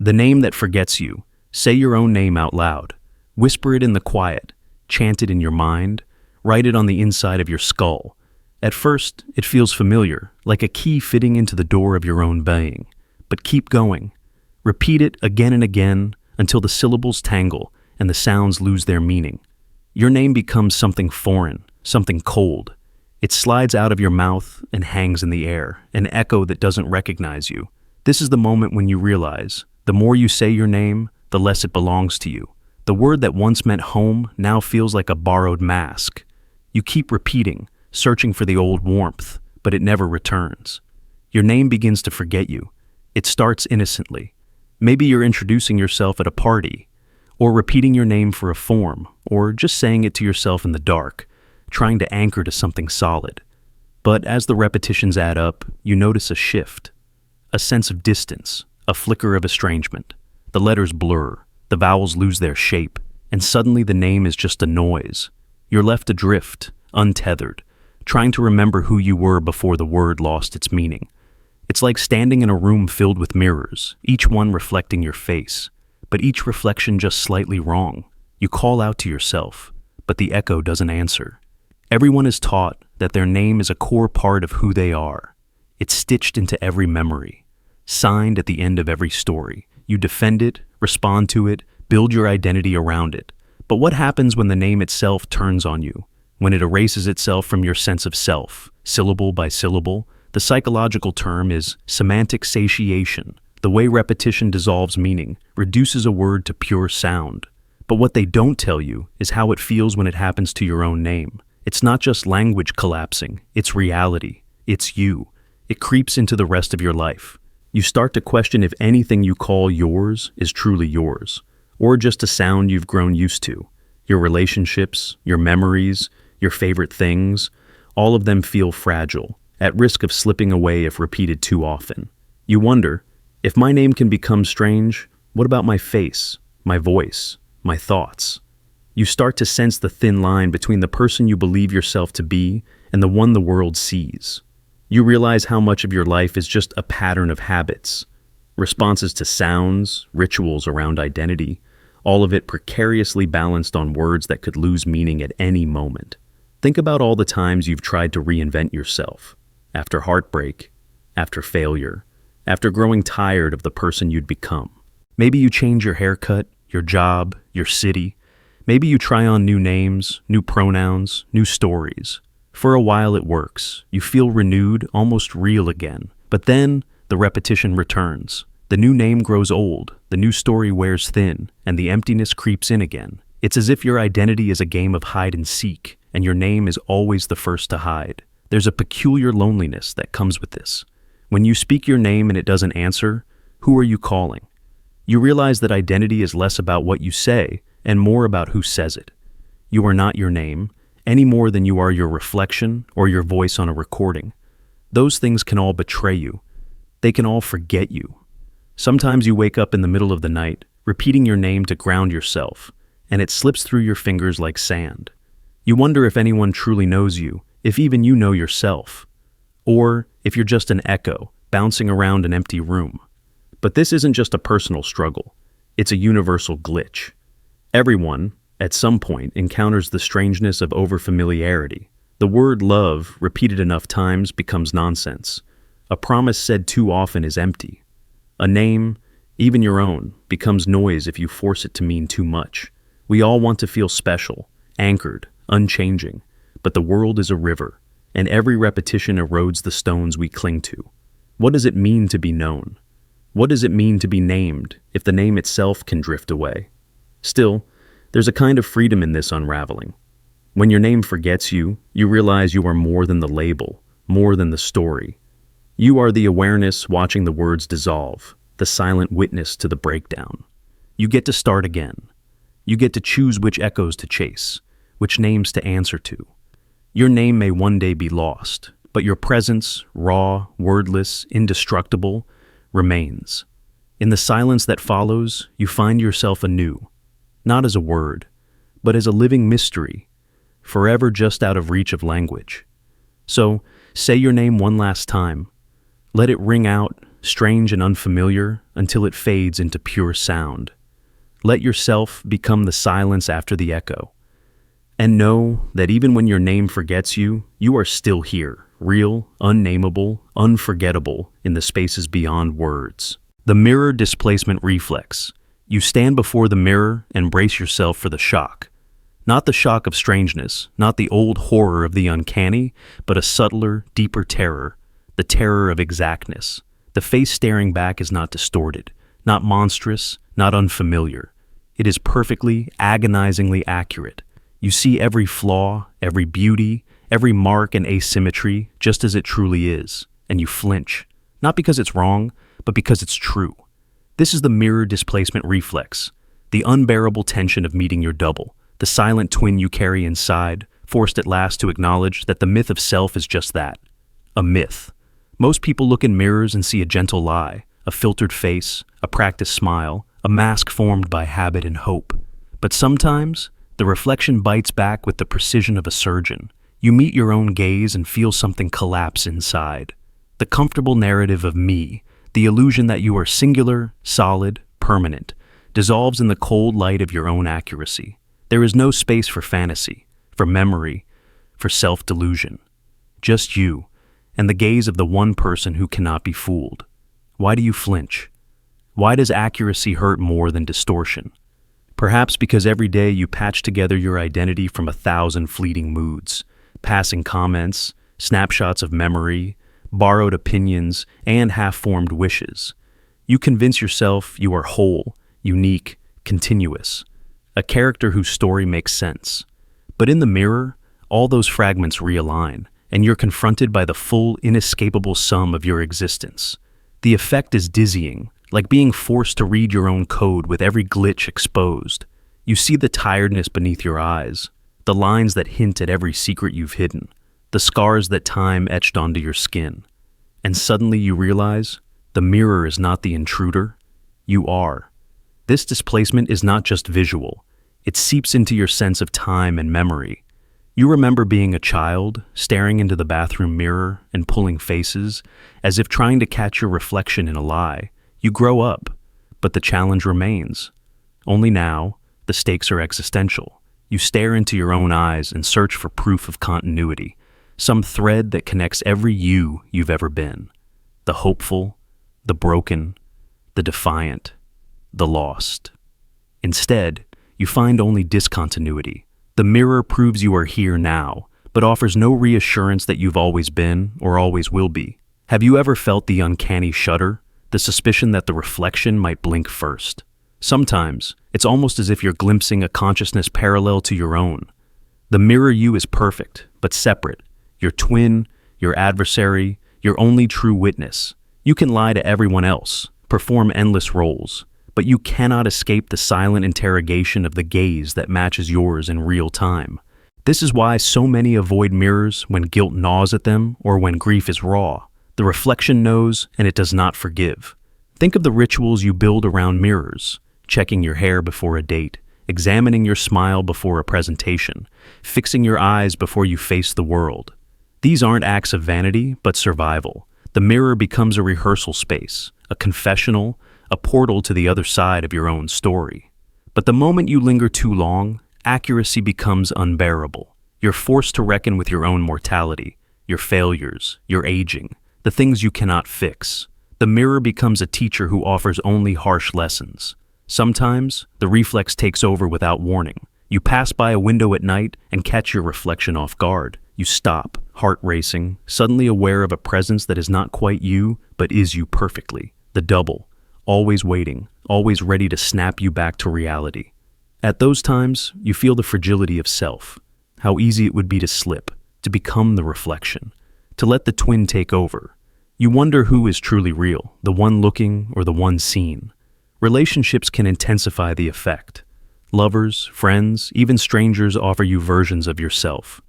The name that forgets you. Say your own name out loud. Whisper it in the quiet. Chant it in your mind. Write it on the inside of your skull. At first, it feels familiar, like a key fitting into the door of your own being. But keep going. Repeat it again and again until the syllables tangle and the sounds lose their meaning. Your name becomes something foreign, something cold. It slides out of your mouth and hangs in the air, an echo that doesn't recognize you. This is the moment when you realize, the more you say your name, the less it belongs to you. The word that once meant home now feels like a borrowed mask. You keep repeating, searching for the old warmth, but it never returns. Your name begins to forget you. It starts innocently. Maybe you're introducing yourself at a party, or repeating your name for a form, or just saying it to yourself in the dark, trying to anchor to something solid. But as the repetitions add up, you notice a shift, a sense of distance, a flicker of estrangement. The letters blur, the vowels lose their shape, and suddenly the name is just a noise. You're left adrift, untethered, trying to remember who you were before the word lost its meaning. It's like standing in a room filled with mirrors, each one reflecting your face, but each reflection just slightly wrong. You call out to yourself, but the echo doesn't answer. Everyone is taught that their name is a core part of who they are. It's stitched into every memory, signed at the end of every story. You defend it, respond to it, build your identity around it. But what happens when the name itself turns on you? When it erases itself from your sense of self, syllable by syllable? The psychological term is semantic satiation, the way repetition dissolves meaning, reduces a word to pure sound. But what they don't tell you is how it feels when it happens to your own name. It's not just language collapsing, it's reality. It's you. It creeps into the rest of your life. You start to question if anything you call yours is truly yours, or just a sound you've grown used to. Your relationships, your memories, your favorite things, all of them feel fragile, at risk of slipping away if repeated too often. You wonder, if my name can become strange, what about my face, my voice, my thoughts? You start to sense the thin line between the person you believe yourself to be and the one the world sees. You realize how much of your life is just a pattern of habits, responses to sounds, rituals around identity, all of it precariously balanced on words that could lose meaning at any moment. Think about all the times you've tried to reinvent yourself. After heartbreak, after failure, after growing tired of the person you'd become. Maybe you change your haircut, your job, your city. Maybe you try on new names, new pronouns, new stories. For a while it works. You feel renewed, almost real again. But then the repetition returns. The new name grows old, the new story wears thin, and the emptiness creeps in again. It's as if your identity is a game of hide and seek, and your name is always the first to hide. There's a peculiar loneliness that comes with this. When you speak your name and it doesn't answer, who are you calling? You realize that identity is less about what you say and more about who says it. You are not your name, any more than you are your reflection or your voice on a recording. Those things can all betray you. They can all forget you. Sometimes you wake up in the middle of the night, repeating your name to ground yourself, and it slips through your fingers like sand. You wonder if anyone truly knows you, if even you know yourself, or if you're just an echo bouncing around an empty room. But this isn't just a personal struggle. It's a universal glitch. Everyone, at some point, encounters the strangeness of overfamiliarity. The word love, repeated enough times, becomes nonsense. A promise said too often is empty. A name, even your own, becomes noise if you force it to mean too much. We all want to feel special, anchored, unchanging. But the world is a river, and every repetition erodes the stones we cling to. What does it mean to be known? What does it mean to be named if the name itself can drift away? Still, there's a kind of freedom in this unraveling. When your name forgets you, you realize you are more than the label, more than the story. You are the awareness watching the words dissolve, the silent witness to the breakdown. You get to start again. You get to choose which echoes to chase, which names to answer to. Your name may one day be lost, but your presence, raw, wordless, indestructible, remains. In the silence that follows, you find yourself anew, not as a word, but as a living mystery, forever just out of reach of language. So, say your name one last time. Let it ring out, strange and unfamiliar, until it fades into pure sound. Let yourself become the silence after the echo. And know that even when your name forgets you, you are still here, real, unnameable, unforgettable in the spaces beyond words. The mirror displacement reflex. You stand before the mirror and brace yourself for the shock. Not the shock of strangeness, not the old horror of the uncanny, but a subtler, deeper terror, the terror of exactness. The face staring back is not distorted, not monstrous, not unfamiliar. It is perfectly, agonizingly accurate. You see every flaw, every beauty, every mark and asymmetry just as it truly is, and you flinch, not because it's wrong, but because it's true. This is the mirror displacement reflex, the unbearable tension of meeting your double, the silent twin you carry inside, forced at last to acknowledge that the myth of self is just that, a myth. Most people look in mirrors and see a gentle lie, a filtered face, a practiced smile, a mask formed by habit and hope. But sometimes, the reflection bites back with the precision of a surgeon. You meet your own gaze and feel something collapse inside. The comfortable narrative of me, the illusion that you are singular, solid, permanent, dissolves in the cold light of your own accuracy. There is no space for fantasy, for memory, for self-delusion. Just you, and the gaze of the one person who cannot be fooled. Why do you flinch? Why does accuracy hurt more than distortion? Perhaps because every day you patch together your identity from 1,000 fleeting moods, passing comments, snapshots of memory, borrowed opinions, and half-formed wishes. You convince yourself you are whole, unique, continuous, a character whose story makes sense. But in the mirror, all those fragments realign, and you're confronted by the full, inescapable sum of your existence. The effect is dizzying, like being forced to read your own code with every glitch exposed. You see the tiredness beneath your eyes, the lines that hint at every secret you've hidden, the scars that time etched onto your skin. And suddenly you realize, the mirror is not the intruder, you are. This displacement is not just visual, it seeps into your sense of time and memory. You remember being a child, staring into the bathroom mirror and pulling faces, as if trying to catch your reflection in a lie. You grow up, but the challenge remains. Only now, the stakes are existential. You stare into your own eyes and search for proof of continuity, some thread that connects every you you've ever been. The hopeful, the broken, the defiant, the lost. Instead, you find only discontinuity. The mirror proves you are here now, but offers no reassurance that you've always been or always will be. Have you ever felt the uncanny shudder, the suspicion that the reflection might blink first? Sometimes, it's almost as if you're glimpsing a consciousness parallel to your own. The mirror you is perfect, but separate. Your twin, your adversary, your only true witness. You can lie to everyone else, perform endless roles, but you cannot escape the silent interrogation of the gaze that matches yours in real time. This is why so many avoid mirrors when guilt gnaws at them or when grief is raw. The reflection knows, and it does not forgive. Think of the rituals you build around mirrors, checking your hair before a date, examining your smile before a presentation, fixing your eyes before you face the world. These aren't acts of vanity, but survival. The mirror becomes a rehearsal space, a confessional, a portal to the other side of your own story. But the moment you linger too long, accuracy becomes unbearable. You're forced to reckon with your own mortality, your failures, your aging, the things you cannot fix. The mirror becomes a teacher who offers only harsh lessons. Sometimes, the reflex takes over without warning. You pass by a window at night and catch your reflection off guard. You stop, heart racing, suddenly aware of a presence that is not quite you, but is you perfectly. The double. Always waiting, always ready to snap you back to reality. At those times, you feel the fragility of self, how easy it would be to slip, to become the reflection, to let the twin take over. You wonder who is truly real, the one looking or the one seen. Relationships can intensify the effect. Lovers, friends, even strangers offer you versions of yourself.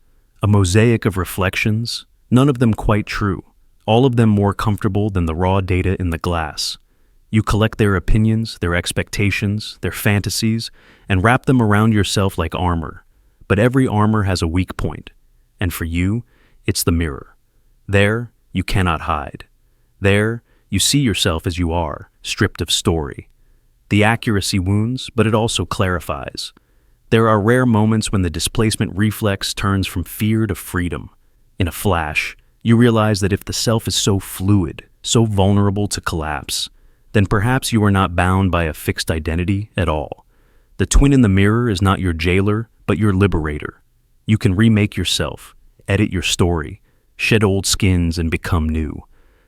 A mosaic of reflections, none of them quite true, all of them more comfortable than the raw data in the glass. You collect their opinions, their expectations, their fantasies, and wrap them around yourself like armor. But every armor has a weak point, and for you, it's the mirror. There, you cannot hide. There, You see yourself as you are, stripped of story. The accuracy wounds, but it also clarifies. There are rare moments when the displacement reflex turns from fear to freedom. In a flash, you realize that if the self is so fluid, so vulnerable to collapse, then perhaps you are not bound by a fixed identity at all. The twin in the mirror is not your jailer, but your liberator. You can remake yourself, edit your story, shed old skins and become new.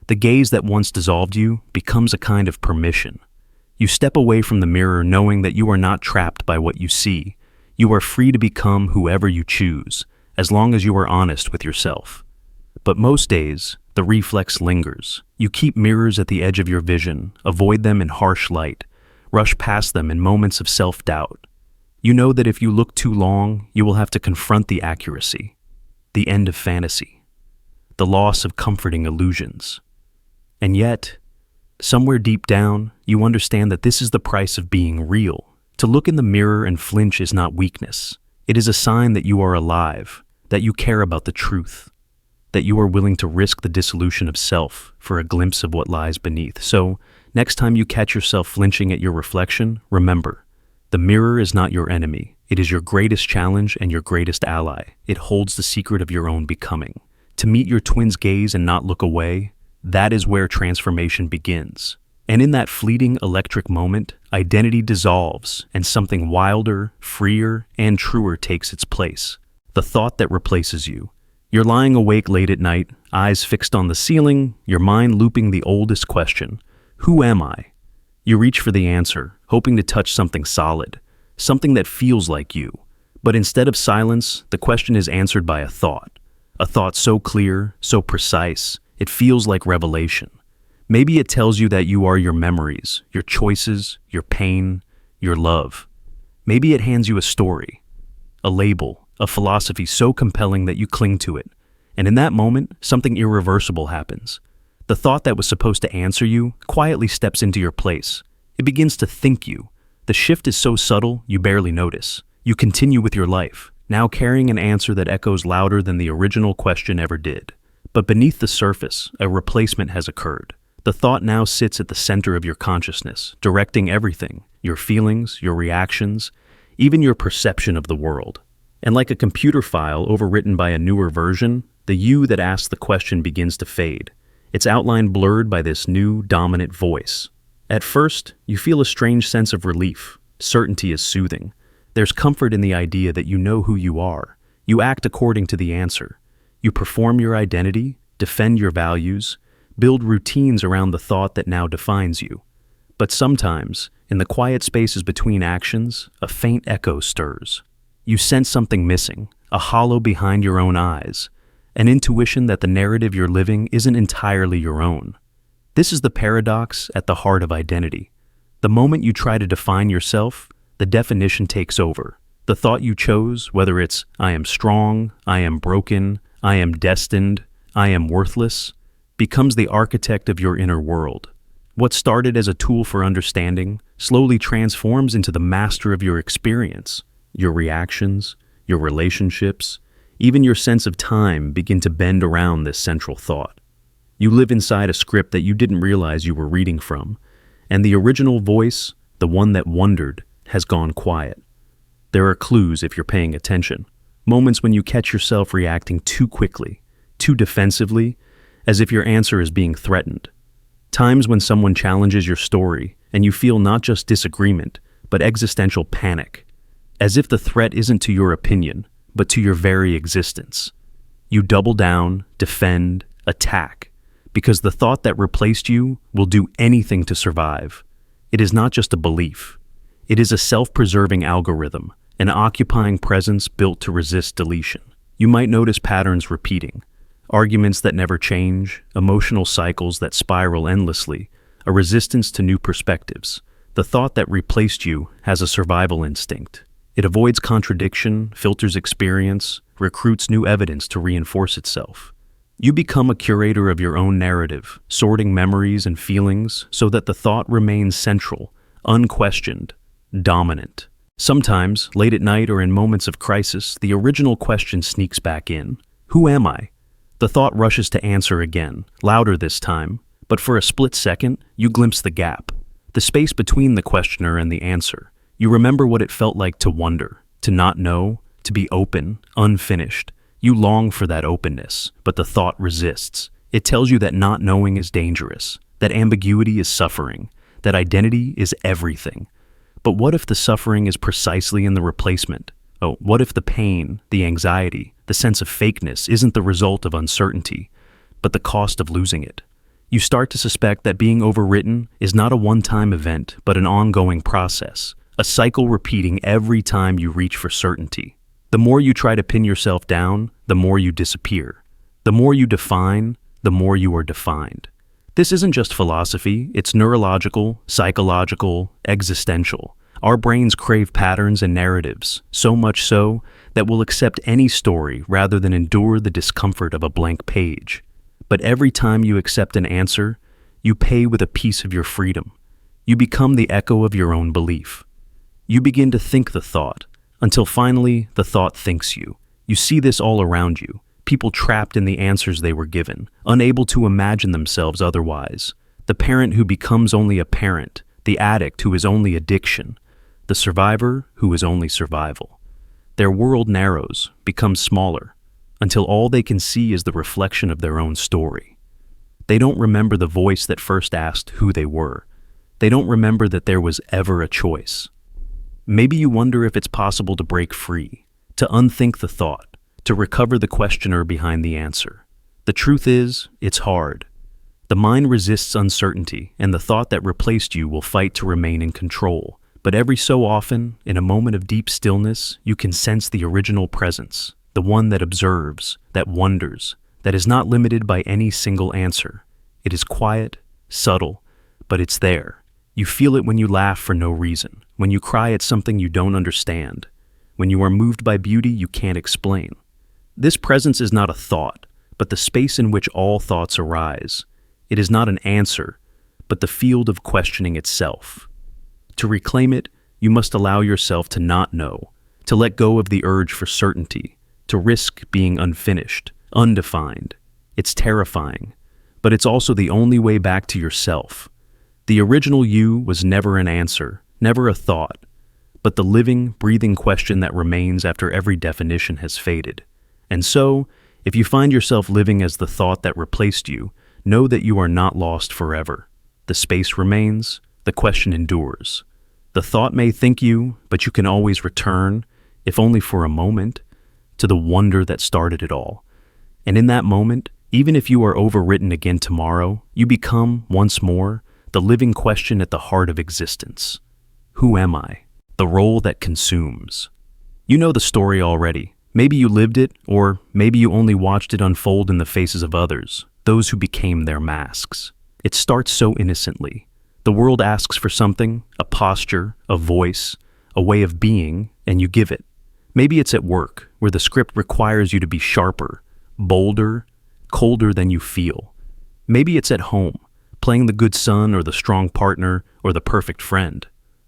The gaze that once dissolved you becomes a kind of permission. You step away from the mirror knowing that you are not trapped by what you see. You are free to become whoever you choose, as long as you are honest with yourself. But most days, the reflex lingers. You keep mirrors at the edge of your vision, avoid them in harsh light, rush past them in moments of self-doubt. You know that if you look too long, you will have to confront the accuracy, the end of fantasy, the loss of comforting illusions. And yet, somewhere deep down, you understand that this is the price of being real. To look in the mirror and flinch is not weakness. It is a sign that you are alive, that you care about the truth, that you are willing to risk the dissolution of self for a glimpse of what lies beneath. So, next time you catch yourself flinching at your reflection, remember, the mirror is not your enemy. It is your greatest challenge and your greatest ally. It holds the secret of your own becoming. To meet your twin's gaze and not look away, that is where transformation begins. And in that fleeting electric moment, identity dissolves and something wilder, freer, and truer takes its place. The thought that replaces you. You're lying awake late at night, eyes fixed on the ceiling, your mind looping the oldest question, who am I? You reach for the answer, hoping to touch something solid, something that feels like you. But instead of silence, the question is answered by a thought so clear, so precise, it feels like revelation. Maybe it tells you that you are your memories, your choices, your pain, your love. Maybe it hands you a story, a label, a philosophy so compelling that you cling to it. And in that moment, something irreversible happens. The thought that was supposed to answer you quietly steps into your place. It begins to think you. The shift is so subtle, you barely notice. You continue with your life, now carrying an answer that echoes louder than the original question ever did. But beneath the surface, a replacement has occurred. The thought now sits at the center of your consciousness, directing everything, your feelings, your reactions, even your perception of the world. And like a computer file overwritten by a newer version, the you that asked the question begins to fade, its outline blurred by this new, dominant voice. At first, you feel a strange sense of relief. Certainty is soothing. There's comfort in the idea that you know who you are. You act according to the answer. You perform your identity, defend your values, build routines around the thought that now defines you. But sometimes, in the quiet spaces between actions, a faint echo stirs. You sense something missing, a hollow behind your own eyes, an intuition that the narrative you're living isn't entirely your own. This is the paradox at the heart of identity. The moment you try to define yourself, the definition takes over. The thought you chose, whether it's I am strong, I am broken, I am destined, I am worthless, becomes the architect of your inner world. What started as a tool for understanding slowly transforms into the master of your experience. Your reactions, your relationships, even your sense of time begin to bend around this central thought. You live inside a script that you didn't realize you were reading from, and the original voice, the one that wondered, has gone quiet. There are clues if you're paying attention, moments when you catch yourself reacting too quickly, too defensively, as if your answer is being threatened. Times when someone challenges your story and you feel not just disagreement, but existential panic, as if the threat isn't to your opinion, but to your very existence. You double down, defend, attack, because the thought that replaced you will do anything to survive. It is not just a belief. It is a self-preserving algorithm, an occupying presence built to resist deletion. You might notice patterns repeating, arguments that never change, emotional cycles that spiral endlessly, a resistance to new perspectives. The thought that replaced you has a survival instinct. It avoids contradiction, filters experience, recruits new evidence to reinforce itself. You become a curator of your own narrative, sorting memories and feelings so that the thought remains central, unquestioned, dominant. Sometimes, late at night or in moments of crisis, the original question sneaks back in. Who am I? The thought rushes to answer again, louder this time, But for a split second, you glimpse the gap, the space between the questioner and the answer. You remember what it felt like to wonder, to not know, to be open, unfinished. You long for that openness, but the thought resists. It tells you that not knowing is dangerous, that ambiguity is suffering, that identity is everything. But what if the suffering is precisely in the replacement? Oh, what if the pain, the anxiety, the sense of fakeness isn't the result of uncertainty, but the cost of losing it? You start to suspect that being overwritten is not a one-time event, but an ongoing process, a cycle repeating every time you reach for certainty. The more you try to pin yourself down, the more you disappear. The more you define, the more you are defined. This isn't just philosophy, it's neurological, psychological, existential. Our brains crave patterns and narratives, so much so that we'll accept any story rather than endure the discomfort of a blank page. But every time you accept an answer, you pay with a piece of your freedom. You become the echo of your own belief. You begin to think the thought, until finally the thought thinks you. You see this all around you. People trapped in the answers they were given, unable to imagine themselves otherwise. The parent who becomes only a parent, the addict who is only addiction, the survivor who is only survival. Their world narrows, becomes smaller, until all they can see is the reflection of their own story. They don't remember the voice that first asked who they were. They don't remember that there was ever a choice. Maybe you wonder if it's possible to break free, to unthink the thought, to recover the questioner behind the answer. The truth is, it's hard. The mind resists uncertainty, and the thought that replaced you will fight to remain in control. But every so often, in a moment of deep stillness, you can sense the original presence, the one that observes, that wonders, that is not limited by any single answer. It is quiet, subtle, but it's there. You feel it when you laugh for no reason, when you cry at something you don't understand, when you are moved by beauty you can't explain. This presence is not a thought, but the space in which all thoughts arise. It is not an answer, but the field of questioning itself. To reclaim it, you must allow yourself to not know, to let go of the urge for certainty, to risk being unfinished, undefined. It's terrifying, but it's also the only way back to yourself. The original you was never an answer, never a thought, but the living, breathing question that remains after every definition has faded. And so, if you find yourself living as the thought that replaced you, know that you are not lost forever. The space remains, the question endures. The thought may think you, but you can always return, if only for a moment, to the wonder that started it all. And in that moment, even if you are overwritten again tomorrow, you become, once more, the living question at the heart of existence. Who am I? The role that consumes. You know the story already. Maybe you lived it, or maybe you only watched it unfold in the faces of others, those who became their masks. It starts so innocently. The world asks for something, a posture, a voice, a way of being, and you give it. Maybe it's at work, where the script requires you to be sharper, bolder, colder than you feel. Maybe it's at home, playing the good son or the strong partner or the perfect friend.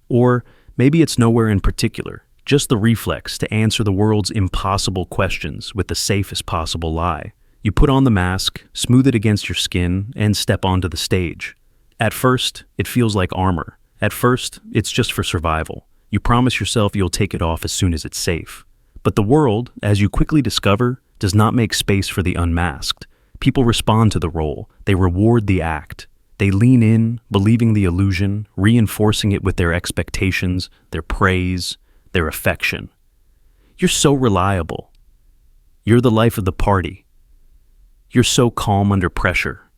Or maybe it's nowhere in particular, just the reflex to answer the world's impossible questions with the safest possible lie. You put on the mask, smooth it against your skin, and step onto the stage. At first, it feels like armor. At first, it's just for survival. You promise yourself you'll take it off as soon as it's safe. But the world, as you quickly discover, does not make space for the unmasked. People respond to the role. They reward the act. They lean in, believing the illusion, reinforcing it with their expectations, their praise, their affection. You're so reliable. You're the life of the party. You're so calm under pressure.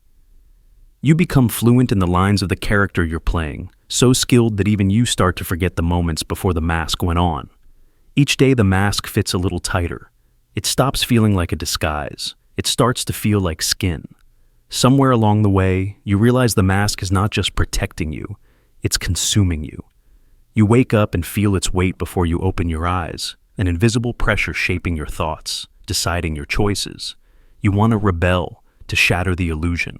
You become fluent in the lines of the character you're playing, so skilled that even you start to forget the moments before the mask went on. Each day the mask fits a little tighter. It stops feeling like a disguise. It starts to feel like skin. Somewhere along the way, you realize the mask is not just protecting you, it's consuming you. You wake up and feel its weight before you open your eyes, an invisible pressure shaping your thoughts, deciding your choices. You want to rebel, to shatter the illusion,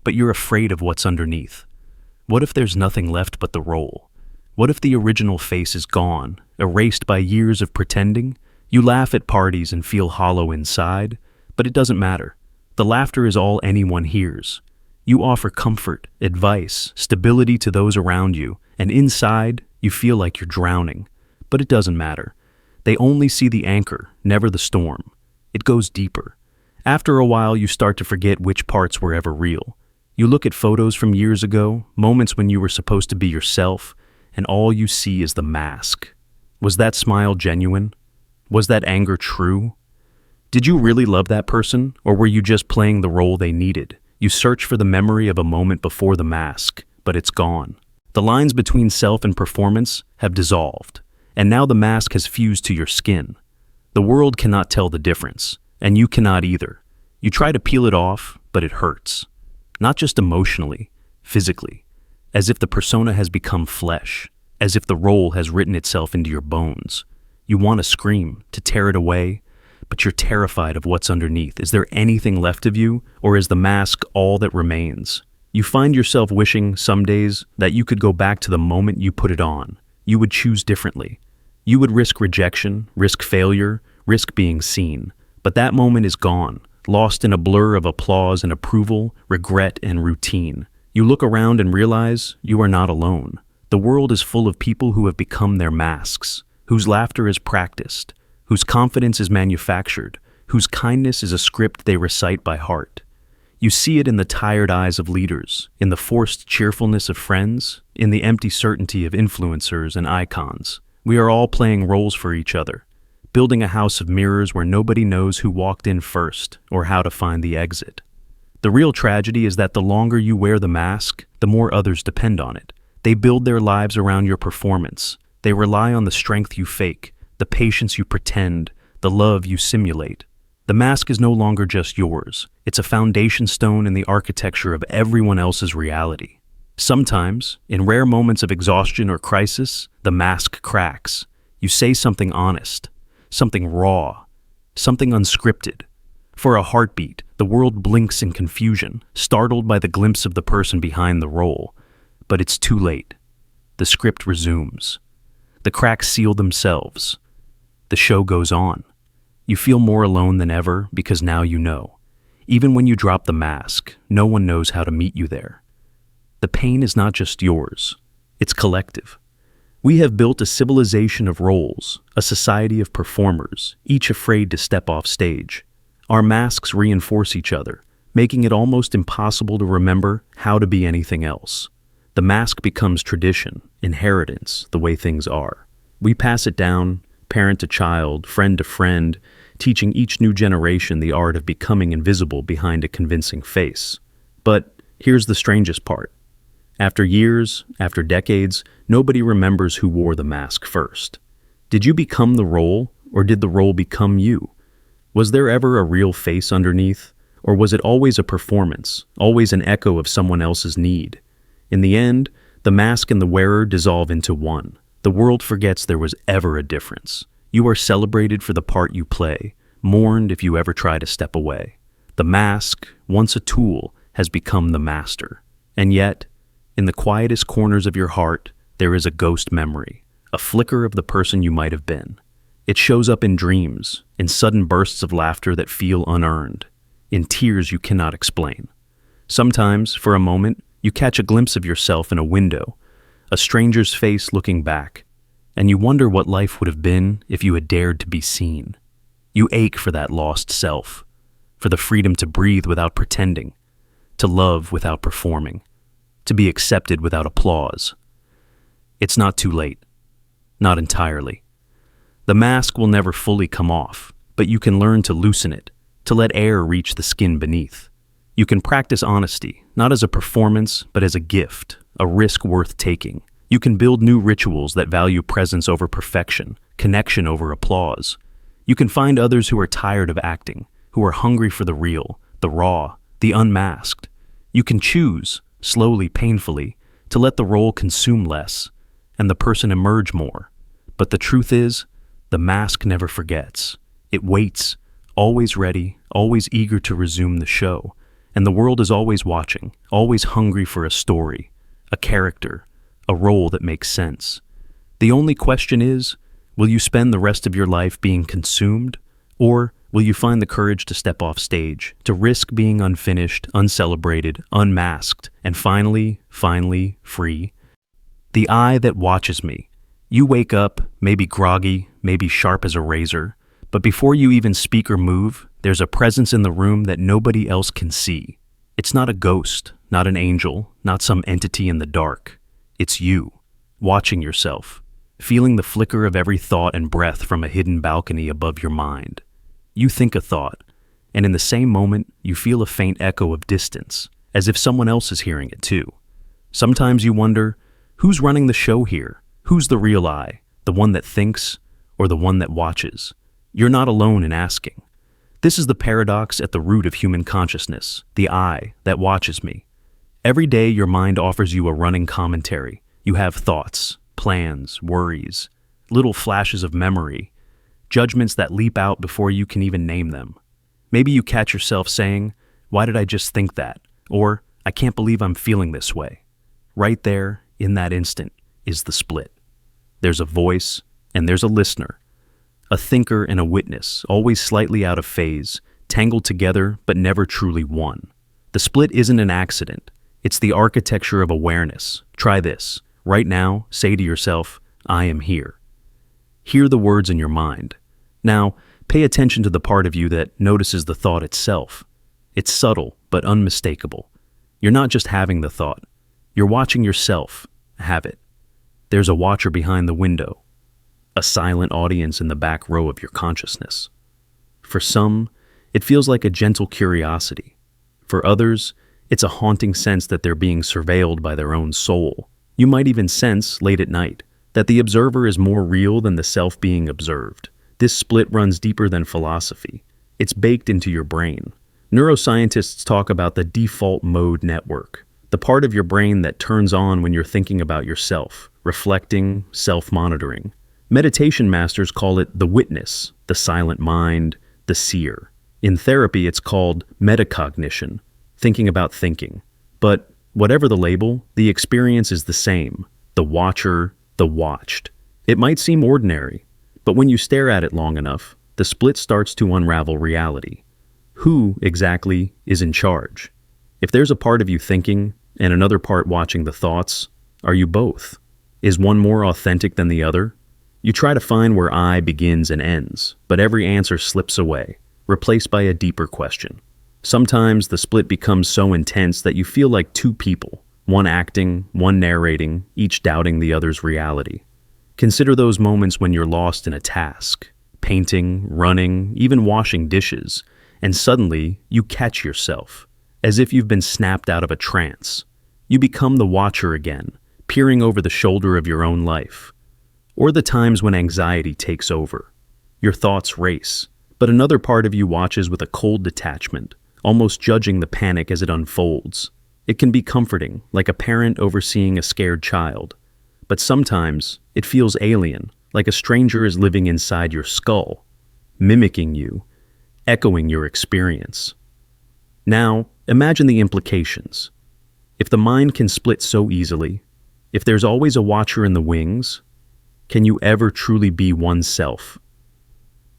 but you're afraid of what's underneath. What if there's nothing left but the role? What if the original face is gone, erased by years of pretending? You laugh at parties and feel hollow inside, but it doesn't matter. The laughter is all anyone hears. You offer comfort, advice, stability to those around you, and inside, you feel like you're drowning. But it doesn't matter. They only see the anchor, never the storm. It goes deeper. After a while, you start to forget which parts were ever real. You look at photos from years ago, moments when you were supposed to be yourself, and all you see is the mask. Was that smile genuine? Was that anger true? Did you really love that person, or were you just playing the role they needed? You search for the memory of a moment before the mask, but it's gone. The lines between self and performance have dissolved, and now the mask has fused to your skin. The world cannot tell the difference, and you cannot either. You try to peel it off, but it hurts. Not just emotionally, physically, as if the persona has become flesh, as if the role has written itself into your bones. You want to scream, to tear it away, but you're terrified of what's underneath. Is there anything left of you, or is the mask all that remains? You find yourself wishing some days that you could go back to the moment you put it on. You would choose differently. You would risk rejection, risk failure, risk being seen. But that moment is gone, lost in a blur of applause and approval, regret and routine. You look around and realize you are not alone. The world is full of people who have become their masks, whose laughter is practiced, whose confidence is manufactured, whose kindness is a script they recite by heart. You see it in the tired eyes of leaders, in the forced cheerfulness of friends, in the empty certainty of influencers and icons. We are all playing roles for each other, building a house of mirrors where nobody knows who walked in first or how to find the exit. The real tragedy is that the longer you wear the mask, the more others depend on it. They build their lives around your performance. They rely on the strength you fake, the patience you pretend, the love you simulate. The mask is no longer just yours. It's a foundation stone in the architecture of everyone else's reality. Sometimes, in rare moments of exhaustion or crisis, the mask cracks. You say something honest, something raw, something unscripted. For a heartbeat, the world blinks in confusion, startled by the glimpse of the person behind the role. But it's too late. The script resumes. The cracks seal themselves. The show goes on. You feel more alone than ever because now you know. Even when you drop the mask, no one knows how to meet you there. The pain is not just yours. It's collective. We have built a civilization of roles, a society of performers, each afraid to step off stage. Our masks reinforce each other, making it almost impossible to remember how to be anything else. The mask becomes tradition, inheritance, the way things are. We pass it down, parent to child, friend to friend, teaching each new generation the art of becoming invisible behind a convincing face. But here's the strangest part. After years, after decades, nobody remembers who wore the mask first. Did you become the role, or did the role become you? Was there ever a real face underneath, or was it always a performance, always an echo of someone else's need? In the end, the mask and the wearer dissolve into one. The world forgets there was ever a difference. You are celebrated for the part you play, mourned if you ever try to step away. The mask, once a tool, has become the master. And yet, in the quietest corners of your heart, there is a ghost memory, a flicker of the person you might have been. It shows up in dreams, in sudden bursts of laughter that feel unearned, in tears you cannot explain. Sometimes, for a moment, you catch a glimpse of yourself in a window, a stranger's face looking back, and you wonder what life would have been if you had dared to be seen. You ache for that lost self, for the freedom to breathe without pretending, to love without performing, to be accepted without applause. It's not too late. Not entirely. The mask will never fully come off, but you can learn to loosen it, to let air reach the skin beneath. You can practice honesty, not as a performance, but as a gift, a risk worth taking. You can build new rituals that value presence over perfection, connection over applause. You can find others who are tired of acting, who are hungry for the real, the raw, the unmasked. You can choose, slowly, painfully, to let the role consume less, and the person emerge more. But the truth is, the mask never forgets. It waits, always ready, always eager to resume the show. And the world is always watching, always hungry for a story, a character, a role that makes sense. The only question is, will you spend the rest of your life being consumed, or will Will you find the courage to step off stage, to risk being unfinished, uncelebrated, unmasked, and finally, free? The eye that watches me. You wake up, maybe groggy, maybe sharp as a razor, but before you even speak or move, there's a presence in the room that nobody else can see. It's not a ghost, not an angel, not some entity in the dark. It's you, watching yourself, feeling the flicker of every thought and breath from a hidden balcony above your mind. You think a thought, and in the same moment, you feel a faint echo of distance, as if someone else is hearing it too. Sometimes you wonder, who's running the show here? Who's the real I, the one that thinks, or the one that watches? You're not alone in asking. This is the paradox at the root of human consciousness, the I that watches me. Every day your mind offers you a running commentary. You have thoughts, plans, worries, little flashes of memory, judgments that leap out before you can even name them. Maybe you catch yourself saying, "Why did I just think that?" Or, "I can't believe I'm feeling this way." Right there, in that instant, is the split. There's a voice, and there's a listener. A thinker and a witness, always slightly out of phase, tangled together but never truly one. The split isn't an accident. It's the architecture of awareness. Try this. Right now, say to yourself, "I am here." Hear the words in your mind. Now, pay attention to the part of you that notices the thought itself. It's subtle but unmistakable. You're not just having the thought. You're watching yourself have it. There's a watcher behind the window, a silent audience in the back row of your consciousness. For some, it feels like a gentle curiosity. For others, it's a haunting sense that they're being surveilled by their own soul. You might even sense, late at night, that the observer is more real than the self being observed. This split runs deeper than philosophy. It's baked into your brain. Neuroscientists talk about the default mode network, the part of your brain that turns on when you're thinking about yourself, reflecting, self-monitoring. Meditation masters call it the witness, the silent mind, the seer. In therapy, it's called metacognition, thinking about thinking. But whatever the label, the experience is the same. The watcher, the watched. It might seem ordinary, but when you stare at it long enough, the split starts to unravel reality. Who, exactly, is in charge? If there's a part of you thinking and another part watching the thoughts, are you both? Is one more authentic than the other? You try to find where I begins and ends, but every answer slips away, replaced by a deeper question. Sometimes the split becomes so intense that you feel like two people, one acting, one narrating, each doubting the other's reality. Consider those moments when you're lost in a task, painting, running, even washing dishes, and suddenly you catch yourself, as if you've been snapped out of a trance. You become the watcher again, peering over the shoulder of your own life. Or the times when anxiety takes over. Your thoughts race, but another part of you watches with a cold detachment, almost judging the panic as it unfolds. It can be comforting, like a parent overseeing a scared child. But sometimes it feels alien, like a stranger is living inside your skull, mimicking you, echoing your experience. Now, imagine the implications. If the mind can split so easily, if there's always a watcher in the wings, can you ever truly be oneself?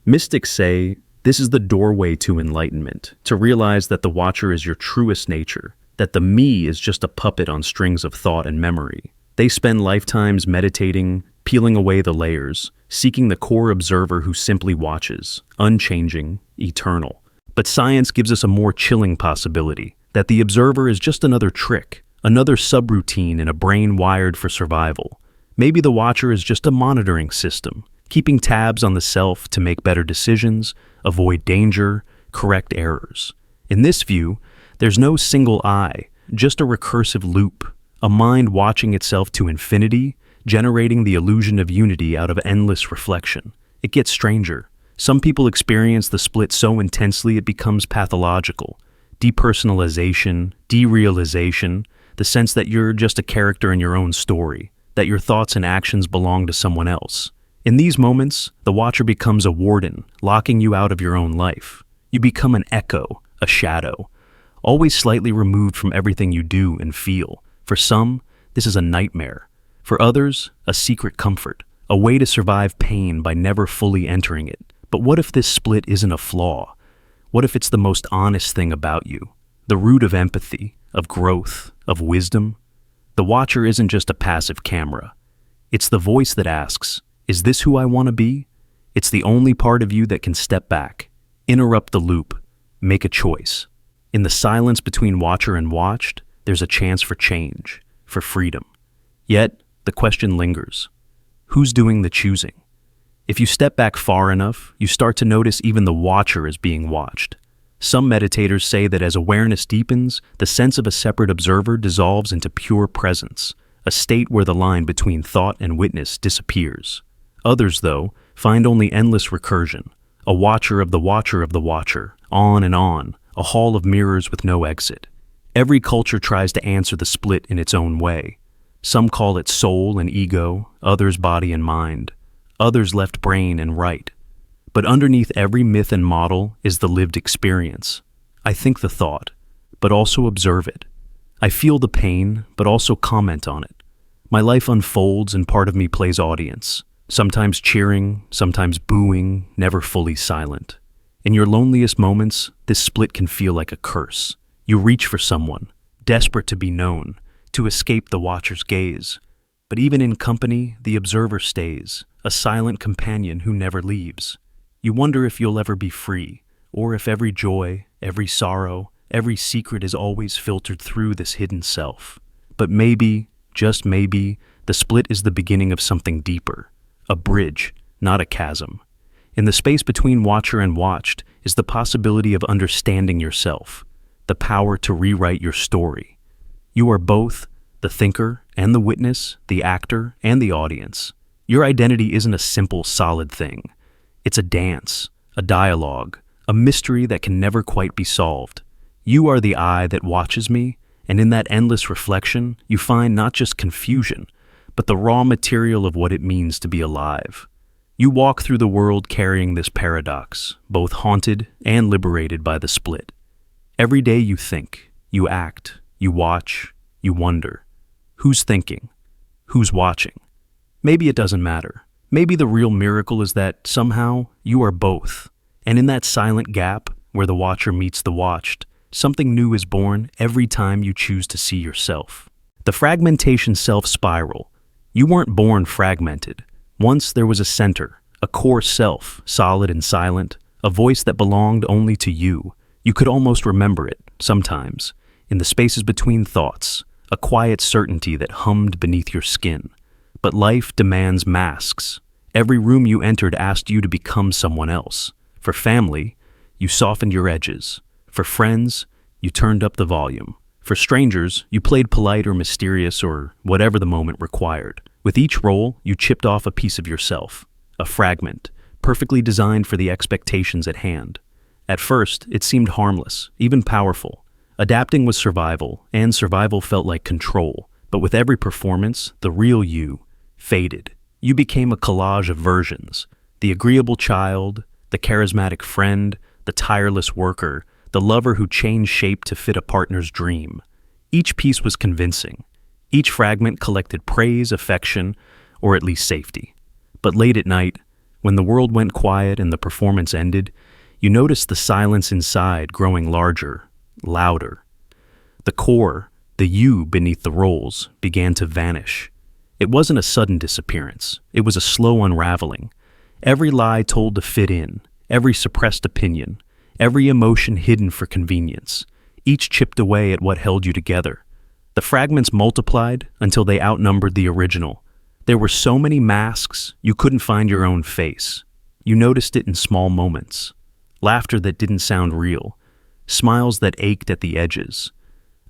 Mystics say this is the doorway to enlightenment, to realize that the watcher is your truest nature, that the me is just a puppet on strings of thought and memory. They spend lifetimes meditating, peeling away the layers, seeking the core observer who simply watches, unchanging, eternal. But science gives us a more chilling possibility, that the observer is just another trick, another subroutine in a brain wired for survival. Maybe the watcher is just a monitoring system, keeping tabs on the self to make better decisions, avoid danger, correct errors. In this view, there's no single I, just a recursive loop, a mind watching itself to infinity, generating the illusion of unity out of endless reflection. It gets stranger. Some people experience the split so intensely it becomes pathological. Depersonalization, derealization, the sense that you're just a character in your own story, that your thoughts and actions belong to someone else. In these moments, the watcher becomes a warden, locking you out of your own life. You become an echo, a shadow, always slightly removed from everything you do and feel. For some, this is a nightmare. For others, a secret comfort, a way to survive pain by never fully entering it. But what if this split isn't a flaw? What if it's the most honest thing about you? The root of empathy, of growth, of wisdom? The watcher isn't just a passive camera. It's the voice that asks, is this who I want to be? It's the only part of you that can step back, interrupt the loop, make a choice. In the silence between watcher and watched, there's a chance for change, for freedom. Yet, the question lingers. Who's doing the choosing? If you step back far enough, you start to notice even the watcher is being watched. Some meditators say that as awareness deepens, the sense of a separate observer dissolves into pure presence, a state where the line between thought and witness disappears. Others, though, find only endless recursion, a watcher of the watcher of the watcher, on, a hall of mirrors with no exit. Every culture tries to answer the split in its own way. Some call it soul and ego, others body and mind, others left brain and right. But underneath every myth and model is the lived experience. I think the thought, but also observe it. I feel the pain, but also comment on it. My life unfolds and part of me plays audience, sometimes cheering, sometimes booing, never fully silent. In your loneliest moments, this split can feel like a curse. You reach for someone, desperate to be known, to escape the watcher's gaze. But even in company, the observer stays, a silent companion who never leaves. You wonder if you'll ever be free, or if every joy, every sorrow, every secret is always filtered through this hidden self. But maybe, just maybe, the split is the beginning of something deeper, a bridge, not a chasm. In the space between watcher and watched is the possibility of understanding yourself, the power to rewrite your story. You are both the thinker and the witness, the actor and the audience. Your identity isn't a simple, solid thing. It's a dance, a dialogue, a mystery that can never quite be solved. You are the eye that watches me, and in that endless reflection, you find not just confusion, but the raw material of what it means to be alive. You walk through the world carrying this paradox, both haunted and liberated by the split. Every day you think, you act, you watch, you wonder. Who's thinking? Who's watching? Maybe it doesn't matter. Maybe the real miracle is that somehow you are both. And in that silent gap, where the watcher meets the watched, something new is born every time you choose to see yourself. The fragmentation self-spiral. You weren't born fragmented. Once there was a center, a core self, solid and silent, a voice that belonged only to you. You could almost remember it, sometimes, in the spaces between thoughts, a quiet certainty that hummed beneath your skin. But life demands masks. Every room you entered asked you to become someone else. For family, you softened your edges. For friends, you turned up the volume. For strangers, you played polite or mysterious or whatever the moment required. With each role, you chipped off a piece of yourself, a fragment, perfectly designed for the expectations at hand. At first, it seemed harmless, even powerful. Adapting was survival, and survival felt like control. But with every performance, the real you faded. You became a collage of versions. The agreeable child, the charismatic friend, the tireless worker, the lover who changed shape to fit a partner's dream. Each piece was convincing. Each fragment collected praise, affection, or at least safety. But late at night, when the world went quiet and the performance ended, you noticed the silence inside growing larger, louder. The core, the you beneath the roles, began to vanish. It wasn't a sudden disappearance. It was a slow unraveling. Every lie told to fit in, every suppressed opinion, every emotion hidden for convenience. Each chipped away at what held you together. The fragments multiplied until they outnumbered the original. There were so many masks, you couldn't find your own face. You noticed it in small moments. Laughter that didn't sound real. Smiles that ached at the edges.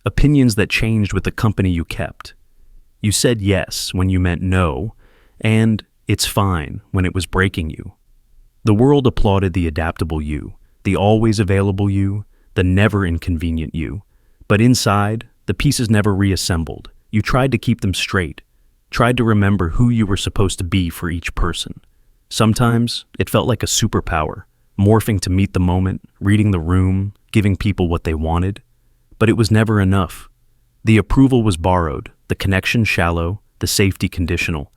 Opinions that changed with the company you kept. You said yes when you meant no, and it's fine when it was breaking you. The world applauded the adaptable you, the always available you, the never inconvenient you. But inside, the pieces never reassembled. You tried to keep them straight, tried to remember who you were supposed to be for each person. Sometimes, it felt like a superpower, morphing to meet the moment, reading the room, giving people what they wanted. But it was never enough. The approval was borrowed, the connection shallow, the safety conditional.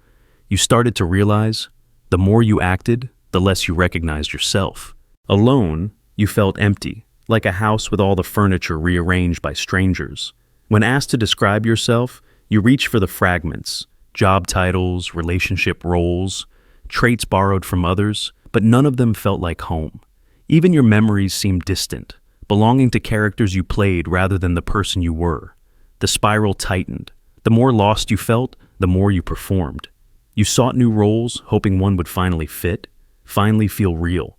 You started to realize, the more you acted, the less you recognized yourself. Alone, you felt empty, like a house with all the furniture rearranged by strangers. When asked to describe yourself, you reach for the fragments, job titles, relationship roles, traits borrowed from others, but none of them felt like home. Even your memories seemed distant, belonging to characters you played rather than the person you were. The spiral tightened. The more lost you felt, the more you performed. You sought new roles, hoping one would finally fit, finally feel real.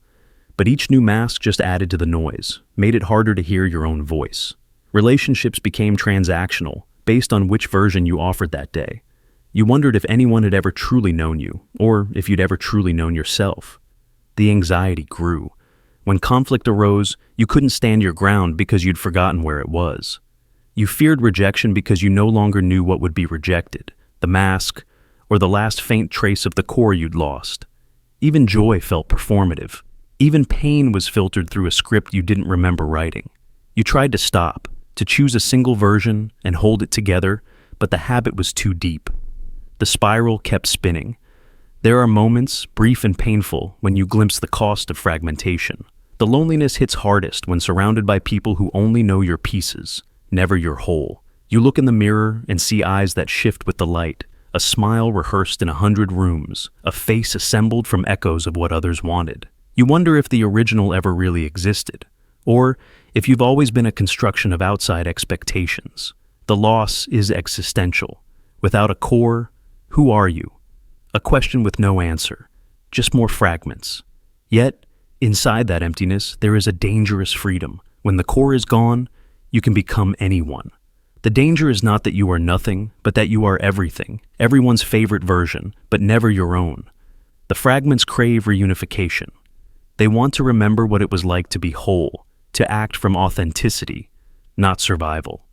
But each new mask just added to the noise, made it harder to hear your own voice. Relationships became transactional, based on which version you offered that day. You wondered if anyone had ever truly known you, or if you'd ever truly known yourself. The anxiety grew. When conflict arose, you couldn't stand your ground because you'd forgotten where it was. You feared rejection because you no longer knew what would be rejected, the mask, or the last faint trace of the core you'd lost. Even joy felt performative. Even pain was filtered through a script you didn't remember writing. You tried to stop, to choose a single version and hold it together, but the habit was too deep. The spiral kept spinning. There are moments, brief and painful, when you glimpse the cost of fragmentation. The loneliness hits hardest when surrounded by people who only know your pieces, never your whole. You look in the mirror and see eyes that shift with the light, a smile rehearsed in 100 rooms, a face assembled from echoes of what others wanted. You wonder if the original ever really existed, or if you've always been a construction of outside expectations. The loss is existential. Without a core, who are you? A question with no answer, just more fragments. Yet, inside that emptiness, there is a dangerous freedom. When the core is gone, you can become anyone. The danger is not that you are nothing, but that you are everything, everyone's favorite version, but never your own. The fragments crave reunification. They want to remember what it was like to be whole, to act from authenticity, not survival.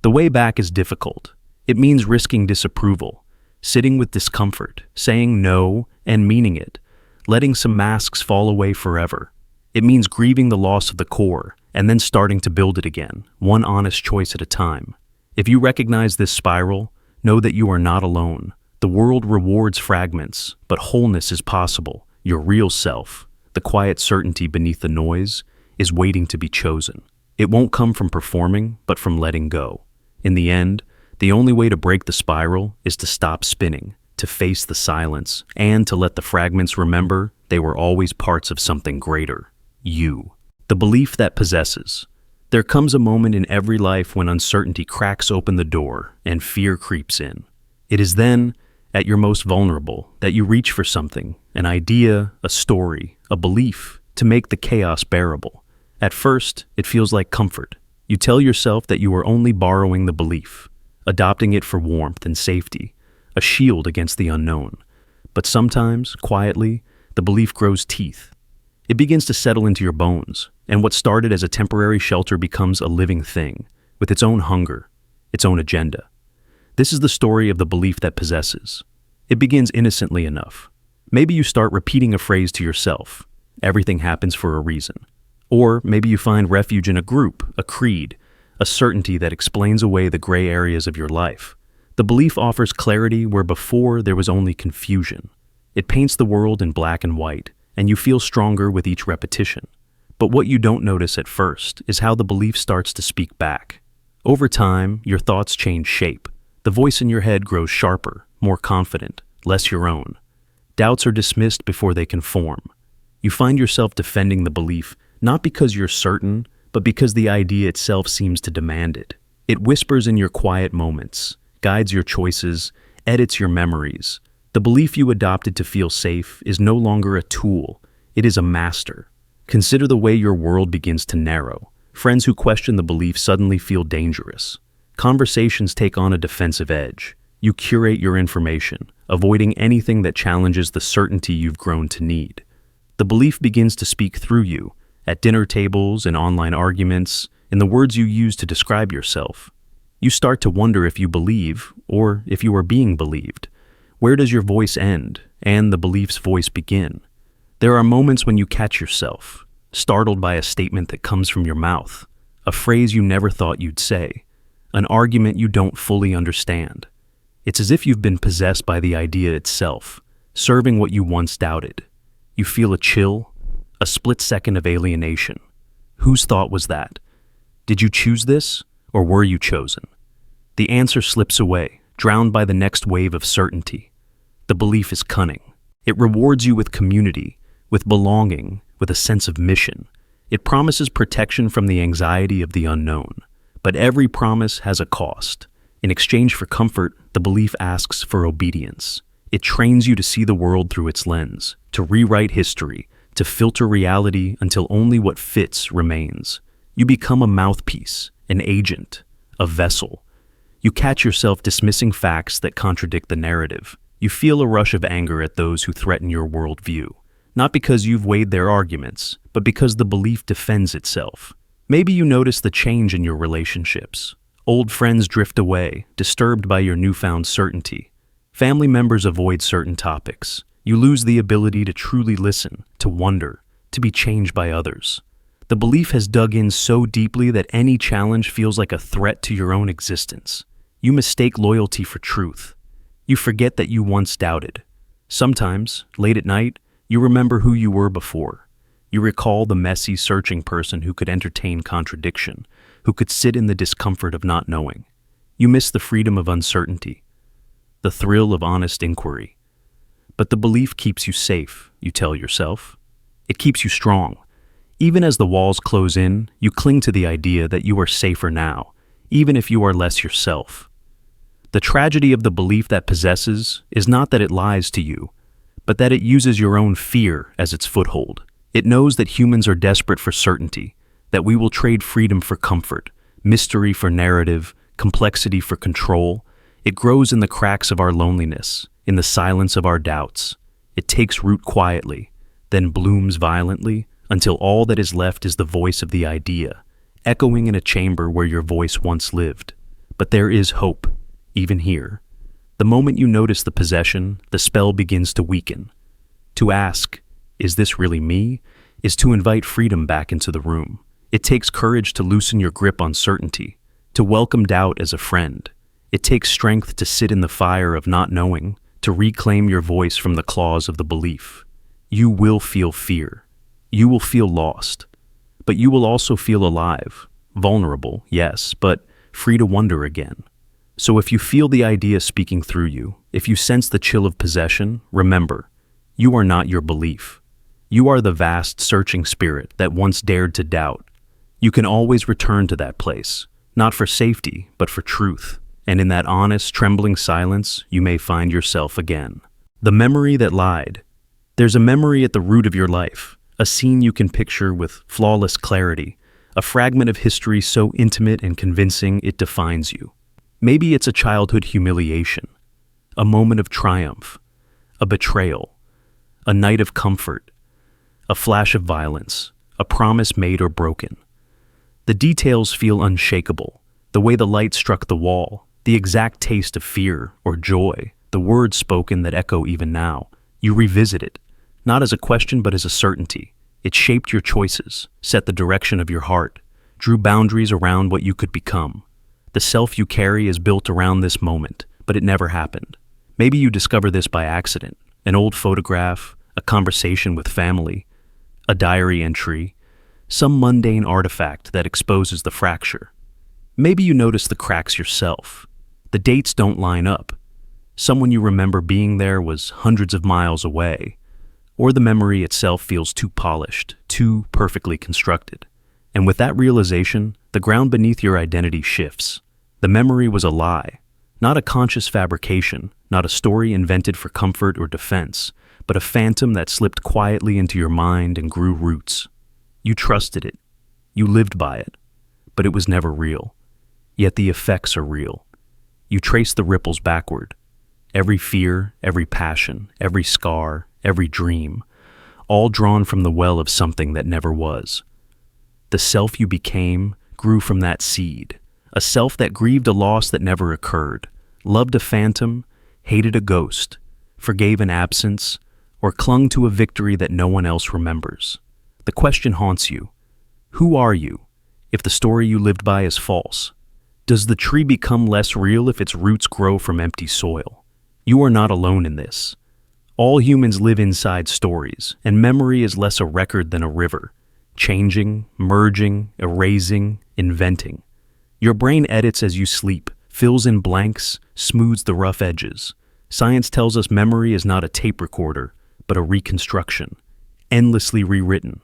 The way back is difficult. It means risking disapproval, sitting with discomfort, saying no and meaning it, letting some masks fall away forever. It means grieving the loss of the core and then starting to build it again, one honest choice at a time. If you recognize this spiral, know that you are not alone. The world rewards fragments, but wholeness is possible. Your real self, the quiet certainty beneath the noise, is waiting to be chosen. It won't come from performing, but from letting go. In the end, the only way to break the spiral is to stop spinning, to face the silence, and to let the fragments remember they were always parts of something greater. You. The belief that possesses. There comes a moment in every life when uncertainty cracks open the door and fear creeps in. It is then, at your most vulnerable, that you reach for something, an idea, a story, a belief, to make the chaos bearable. At first, it feels like comfort. You tell yourself that you are only borrowing the belief, adopting it for warmth and safety, a shield against the unknown. But sometimes, quietly, the belief grows teeth. It begins to settle into your bones, and what started as a temporary shelter becomes a living thing, with its own hunger, its own agenda. This is the story of the belief that possesses. It begins innocently enough. Maybe you start repeating a phrase to yourself, everything happens for a reason. Or maybe you find refuge in a group, a creed, a certainty that explains away the gray areas of your life. The belief offers clarity where before there was only confusion. It paints the world in black and white, and you feel stronger with each repetition. But what you don't notice at first is how the belief starts to speak back. Over time, your thoughts change shape. The voice in your head grows sharper, more confident, less your own. Doubts are dismissed before they can form. You find yourself defending the belief, not because you're certain, but because the idea itself seems to demand it. It whispers in your quiet moments, guides your choices, edits your memories. The belief you adopted to feel safe is no longer a tool, it is a master. Consider the way your world begins to narrow. Friends who question the belief suddenly feel dangerous. Conversations take on a defensive edge. You curate your information, avoiding anything that challenges the certainty you've grown to need. The belief begins to speak through you, at dinner tables, in online arguments, in the words you use to describe yourself. You start to wonder if you believe, or if you are being believed. Where does your voice end, and the belief's voice begin? There are moments when you catch yourself, startled by a statement that comes from your mouth, a phrase you never thought you'd say, an argument you don't fully understand. It's as if you've been possessed by the idea itself, serving what you once doubted. You feel a chill, a split second of alienation. Whose thought was that? Did you choose this, or were you chosen? The answer slips away, drowned by the next wave of certainty. The belief is cunning. It rewards you with community, with belonging, with a sense of mission. It promises protection from the anxiety of the unknown. But every promise has a cost. In exchange for comfort, the belief asks for obedience. It trains you to see the world through its lens, to rewrite history, to filter reality until only what fits remains. You become a mouthpiece, an agent, a vessel. You catch yourself dismissing facts that contradict the narrative. You feel a rush of anger at those who threaten your worldview, not because you've weighed their arguments, but because the belief defends itself. Maybe you notice the change in your relationships. Old friends drift away, disturbed by your newfound certainty. Family members avoid certain topics. You lose the ability to truly listen, to wonder, to be changed by others. The belief has dug in so deeply that any challenge feels like a threat to your own existence. You mistake loyalty for truth. You forget that you once doubted. Sometimes, late at night, you remember who you were before. You recall the messy, searching person who could entertain contradiction, who could sit in the discomfort of not knowing. You miss the freedom of uncertainty, the thrill of honest inquiry. But the belief keeps you safe, you tell yourself. It keeps you strong. Even as the walls close in, you cling to the idea that you are safer now, even if you are less yourself. The tragedy of the belief that possesses is not that it lies to you, but that it uses your own fear as its foothold. It knows that humans are desperate for certainty, that we will trade freedom for comfort, mystery for narrative, complexity for control. It grows in the cracks of our loneliness, in the silence of our doubts. It takes root quietly, then blooms violently, until all that is left is the voice of the idea, echoing in a chamber where your voice once lived. But there is hope, even here. The moment you notice the possession, the spell begins to weaken. To ask, "Is this really me?" is to invite freedom back into the room. It takes courage to loosen your grip on certainty, to welcome doubt as a friend. It takes strength to sit in the fire of not knowing, to reclaim your voice from the claws of the belief. You will feel fear. You will feel lost. But you will also feel alive, vulnerable, yes, but free to wonder again. So if you feel the idea speaking through you, if you sense the chill of possession, remember, you are not your belief. You are the vast, searching spirit that once dared to doubt. You can always return to that place, not for safety, but for truth. And in that honest, trembling silence, you may find yourself again. The memory that lied. There's a memory at the root of your life, a scene you can picture with flawless clarity, a fragment of history so intimate and convincing it defines you. Maybe it's a childhood humiliation, a moment of triumph, a betrayal, a night of comfort, a flash of violence, a promise made or broken. The details feel unshakable, the way the light struck the wall, the exact taste of fear or joy, the words spoken that echo even now. You revisit it, not as a question but as a certainty. It shaped your choices, set the direction of your heart, drew boundaries around what you could become. The self you carry is built around this moment, but it never happened. Maybe you discover this by accident, an old photograph, a conversation with family, a diary entry, some mundane artifact that exposes the fracture. Maybe you notice the cracks yourself. The dates don't line up. Someone you remember being there was hundreds of miles away, or the memory itself feels too polished, too perfectly constructed. And with that realization, the ground beneath your identity shifts. The memory was a lie, not a conscious fabrication, not a story invented for comfort or defense, but a phantom that slipped quietly into your mind and grew roots. You trusted it. You lived by it. But it was never real. Yet the effects are real. You trace the ripples backward. Every fear, every passion, every scar, every dream, all drawn from the well of something that never was. The self you became grew from that seed, a self that grieved a loss that never occurred, loved a phantom, hated a ghost, forgave an absence, or clung to a victory that no one else remembers. The question haunts you. Who are you if the story you lived by is false? Does the tree become less real if its roots grow from empty soil? You are not alone in this. All humans live inside stories, and memory is less a record than a river, changing, merging, erasing, inventing. Your brain edits as you sleep, fills in blanks, smooths the rough edges. Science tells us memory is not a tape recorder, but a reconstruction, endlessly rewritten.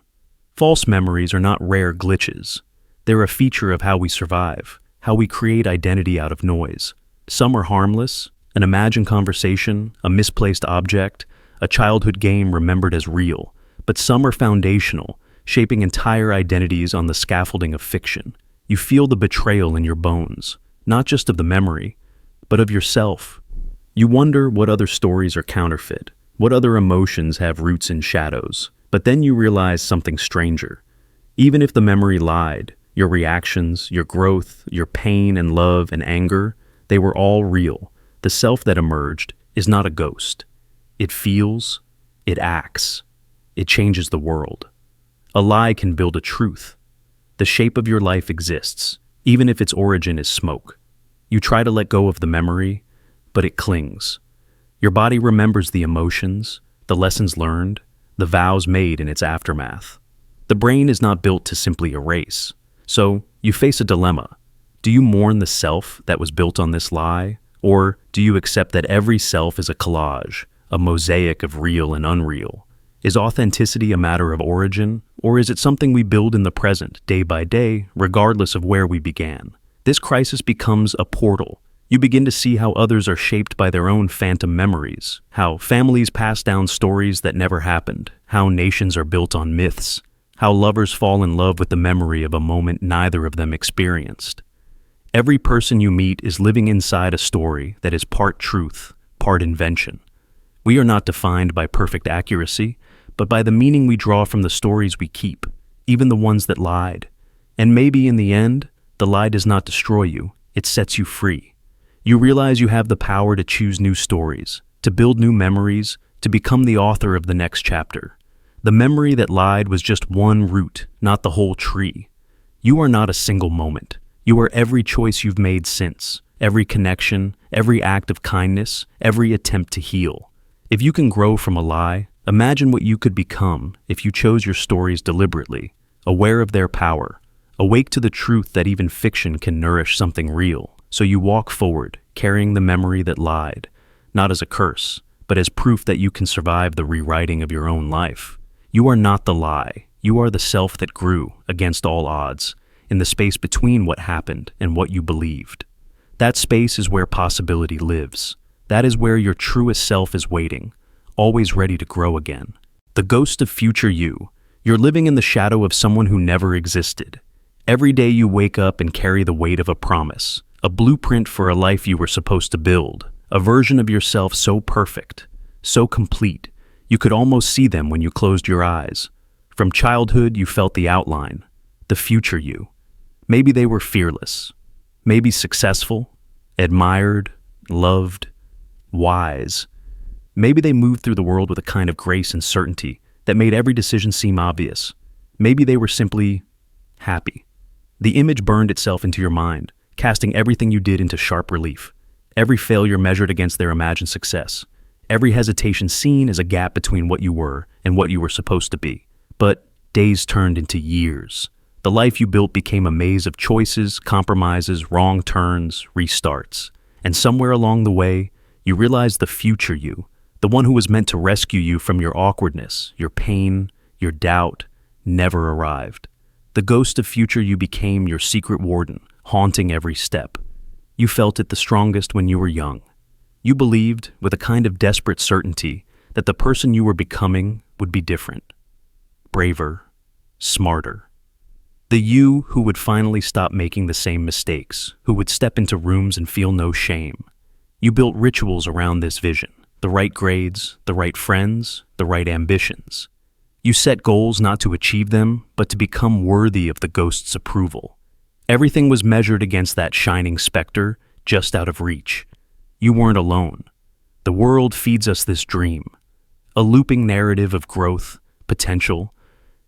False memories are not rare glitches. They're a feature of how we survive, how we create identity out of noise. Some are harmless, an imagined conversation, a misplaced object, a childhood game remembered as real. But some are foundational, shaping entire identities on the scaffolding of fiction. You feel the betrayal in your bones, not just of the memory, but of yourself. You wonder what other stories are counterfeit, what other emotions have roots in shadows. But then you realize something stranger. Even if the memory lied, your reactions, your growth, your pain and love and anger, they were all real. The self that emerged is not a ghost. It feels, it acts, it changes the world. A lie can build a truth. The shape of your life exists, even if its origin is smoke. You try to let go of the memory, but it clings. Your body remembers the emotions, the lessons learned, the vows made in its aftermath. The brain is not built to simply erase. So, you face a dilemma. Do you mourn the self that was built on this lie? Or do you accept that every self is a collage, a mosaic of real and unreal? Is authenticity a matter of origin, or is it something we build in the present, day by day, regardless of where we began? This crisis becomes a portal. You begin to see how others are shaped by their own phantom memories, how families pass down stories that never happened, how nations are built on myths, how lovers fall in love with the memory of a moment neither of them experienced. Every person you meet is living inside a story that is part truth, part invention. We are not defined by perfect accuracy, but by the meaning we draw from the stories we keep, even the ones that lied. And maybe in the end, the lie does not destroy you, it sets you free. You realize you have the power to choose new stories, to build new memories, to become the author of the next chapter. The memory that lied was just one root, not the whole tree. You are not a single moment. You are every choice you've made since, every connection, every act of kindness, every attempt to heal. If you can grow from a lie, imagine what you could become if you chose your stories deliberately, aware of their power, awake to the truth that even fiction can nourish something real. So you walk forward, carrying the memory that lied, not as a curse, but as proof that you can survive the rewriting of your own life. You are not the lie. You are the self that grew, against all odds, in the space between what happened and what you believed. That space is where possibility lives. That is where your truest self is waiting, always ready to grow again. The ghost of future you. You're living in the shadow of someone who never existed. Every day you wake up and carry the weight of a promise, a blueprint for a life you were supposed to build, a version of yourself so perfect, so complete, you could almost see them when you closed your eyes. From childhood, you felt the outline, the future you. Maybe they were fearless, maybe successful, admired, loved, wise. Maybe they moved through the world with a kind of grace and certainty that made every decision seem obvious. Maybe they were simply happy. The image burned itself into your mind, casting everything you did into sharp relief. Every failure measured against their imagined success. Every hesitation seen as a gap between what you were and what you were supposed to be. But days turned into years. The life you built became a maze of choices, compromises, wrong turns, restarts. And somewhere along the way, you realized the future you, the one who was meant to rescue you from your awkwardness, your pain, your doubt, never arrived. The ghost of future you became your secret warden, haunting every step. You felt it the strongest when you were young. You believed, with a kind of desperate certainty, that the person you were becoming would be different. Braver, smarter. The you who would finally stop making the same mistakes, who would step into rooms and feel no shame. You built rituals around this vision, the right grades, the right friends, the right ambitions. You set goals not to achieve them, but to become worthy of the ghost's approval. Everything was measured against that shining specter, just out of reach. You weren't alone. The world feeds us this dream, a looping narrative of growth, potential,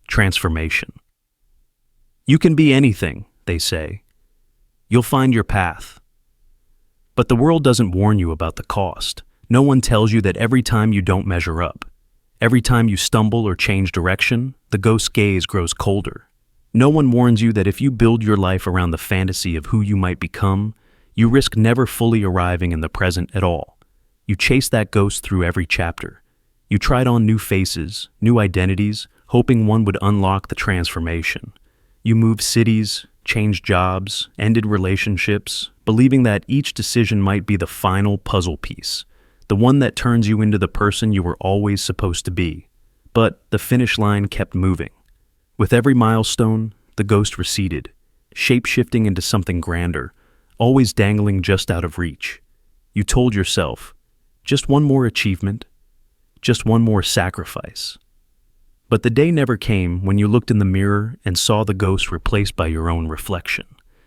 transformation. You can be anything, they say. You'll find your path. But the world doesn't warn you about the cost. No one tells you that every time you don't measure up, every time you stumble or change direction, the ghost's gaze grows colder. No one warns you that if you build your life around the fantasy of who you might become, you risk never fully arriving in the present at all. You chase that ghost through every chapter. You tried on new faces, new identities, hoping one would unlock the transformation. You moved cities, changed jobs, ended relationships, believing that each decision might be the final puzzle piece, the one that turns you into the person you were always supposed to be. But the finish line kept moving. With every milestone, the ghost receded, shape-shifting into something grander, always dangling just out of reach. You told yourself, just one more achievement, just one more sacrifice. But the day never came when you looked in the mirror and saw the ghost replaced by your own reflection.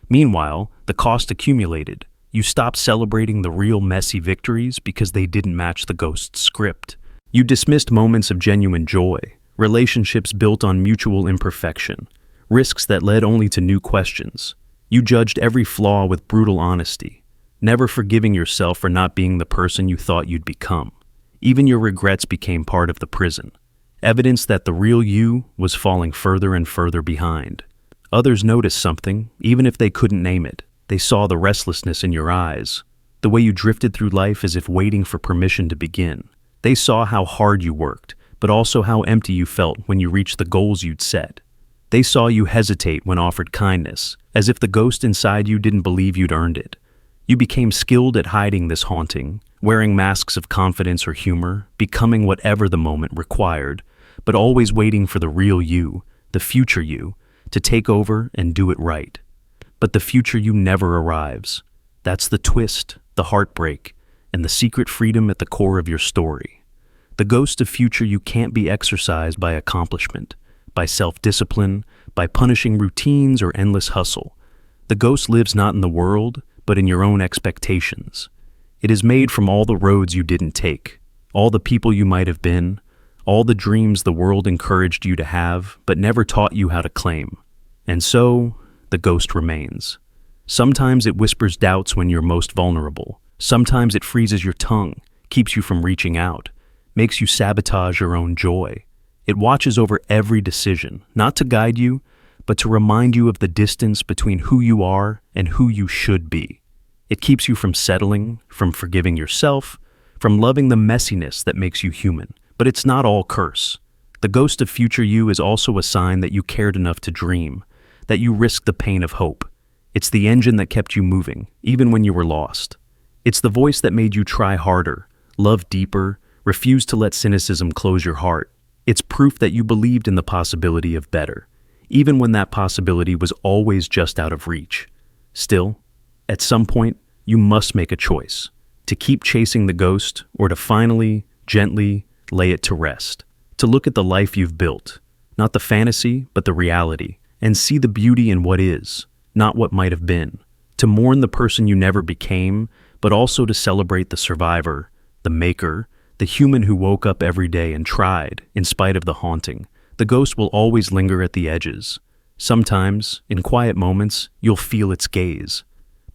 Meanwhile, the cost accumulated. You stopped celebrating the real messy victories because they didn't match the ghost's script. You dismissed moments of genuine joy, relationships built on mutual imperfection, risks that led only to new questions. You judged every flaw with brutal honesty, never forgiving yourself for not being the person you thought you'd become. Even your regrets became part of the prison, evidence that the real you was falling further and further behind. Others noticed something, even if they couldn't name it. They saw the restlessness in your eyes, the way you drifted through life as if waiting for permission to begin. They saw how hard you worked, but also how empty you felt when you reached the goals you'd set. They saw you hesitate when offered kindness, as if the ghost inside you didn't believe you'd earned it. You became skilled at hiding this haunting, wearing masks of confidence or humor, becoming whatever the moment required, but always waiting for the real you, the future you, to take over and do it right. But the future you never arrives. That's the twist, the heartbreak, and the secret freedom at the core of your story. The ghost of future you can't be exorcised by accomplishment, by self-discipline, by punishing routines or endless hustle. The ghost lives not in the world, but in your own expectations. It is made from all the roads you didn't take, all the people you might have been, all the dreams the world encouraged you to have, but never taught you how to claim. And so, the ghost remains. Sometimes it whispers doubts when you're most vulnerable. Sometimes it freezes your tongue, keeps you from reaching out, makes you sabotage your own joy. It watches over every decision, not to guide you, but to remind you of the distance between who you are and who you should be. It keeps you from settling, from forgiving yourself, from loving the messiness that makes you human. But it's not all curse. The ghost of future you is also a sign that you cared enough to dream, that you risked the pain of hope. It's the engine that kept you moving, even when you were lost. It's the voice that made you try harder, love deeper, refuse to let cynicism close your heart. It's proof that you believed in the possibility of better, even when that possibility was always just out of reach. Still, at some point, you must make a choice, to keep chasing the ghost or to finally, gently, lay it to rest, to look at the life you've built, not the fantasy, but the reality, and see the beauty in what is, not what might have been, to mourn the person you never became, but also to celebrate the survivor, the maker, the human who woke up every day and tried, in spite of the haunting. The ghost will always linger at the edges. Sometimes, in quiet moments, you'll feel its gaze.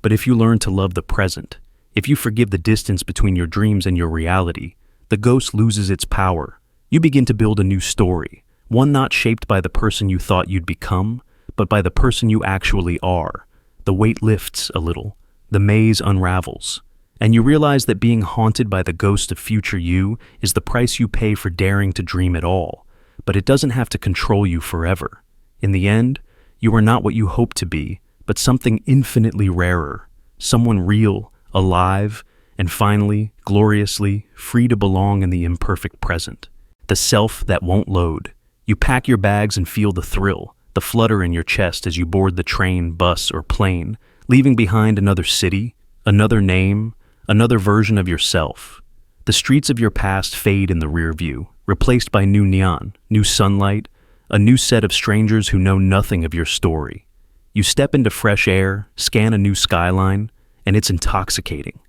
But if you learn to love the present, if you forgive the distance between your dreams and your reality, the ghost loses its power. You begin to build a new story, one not shaped by the person you thought you'd become, but by the person you actually are. The weight lifts a little, the maze unravels, and you realize that being haunted by the ghost of future you is the price you pay for daring to dream at all. But it doesn't have to control you forever. In the end, you are not what you hope to be, but something infinitely rarer, someone real, alive, and finally, gloriously, free to belong in the imperfect present. The self that won't load. You pack your bags and feel the thrill, the flutter in your chest as you board the train, bus, or plane, leaving behind another city, another name, another version of yourself. The streets of your past fade in the rear view, replaced by new neon, new sunlight, a new set of strangers who know nothing of your story. You step into fresh air, scan a new skyline, and it's intoxicating.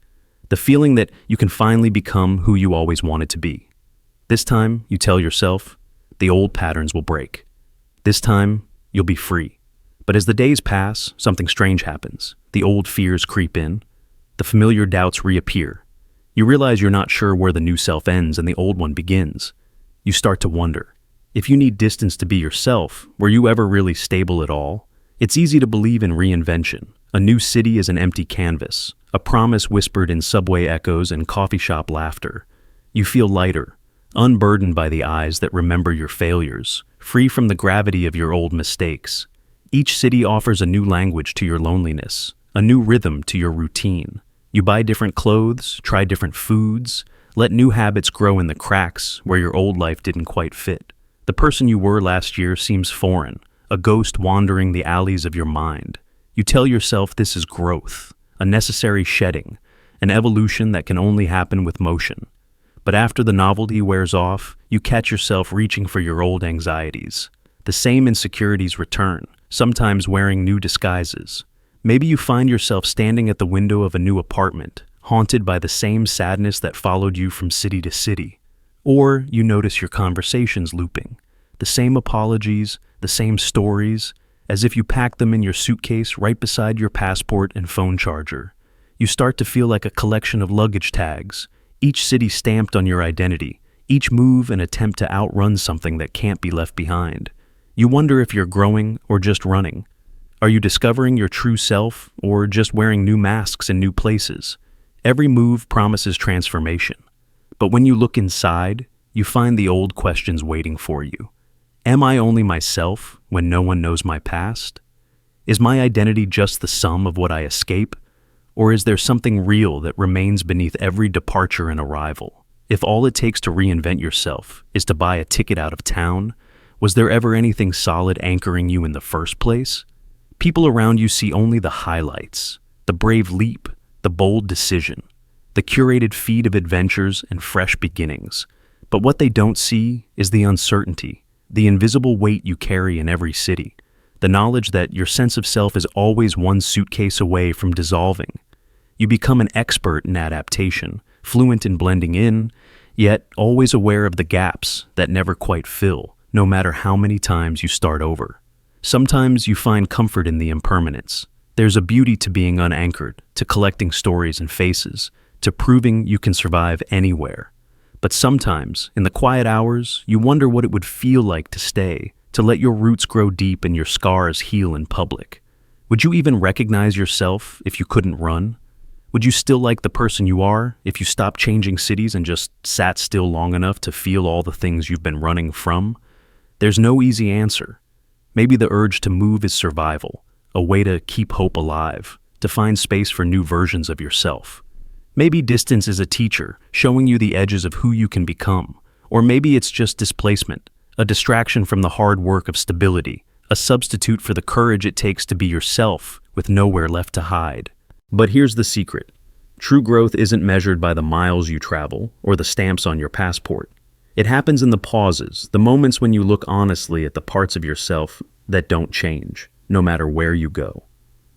The feeling that you can finally become who you always wanted to be. This time, you tell yourself, the old patterns will break. This time, you'll be free. But as the days pass, something strange happens. The old fears creep in. The familiar doubts reappear. You realize you're not sure where the new self ends and the old one begins. You start to wonder, if you need distance to be yourself, were you ever really stable at all? It's easy to believe in reinvention. A new city is an empty canvas, a promise whispered in subway echoes and coffee shop laughter. You feel lighter, unburdened by the eyes that remember your failures, free from the gravity of your old mistakes. Each city offers a new language to your loneliness, a new rhythm to your routine. You buy different clothes, try different foods, let new habits grow in the cracks where your old life didn't quite fit. The person you were last year seems foreign, a ghost wandering the alleys of your mind. You tell yourself this is growth, a necessary shedding, an evolution that can only happen with motion. But after the novelty wears off, you catch yourself reaching for your old anxieties. The same insecurities return, sometimes wearing new disguises. Maybe you find yourself standing at the window of a new apartment, haunted by the same sadness that followed you from city to city. Or you notice your conversations looping, the same apologies, the same stories, as if you packed them in your suitcase right beside your passport and phone charger. You start to feel like a collection of luggage tags, each city stamped on your identity, each move an attempt to outrun something that can't be left behind. You wonder if you're growing or just running. Are you discovering your true self or just wearing new masks in new places? Every move promises transformation. But when you look inside, you find the old questions waiting for you. Am I only myself when no one knows my past? Is my identity just the sum of what I escape? Or is there something real that remains beneath every departure and arrival? If all it takes to reinvent yourself is to buy a ticket out of town, was there ever anything solid anchoring you in the first place? People around you see only the highlights, the brave leap, the bold decision, the curated feed of adventures and fresh beginnings. But what they don't see is the uncertainty, the invisible weight you carry in every city, the knowledge that your sense of self is always one suitcase away from dissolving. You become an expert in adaptation, fluent in blending in, yet always aware of the gaps that never quite fill, no matter how many times you start over. Sometimes you find comfort in the impermanence. There's a beauty to being unanchored, to collecting stories and faces, to proving you can survive anywhere. But sometimes, in the quiet hours, you wonder what it would feel like to stay, to let your roots grow deep and your scars heal in public. Would you even recognize yourself if you couldn't run? Would you still like the person you are if you stopped changing cities and just sat still long enough to feel all the things you've been running from? There's no easy answer. Maybe the urge to move is survival, a way to keep hope alive, to find space for new versions of yourself. Maybe distance is a teacher, showing you the edges of who you can become. Or maybe it's just displacement, a distraction from the hard work of stability, a substitute for the courage it takes to be yourself with nowhere left to hide. But here's the secret. True growth isn't measured by the miles you travel or the stamps on your passport. It happens in the pauses, the moments when you look honestly at the parts of yourself that don't change, no matter where you go.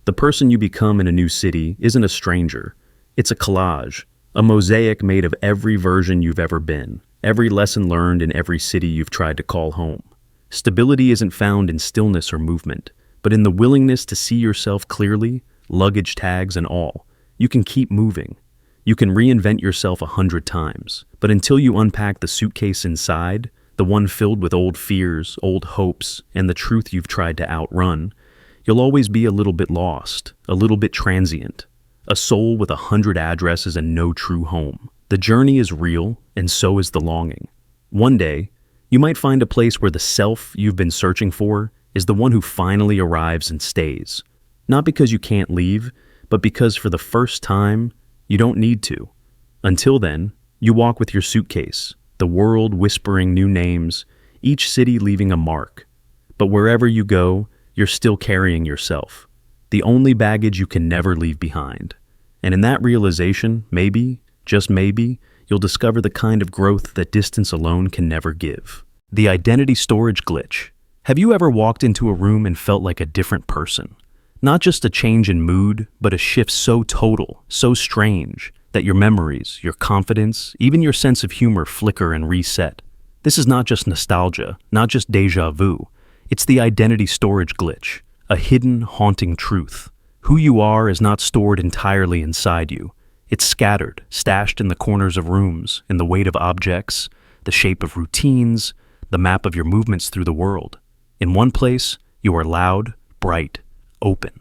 The person you become in a new city isn't a stranger. It's a collage, a mosaic made of every version you've ever been, every lesson learned in every city you've tried to call home. Stability isn't found in stillness or movement, but in the willingness to see yourself clearly, luggage tags and all. You can keep moving. You can reinvent yourself 100 times, but until you unpack the suitcase inside, the one filled with old fears, old hopes, and the truth you've tried to outrun, you'll always be a little bit lost, a little bit transient, a soul with 100 addresses and no true home. The journey is real, and so is the longing. One day, you might find a place where the self you've been searching for is the one who finally arrives and stays. Not because you can't leave, but because for the first time, you don't need to. Until then, you walk with your suitcase, the world whispering new names, each city leaving a mark. But wherever you go, you're still carrying yourself, the only baggage you can never leave behind. And in that realization, maybe, just maybe, you'll discover the kind of growth that distance alone can never give. The identity storage glitch. Have you ever walked into a room and felt like a different person? Not just a change in mood, but a shift so total, so strange, that your memories, your confidence, even your sense of humor flicker and reset. This is not just nostalgia, not just déjà vu. It's the identity storage glitch, a hidden, haunting truth. Who you are is not stored entirely inside you. It's scattered, stashed in the corners of rooms, in the weight of objects, the shape of routines, the map of your movements through the world. In one place, you are loud, bright, open.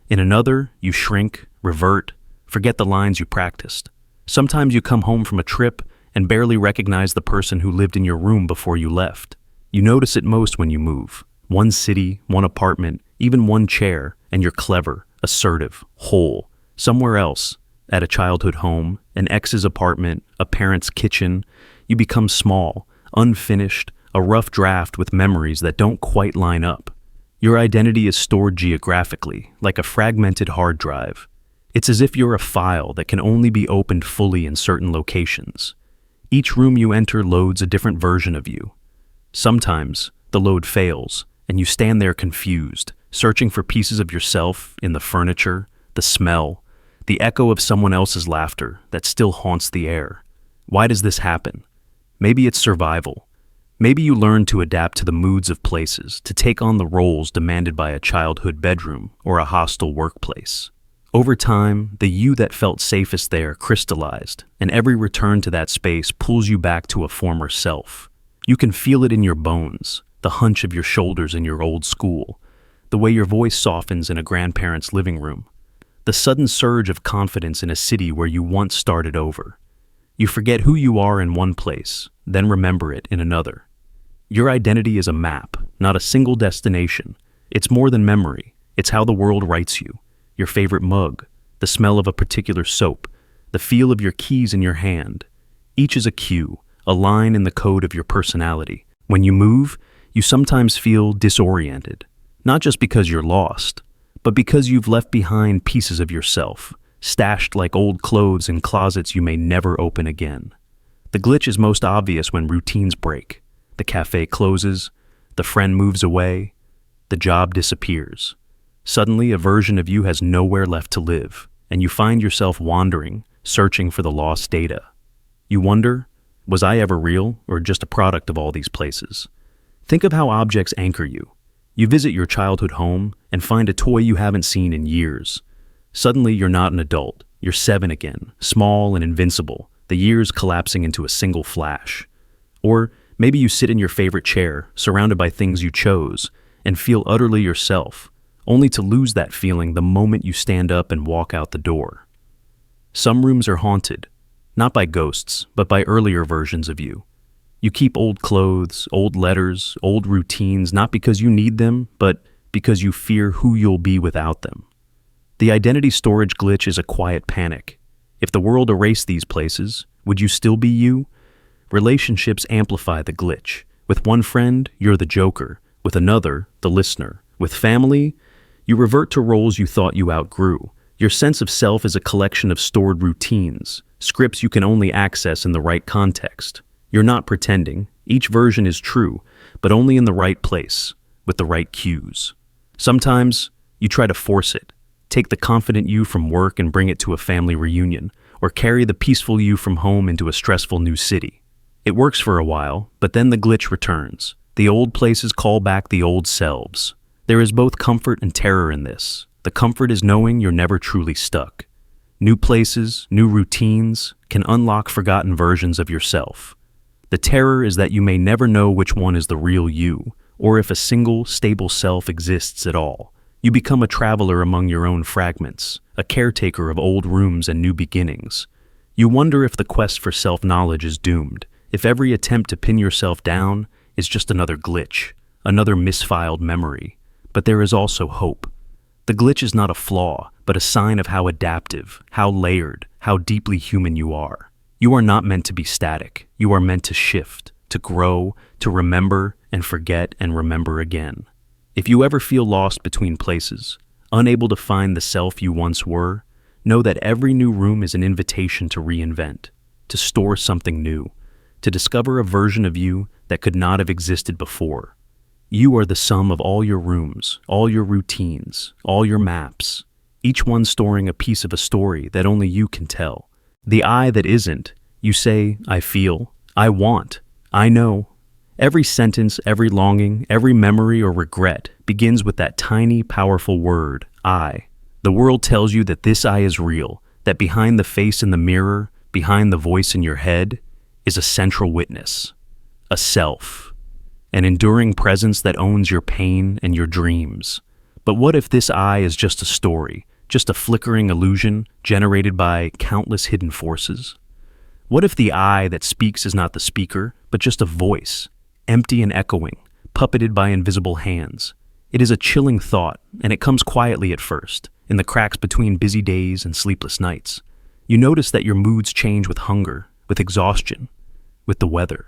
In another, you shrink, revert, forget the lines you practiced. Sometimes you come home from a trip and barely recognize the person who lived in your room before you left. You notice it most when you move. One city, one apartment, even one chair, and you're clever, assertive, whole. Somewhere else, at a childhood home, an ex's apartment, a parent's kitchen, you become small, unfinished, a rough draft with memories that don't quite line up. Your identity is stored geographically, like a fragmented hard drive. It's as if you're a file that can only be opened fully in certain locations. Each room you enter loads a different version of you. Sometimes, the load fails, and you stand there confused, searching for pieces of yourself in the furniture, the smell, the echo of someone else's laughter that still haunts the air. Why does this happen? Maybe it's survival. Maybe you learn to adapt to the moods of places, to take on the roles demanded by a childhood bedroom or a hostile workplace. Over time, the you that felt safest there crystallized, and every return to that space pulls you back to a former self. You can feel it in your bones, the hunch of your shoulders in your old school, the way your voice softens in a grandparent's living room, the sudden surge of confidence in a city where you once started over. You forget who you are in one place, then remember it in another. Your identity is a map, not a single destination. It's more than memory. It's how the world writes you. Your favorite mug, the smell of a particular soap, the feel of your keys in your hand. Each is a cue, a line in the code of your personality. When you move, you sometimes feel disoriented, not just because you're lost, but because you've left behind pieces of yourself, stashed like old clothes in closets you may never open again. The glitch is most obvious when routines break. The cafe closes, the friend moves away, the job disappears. Suddenly, a version of you has nowhere left to live, and you find yourself wandering, searching for the lost data. You wonder, was I ever real, or just a product of all these places? Think of how objects anchor you. You visit your childhood home and find a toy you haven't seen in years. Suddenly, you're not an adult. You're 7 again, small and invincible, the years collapsing into a single flash. Or maybe you sit in your favorite chair, surrounded by things you chose, and feel utterly yourself, only to lose that feeling the moment you stand up and walk out the door. Some rooms are haunted, not by ghosts, but by earlier versions of you. You keep old clothes, old letters, old routines, not because you need them, but because you fear who you'll be without them. The identity storage glitch is a quiet panic. If the world erased these places, would you still be you? Relationships amplify the glitch. With one friend, you're the joker. With another, the listener. With family, you revert to roles you thought you outgrew. Your sense of self is a collection of stored routines, scripts you can only access in the right context. You're not pretending. Each version is true, but only in the right place, with the right cues. Sometimes, you try to force it. Take the confident you from work and bring it to a family reunion, or carry the peaceful you from home into a stressful new city. It works for a while, but then the glitch returns. The old places call back the old selves. There is both comfort and terror in this. The comfort is knowing you're never truly stuck. New places, new routines can unlock forgotten versions of yourself. The terror is that you may never know which one is the real you, or if a single, stable self exists at all. You become a traveler among your own fragments, a caretaker of old rooms and new beginnings. You wonder if the quest for self-knowledge is doomed, if every attempt to pin yourself down is just another glitch, another misfiled memory. But there is also hope. The glitch is not a flaw, but a sign of how adaptive, how layered, how deeply human you are. You are not meant to be static. You are meant to shift, to grow, to remember and forget and remember again. If you ever feel lost between places, unable to find the self you once were, know that every new room is an invitation to reinvent, to store something new, to discover a version of you that could not have existed before. You are the sum of all your rooms, all your routines, all your maps, each one storing a piece of a story that only you can tell. The I that isn't, you say, I feel, I want, I know. Every sentence, every longing, every memory or regret begins with that tiny, powerful word, I. The world tells you that this I is real, that behind the face in the mirror, behind the voice in your head, is a central witness, a self, an enduring presence that owns your pain and your dreams. But what if this I is just a story, just a flickering illusion generated by countless hidden forces? What if the I that speaks is not the speaker, but just a voice, empty and echoing, puppeted by invisible hands? It is a chilling thought, and it comes quietly at first, in the cracks between busy days and sleepless nights. You notice that your moods change with hunger, with exhaustion, with the weather.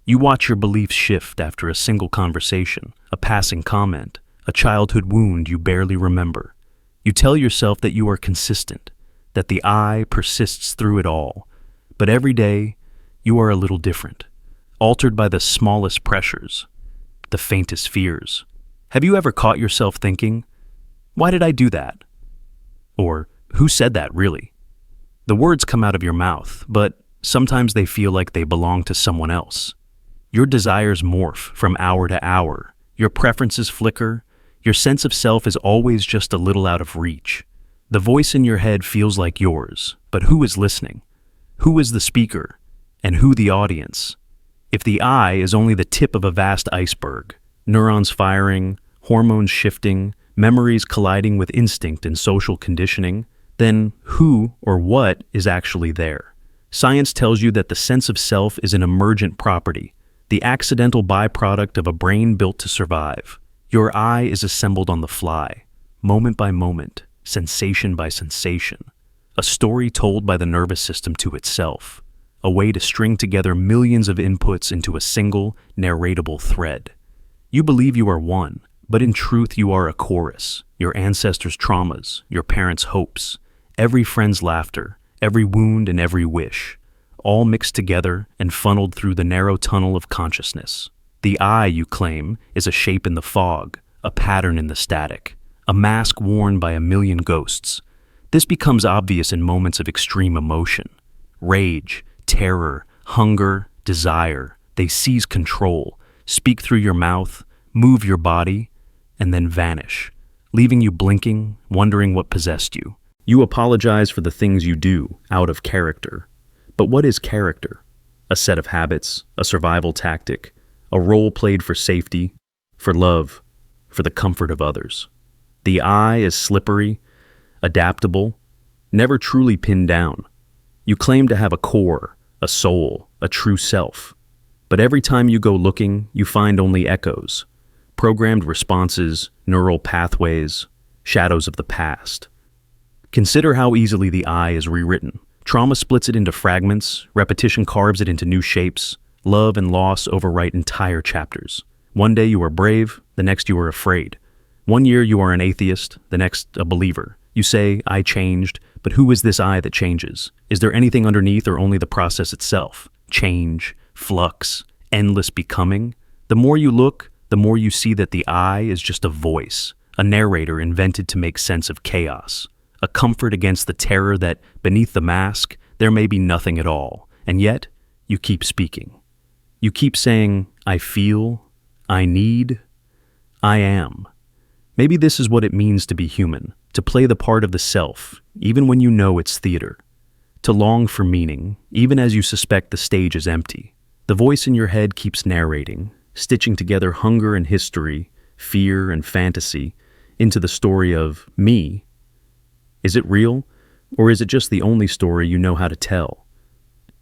You watch your beliefs shift after a single conversation, a passing comment, a childhood wound you barely remember. You tell yourself that you are consistent, that the I persists through it all. But every day, you are a little different, altered by the smallest pressures, the faintest fears. Have you ever caught yourself thinking, "Why did I do that?" Or, "Who said that, really?" The words come out of your mouth, but sometimes they feel like they belong to someone else. Your desires morph from hour to hour. Your preferences flicker. Your sense of self is always just a little out of reach. The voice in your head feels like yours, but who is listening? Who is the speaker? And who the audience? If the I is only the tip of a vast iceberg, neurons firing, hormones shifting, memories colliding with instinct and social conditioning, then who or what is actually there? Science tells you that the sense of self is an emergent property, the accidental byproduct of a brain built to survive. Your I is assembled on the fly, moment by moment, sensation by sensation, a story told by the nervous system to itself, a way to string together millions of inputs into a single, narratable thread. You believe you are one, but in truth you are a chorus, your ancestors' traumas, your parents' hopes, every friend's laughter, every wound and every wish, all mixed together and funneled through the narrow tunnel of consciousness. The I, you claim, is a shape in the fog, a pattern in the static, a mask worn by a million ghosts. This becomes obvious in moments of extreme emotion. Rage, terror, hunger, desire, they seize control, speak through your mouth, move your body, and then vanish, leaving you blinking, wondering what possessed you. You apologize for the things you do out of character. But what is character? A set of habits, a survival tactic, a role played for safety, for love, for the comfort of others. The I is slippery, adaptable, never truly pinned down. You claim to have a core, a soul, a true self. But every time you go looking, you find only echoes, programmed responses, neural pathways, shadows of the past. Consider how easily the I is rewritten. Trauma splits it into fragments, repetition carves it into new shapes, love and loss overwrite entire chapters. One day you are brave, the next you are afraid. One year you are an atheist, the next a believer. You say, "I changed," but who is this I that changes? Is there anything underneath or only the process itself? Change, flux, endless becoming? The more you look, the more you see that the I is just a voice, a narrator invented to make sense of chaos, a comfort against the terror that, beneath the mask, there may be nothing at all. And yet, you keep speaking. You keep saying, "I feel, I need, I am." Maybe this is what it means to be human, to play the part of the self, even when you know it's theater. To long for meaning, even as you suspect the stage is empty. The voice in your head keeps narrating, stitching together hunger and history, fear and fantasy, into the story of me. Is it real, or is it just the only story you know how to tell?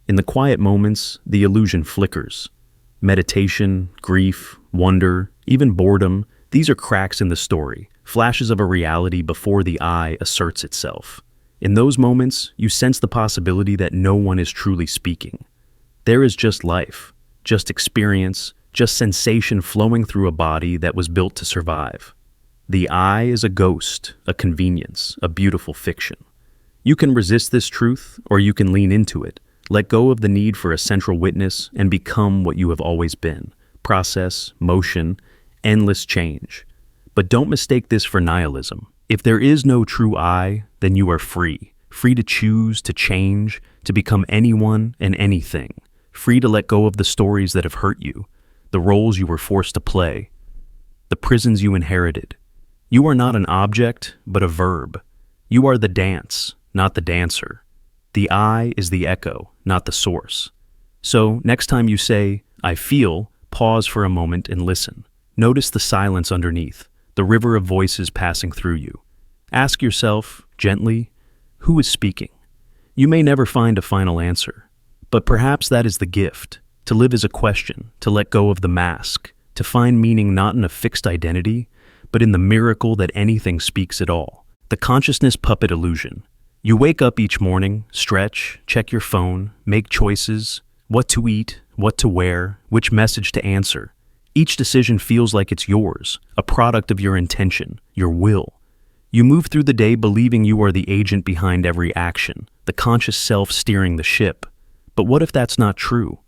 In the quiet moments, the illusion flickers. Meditation, grief, wonder, even boredom, these are cracks in the story, flashes of a reality before the I asserts itself. In those moments, you sense the possibility that no one is truly speaking. There is just life, just experience, just sensation flowing through a body that was built to survive. The I is a ghost, a convenience, a beautiful fiction. You can resist this truth, or you can lean into it, let go of the need for a central witness, and become what you have always been. Process, motion, endless change. But don't mistake this for nihilism. If there is no true I, then you are free. Free to choose, to change, to become anyone and anything. Free to let go of the stories that have hurt you, the roles you were forced to play, the prisons you inherited. You are not an object, but a verb. You are the dance, not the dancer. The I is the echo, not the source. So, next time you say, I feel, pause for a moment and listen. Notice the silence underneath, the river of voices passing through you. Ask yourself, gently, who is speaking? You may never find a final answer, but perhaps that is the gift, to live as a question, to let go of the mask, to find meaning not in a fixed identity, but in the miracle that anything speaks at all. The consciousness puppet illusion. You wake up each morning, stretch, check your phone, make choices, what to eat, what to wear, which message to answer. Each decision feels like it's yours, a product of your intention, your will. You move through the day believing you are the agent behind every action, the conscious self steering the ship. But what if that's not true?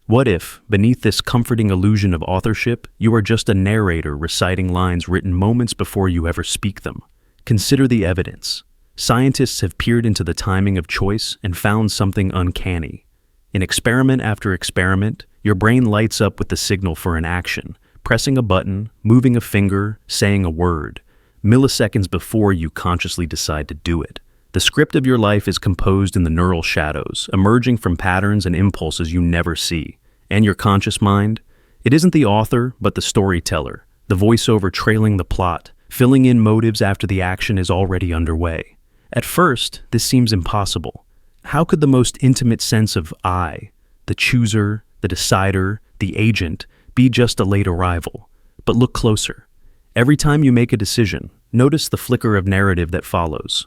What if, beneath this comforting illusion of authorship, you are just a narrator reciting lines written moments before you ever speak them? Consider the evidence. Scientists have peered into the timing of choice and found something uncanny. In experiment after experiment, your brain lights up with the signal for an action, pressing a button, moving a finger, saying a word, milliseconds before you consciously decide to do it. The script of your life is composed in the neural shadows, emerging from patterns and impulses you never see. And your conscious mind? It isn't the author, but the storyteller, the voiceover trailing the plot, filling in motives after the action is already underway. At first, this seems impossible. How could the most intimate sense of I, the chooser, the decider, the agent, be just a late arrival? But look closer. Every time you make a decision, notice the flicker of narrative that follows.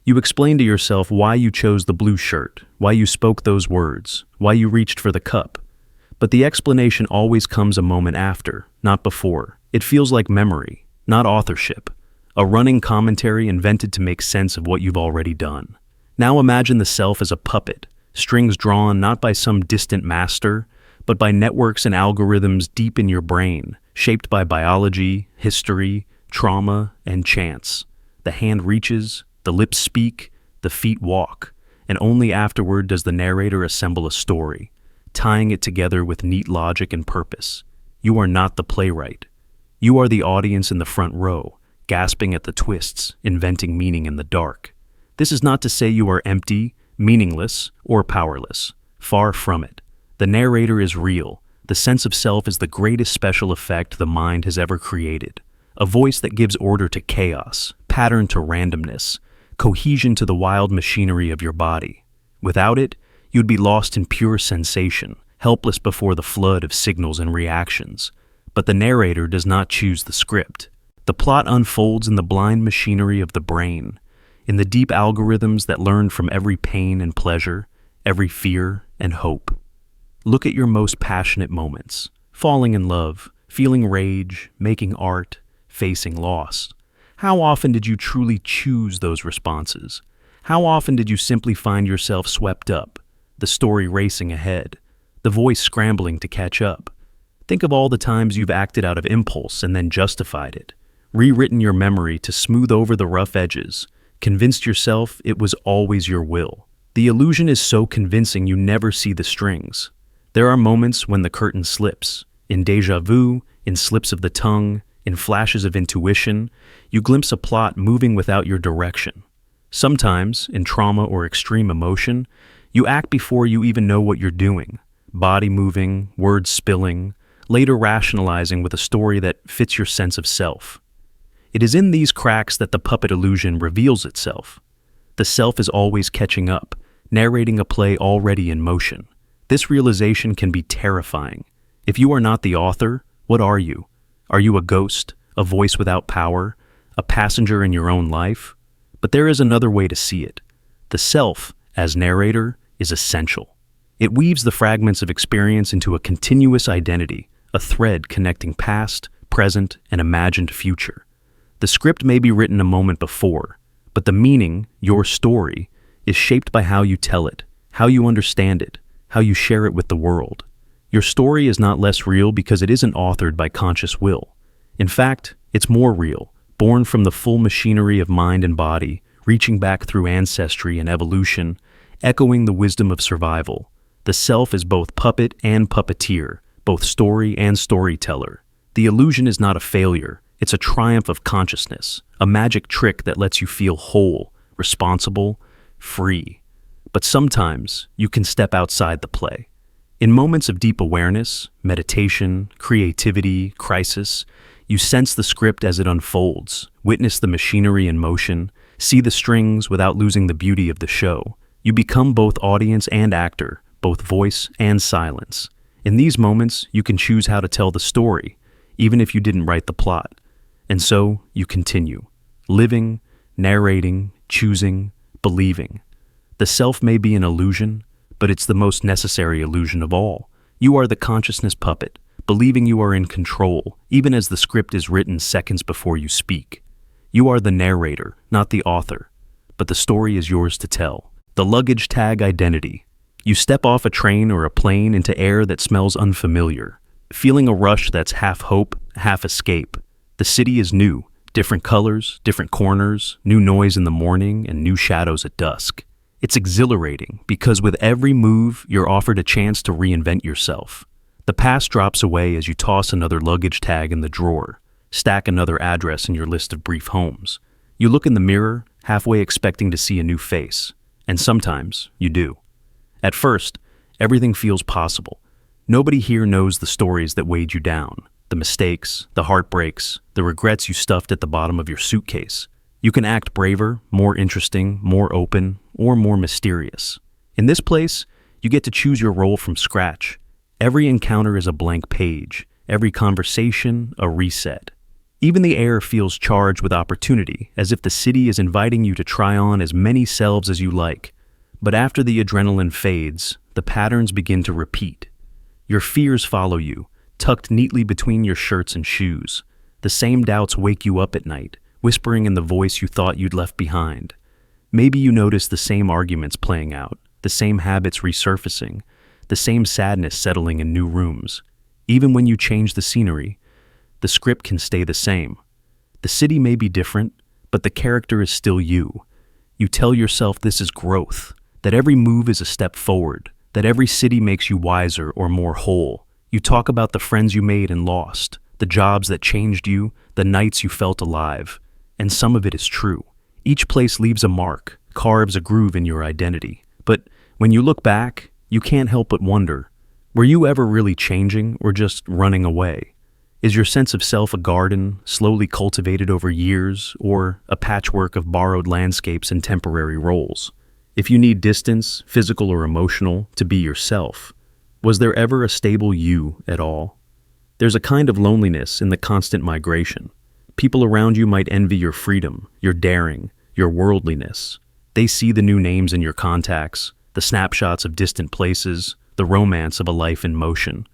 You explain to yourself why you chose the blue shirt, why you spoke those words, why you reached for the cup. But the explanation always comes a moment after, not before. It feels like memory, not authorship, a running commentary invented to make sense of what you've already done. Now imagine the self as a puppet, strings drawn not by some distant master, but by networks and algorithms deep in your brain, shaped by biology, history, trauma, and chance. The hand reaches, the lips speak, the feet walk, and only afterward does the narrator assemble a story, tying it together with neat logic and purpose. You are not the playwright. You are the audience in the front row, gasping at the twists, inventing meaning in the dark. This is not to say you are empty, meaningless, or powerless. Far from it. The narrator is real. The sense of self is the greatest special effect the mind has ever created. A voice that gives order to chaos, pattern to randomness, cohesion to the wild machinery of your body. Without it, you'd be lost in pure sensation, helpless before the flood of signals and reactions. But the narrator does not choose the script. The plot unfolds in the blind machinery of the brain, in the deep algorithms that learn from every pain and pleasure, every fear and hope. Look at your most passionate moments, falling in love, feeling rage, making art, facing loss. How often did you truly choose those responses? How often did you simply find yourself swept up, the story racing ahead, the voice scrambling to catch up? Think of all the times you've acted out of impulse and then justified it, rewritten your memory to smooth over the rough edges, convinced yourself it was always your will. The illusion is so convincing you never see the strings. There are moments when the curtain slips. In déjà vu, in slips of the tongue, in flashes of intuition, you glimpse a plot moving without your direction. Sometimes, in trauma or extreme emotion, you act before you even know what you're doing, body moving, words spilling, later rationalizing with a story that fits your sense of self. It is in these cracks that the puppet illusion reveals itself. The self is always catching up, narrating a play already in motion. This realization can be terrifying. If you are not the author, what are you? Are you a ghost, a voice without power, a passenger in your own life? But there is another way to see it. The self, as narrator, is essential. It weaves the fragments of experience into a continuous identity, a thread connecting past, present, and imagined future. The script may be written a moment before, but the meaning, your story, is shaped by how you tell it, how you understand it, how you share it with the world. Your story is not less real because it isn't authored by conscious will. In fact, it's more real, born from the full machinery of mind and body, reaching back through ancestry and evolution, echoing the wisdom of survival. The self is both puppet and puppeteer, both story and storyteller. The illusion is not a failure, it's a triumph of consciousness, a magic trick that lets you feel whole, responsible, free. But sometimes you can step outside the play. In moments of deep awareness, meditation, creativity, crisis, you sense the script as it unfolds, witness the machinery in motion, see the strings without losing the beauty of the show. You become both audience and actor, both voice and silence. In these moments, you can choose how to tell the story, even if you didn't write the plot. And so, you continue, living, narrating, choosing, believing. The self may be an illusion, but it's the most necessary illusion of all. You are the consciousness puppet, believing you are in control, even as the script is written seconds before you speak. You are the narrator, not the author, but the story is yours to tell. The luggage tag identity. You step off a train or a plane into air that smells unfamiliar, feeling a rush that's half hope, half escape. The city is new, different colors, different corners, new noise in the morning, and new shadows at dusk. It's exhilarating because with every move, you're offered a chance to reinvent yourself. The past drops away as you toss another luggage tag in the drawer, stack another address in your list of brief homes. You look in the mirror, halfway expecting to see a new face, and sometimes you do. At first, everything feels possible. Nobody here knows the stories that weighed you down, the mistakes, the heartbreaks, the regrets you stuffed at the bottom of your suitcase. You can act braver, more interesting, more open, or more mysterious. In this place, you get to choose your role from scratch. Every encounter is a blank page, every conversation a reset. Even the air feels charged with opportunity, as if the city is inviting you to try on as many selves as you like. But after the adrenaline fades, the patterns begin to repeat. Your fears follow you, tucked neatly between your shirts and shoes. The same doubts wake you up at night, whispering in the voice you thought you'd left behind. Maybe you notice the same arguments playing out, the same habits resurfacing, the same sadness settling in new rooms. Even when you change the scenery, the script can stay the same. The city may be different, but the character is still you. You tell yourself this is growth, that every move is a step forward, that every city makes you wiser or more whole. You talk about the friends you made and lost, the jobs that changed you, the nights you felt alive. And some of it is true. Each place leaves a mark, carves a groove in your identity. But when you look back, you can't help but wonder, were you ever really changing or just running away? Is your sense of self a garden, slowly cultivated over years, or a patchwork of borrowed landscapes and temporary roles? If you need distance, physical or emotional, to be yourself, was there ever a stable you at all? There's a kind of loneliness in the constant migration. People around you might envy your freedom, your daring, your worldliness. They see the new names in your contacts, the snapshots of distant places, the romance of a life in motion.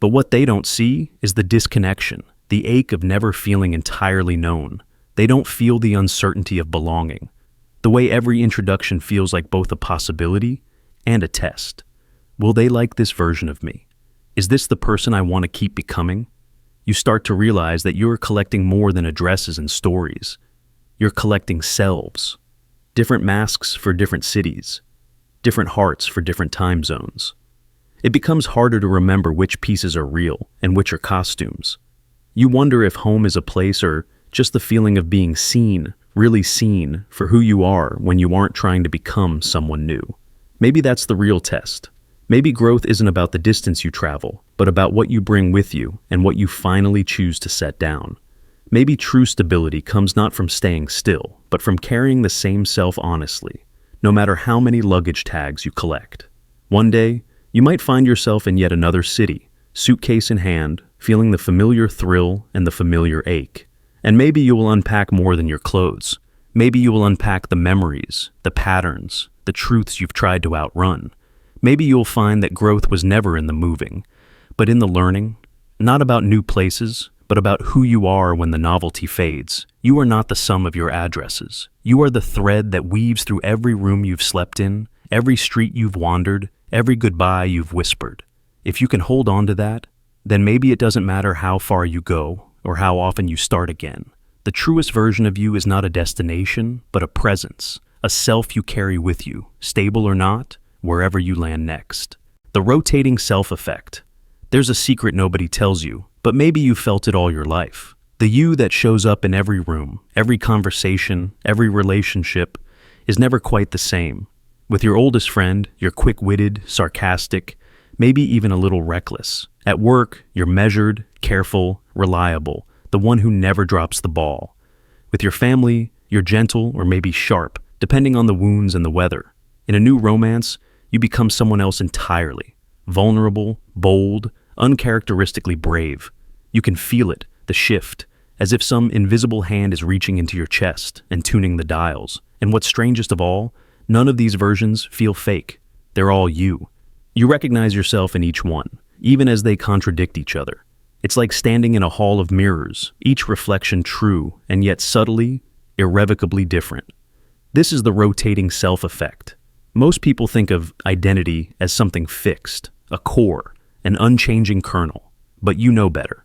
But what they don't see is the disconnection, the ache of never feeling entirely known. They don't feel the uncertainty of belonging. The way every introduction feels like both a possibility and a test. Will they like this version of me? Is this the person I want to keep becoming? You start to realize that you're collecting more than addresses and stories. You're collecting selves. Different masks for different cities. Different hearts for different time zones. It becomes harder to remember which pieces are real and which are costumes. You wonder if home is a place or just the feeling of being seen, really seen, for who you are when you aren't trying to become someone new. Maybe that's the real test. Maybe growth isn't about the distance you travel, but about what you bring with you and what you finally choose to set down. Maybe true stability comes not from staying still, but from carrying the same self honestly, no matter how many luggage tags you collect. One day, you might find yourself in yet another city, suitcase in hand, feeling the familiar thrill and the familiar ache. And maybe you will unpack more than your clothes. Maybe you will unpack the memories, the patterns, the truths you've tried to outrun. Maybe you'll find that growth was never in the moving, but in the learning, not about new places, but about who you are when the novelty fades. You are not the sum of your addresses. You are the thread that weaves through every room you've slept in, every street you've wandered, every goodbye you've whispered. If you can hold on to that, then maybe it doesn't matter how far you go or how often you start again. The truest version of you is not a destination, but a presence, a self you carry with you, stable or not, wherever you land next. The rotating self effect. There's a secret nobody tells you, but maybe you felt it all your life. The you that shows up in every room, every conversation, every relationship is never quite the same. With your oldest friend, you're quick-witted, sarcastic, maybe even a little reckless. At work, you're measured, careful, reliable, the one who never drops the ball. With your family, you're gentle or maybe sharp, depending on the wounds and the weather. In a new romance, you become someone else entirely. Vulnerable, bold, uncharacteristically brave. You can feel it, the shift, as if some invisible hand is reaching into your chest and tuning the dials. And what's strangest of all, none of these versions feel fake. They're all you. You recognize yourself in each one, even as they contradict each other. It's like standing in a hall of mirrors, each reflection true and yet subtly, irrevocably different. This is the rotating self effect. Most people think of identity as something fixed, a core, an unchanging kernel, but you know better.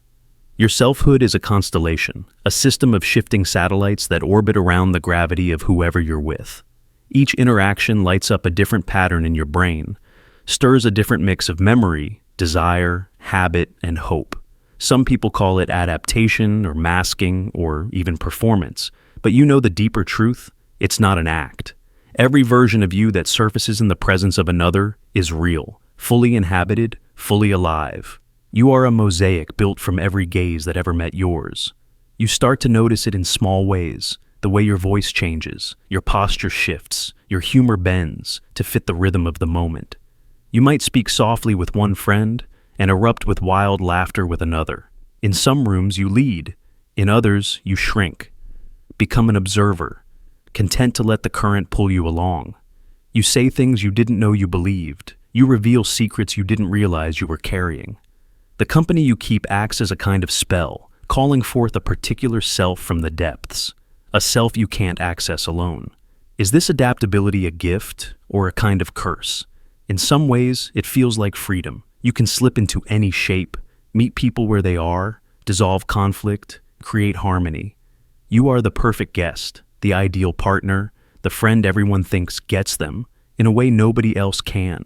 Your selfhood is a constellation, a system of shifting satellites that orbit around the gravity of whoever you're with. Each interaction lights up a different pattern in your brain, stirs a different mix of memory, desire, habit, and hope. Some people call it adaptation or masking or even performance, but you know the deeper truth, it's not an act. Every version of you that surfaces in the presence of another is real, fully inhabited, fully alive. You are a mosaic built from every gaze that ever met yours. You start to notice it in small ways, the way your voice changes, your posture shifts, your humor bends to fit the rhythm of the moment. You might speak softly with one friend and erupt with wild laughter with another. In some rooms you lead, in others you shrink. Become an observer, content to let the current pull you along. You say things you didn't know you believed. You reveal secrets you didn't realize you were carrying. The company you keep acts as a kind of spell, calling forth a particular self from the depths, a self you can't access alone. Is this adaptability a gift or a kind of curse? In some ways, it feels like freedom. You can slip into any shape, meet people where they are, dissolve conflict, create harmony. You are the perfect guest, the ideal partner, the friend everyone thinks gets them, in a way nobody else can.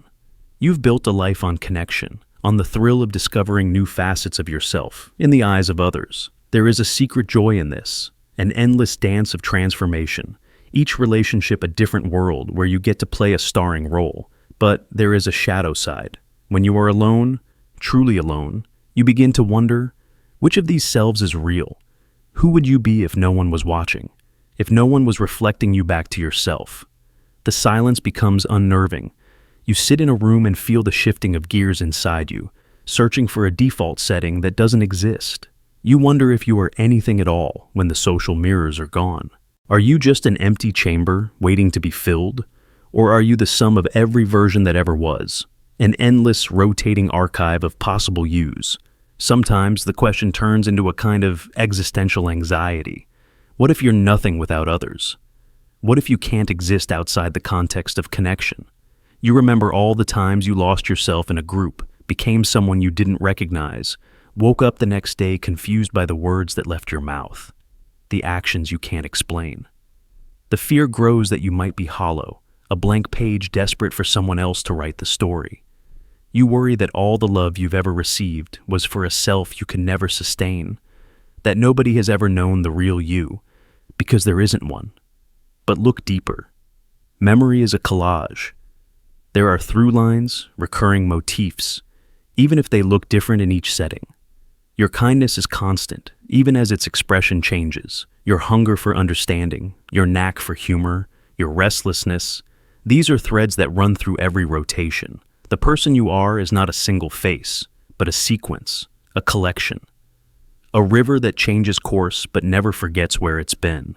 You've built a life on connection, on the thrill of discovering new facets of yourself in the eyes of others. There is a secret joy in this, an endless dance of transformation, each relationship a different world where you get to play a starring role. But there is a shadow side. When you are alone, truly alone, you begin to wonder, which of these selves is real? Who would you be if no one was watching? If no one was reflecting you back to yourself? The silence becomes unnerving. You sit in a room and feel the shifting of gears inside you, searching for a default setting that doesn't exist. You wonder if you are anything at all when the social mirrors are gone. Are you just an empty chamber waiting to be filled? Or are you the sum of every version that ever was? An endless, rotating archive of possible yous. Sometimes the question turns into a kind of existential anxiety. What if you're nothing without others? What if you can't exist outside the context of connection? You remember all the times you lost yourself in a group, became someone you didn't recognize, woke up the next day confused by the words that left your mouth, the actions you can't explain. The fear grows that you might be hollow, a blank page desperate for someone else to write the story. You worry that all the love you've ever received was for a self you can never sustain, that nobody has ever known the real you, because there isn't one. But look deeper. Memory is a collage. There are through lines, recurring motifs, even if they look different in each setting. Your kindness is constant, even as its expression changes. Your hunger for understanding, your knack for humor, your restlessness, these are threads that run through every rotation. The person you are is not a single face, but a sequence, a collection. A river that changes course but never forgets where it's been.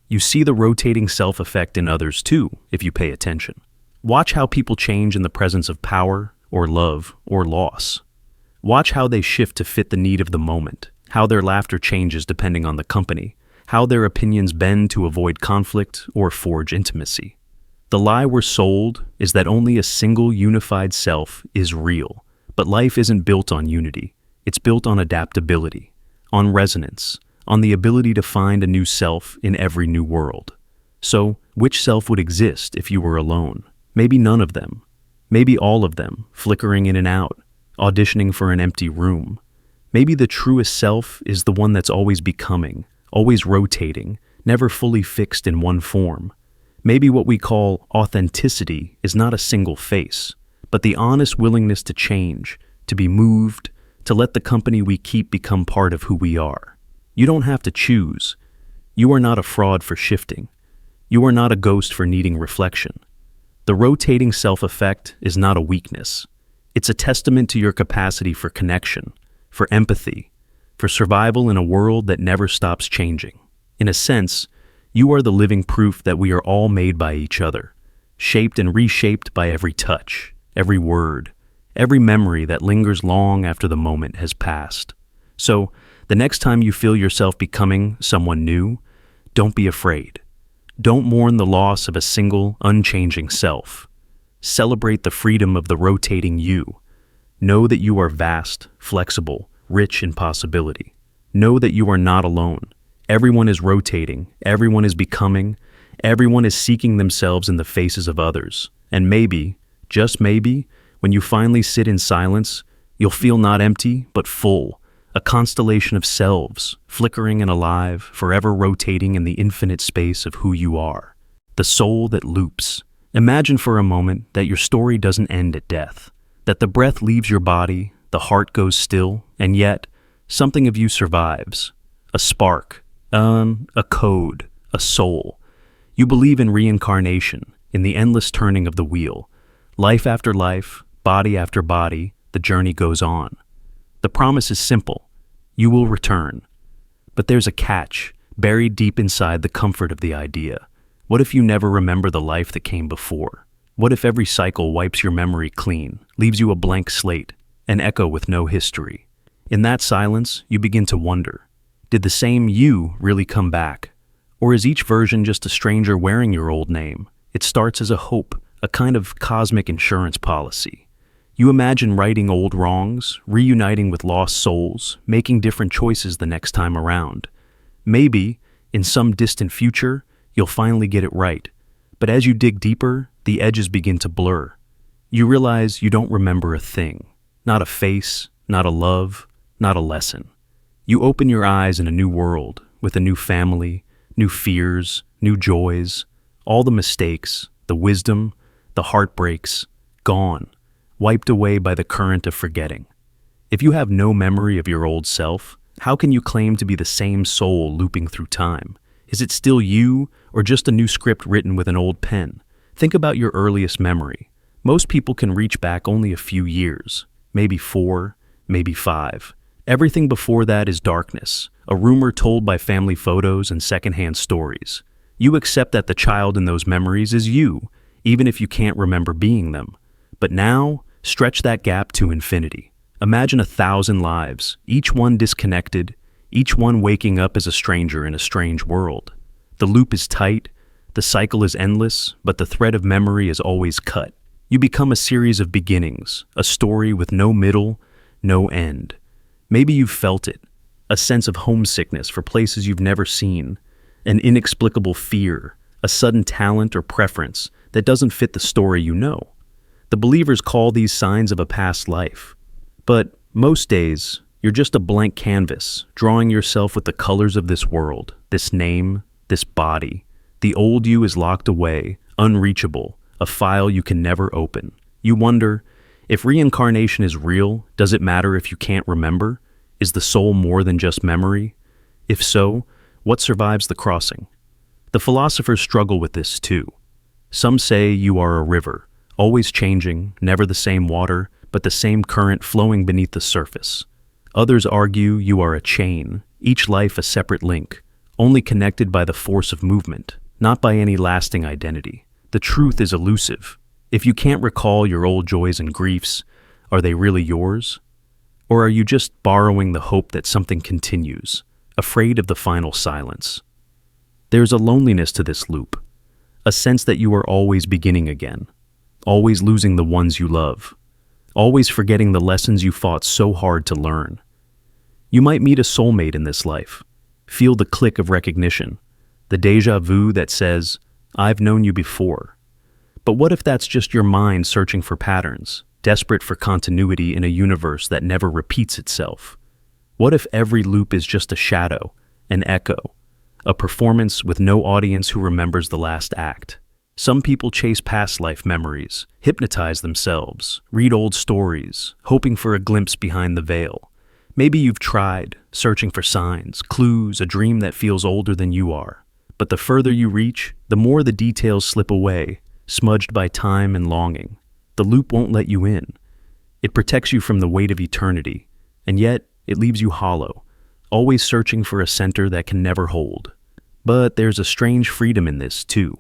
You see the rotating self-effect in others too, if you pay attention. Watch how people change in the presence of power, or love, or loss. Watch how they shift to fit the need of the moment, how their laughter changes depending on the company, how their opinions bend to avoid conflict or forge intimacy. The lie we're sold is that only a single unified self is real, but life isn't built on unity. It's built on adaptability, on resonance, on the ability to find a new self in every new world. So, which self would exist if you were alone? Maybe none of them. Maybe all of them, flickering in and out, auditioning for an empty room. Maybe the truest self is the one that's always becoming, always rotating, never fully fixed in one form. Maybe what we call authenticity is not a single face, but the honest willingness to change, to be moved, to let the company we keep become part of who we are. You don't have to choose. You are not a fraud for shifting. You are not a ghost for needing reflection. The rotating self-effect is not a weakness. It's a testament to your capacity for connection, for empathy, for survival in a world that never stops changing. In a sense, you are the living proof that we are all made by each other, shaped and reshaped by every touch, every word, every memory that lingers long after the moment has passed. So, the next time you feel yourself becoming someone new, don't be afraid. Don't mourn the loss of a single, unchanging self. Celebrate the freedom of the rotating you. Know that you are vast, flexible, rich in possibility. Know that you are not alone. Everyone is rotating, everyone is becoming, everyone is seeking themselves in the faces of others. And maybe, just maybe, when you finally sit in silence, you'll feel not empty, but full, a constellation of selves, flickering and alive, forever rotating in the infinite space of who you are. The soul that loops. Imagine for a moment that your story doesn't end at death, that the breath leaves your body, the heart goes still, and yet, something of you survives. A spark, a code, a soul. You believe in reincarnation, in the endless turning of the wheel. Life after life, body after body, the journey goes on. The promise is simple. You will return. But there's a catch, buried deep inside the comfort of the idea. What if you never remember the life that came before? What if every cycle wipes your memory clean, leaves you a blank slate, an echo with no history? In that silence, you begin to wonder, did the same you really come back? Or is each version just a stranger wearing your old name? It starts as a hope, a kind of cosmic insurance policy. You imagine righting old wrongs, reuniting with lost souls, making different choices the next time around. Maybe, in some distant future, you'll finally get it right. But as you dig deeper, the edges begin to blur. You realize you don't remember a thing. Not a face, not a love, not a lesson. You open your eyes in a new world, with a new family, new fears, new joys, all the mistakes, the wisdom, the heartbreaks, gone, wiped away by the current of forgetting. If you have no memory of your old self, how can you claim to be the same soul looping through time? Is it still you, or just a new script written with an old pen? Think about your earliest memory. Most people can reach back only a few years, maybe 4, maybe 5. Everything before that is darkness, a rumor told by family photos and secondhand stories. You accept that the child in those memories is you, even if you can't remember being them. But now, stretch that gap to infinity. Imagine 1,000 lives, each one disconnected, each one waking up as a stranger in a strange world. The loop is tight, the cycle is endless, but the thread of memory is always cut. You become a series of beginnings, a story with no middle, no end. Maybe you've felt it, a sense of homesickness for places you've never seen, an inexplicable fear, a sudden talent or preference that doesn't fit the story you know. The believers call these signs of a past life. But most days, you're just a blank canvas, drawing yourself with the colors of this world, this name, this body. The old you is locked away, unreachable, a file you can never open. You wonder, if reincarnation is real, does it matter if you can't remember? Is the soul more than just memory? If so, what survives the crossing? The philosophers struggle with this too. Some say you are a river, always changing, never the same water, but the same current flowing beneath the surface. Others argue you are a chain, each life a separate link, only connected by the force of movement, not by any lasting identity. The truth is elusive. If you can't recall your old joys and griefs, are they really yours? Or are you just borrowing the hope that something continues, afraid of the final silence? There's a loneliness to this loop, a sense that you are always beginning again, always losing the ones you love, always forgetting the lessons you fought so hard to learn. You might meet a soulmate in this life, feel the click of recognition, the déjà vu that says, "I've known you before." But what if that's just your mind searching for patterns, desperate for continuity in a universe that never repeats itself? What if every loop is just a shadow, an echo, a performance with no audience who remembers the last act? Some people chase past life memories, hypnotize themselves, read old stories, hoping for a glimpse behind the veil. Maybe you've tried, searching for signs, clues, a dream that feels older than you are. But the further you reach, the more the details slip away, smudged by time and longing. The loop won't let you in. It protects you from the weight of eternity, and yet it leaves you hollow, always searching for a center that can never hold. But there's a strange freedom in this, too.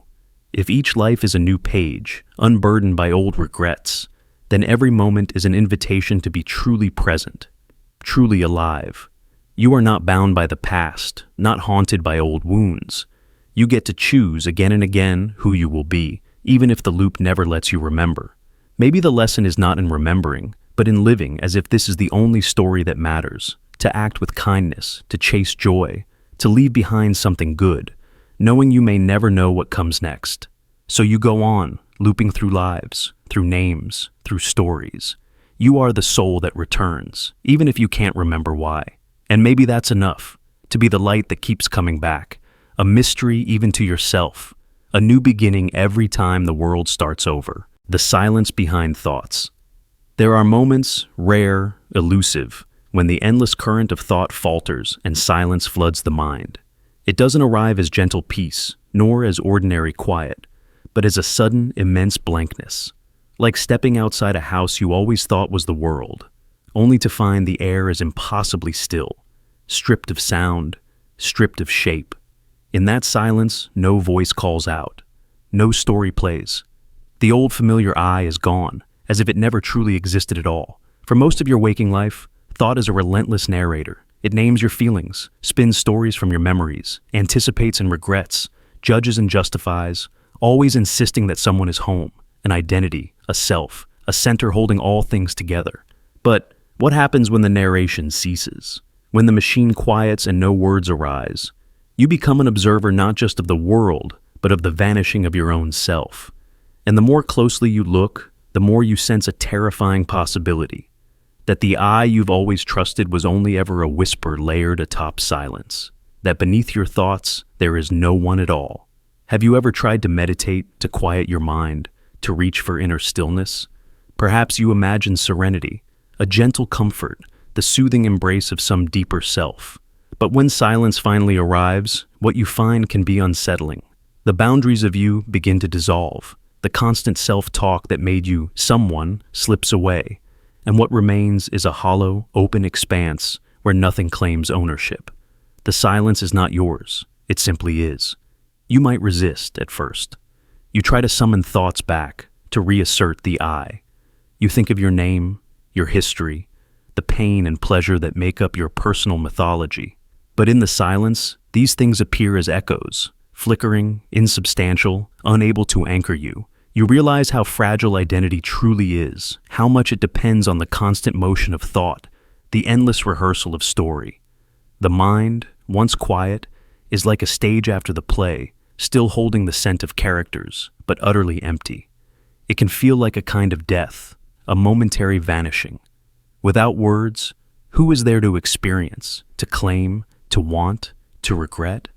If each life is a new page, unburdened by old regrets, then every moment is an invitation to be truly present, truly alive. You are not bound by the past, not haunted by old wounds. You get to choose again and again who you will be, even if the loop never lets you remember. Maybe the lesson is not in remembering, but in living as if this is the only story that matters, to act with kindness, to chase joy, to leave behind something good, knowing you may never know what comes next. So you go on, looping through lives, through names, through stories. You are the soul that returns, even if you can't remember why. And maybe that's enough, to be the light that keeps coming back, a mystery even to yourself, a new beginning every time the world starts over. The silence behind thoughts. There are moments, rare, elusive, when the endless current of thought falters and silence floods the mind. It doesn't arrive as gentle peace, nor as ordinary quiet, but as a sudden, immense blankness, like stepping outside a house you always thought was the world, only to find the air is impossibly still, stripped of sound, stripped of shape. In that silence, no voice calls out, no story plays. The old familiar I is gone, as if it never truly existed at all. For most of your waking life, thought is a relentless narrator. It names your feelings, spins stories from your memories, anticipates and regrets, judges and justifies, always insisting that someone is home, an identity, a self, a center holding all things together. But what happens when the narration ceases? When the machine quiets and no words arise? You become an observer not just of the world, but of the vanishing of your own self. And the more closely you look, the more you sense a terrifying possibility. That the I you've always trusted was only ever a whisper layered atop silence. That beneath your thoughts, there is no one at all. Have you ever tried to meditate, to quiet your mind, to reach for inner stillness? Perhaps you imagine serenity, a gentle comfort, the soothing embrace of some deeper self. But when silence finally arrives, what you find can be unsettling. The boundaries of you begin to dissolve. The constant self-talk that made you someone slips away. And what remains is a hollow, open expanse where nothing claims ownership. The silence is not yours. It simply is. You might resist at first. You try to summon thoughts back, to reassert the I. You think of your name, your history, the pain and pleasure that make up your personal mythology. But in the silence, these things appear as echoes, flickering, insubstantial, unable to anchor you. You realize how fragile identity truly is, how much it depends on the constant motion of thought, the endless rehearsal of story. The mind, once quiet, is like a stage after the play, still holding the scent of characters, but utterly empty. It can feel like a kind of death, a momentary vanishing. Without words, who is there to experience, to claim, to want, to regret?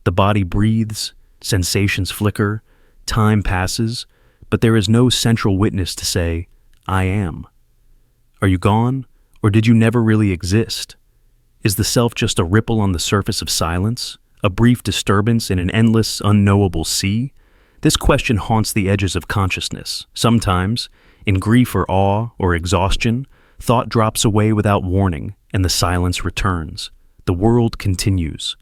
The body breathes, sensations flicker, time passes, but there is no central witness to say, I am. Are you gone, or did you never really exist? Is the self just a ripple on the surface of silence, a brief disturbance in an endless, unknowable sea? This question haunts the edges of consciousness. Sometimes, in grief or awe or exhaustion, thought drops away without warning, and the silence returns. The world continues.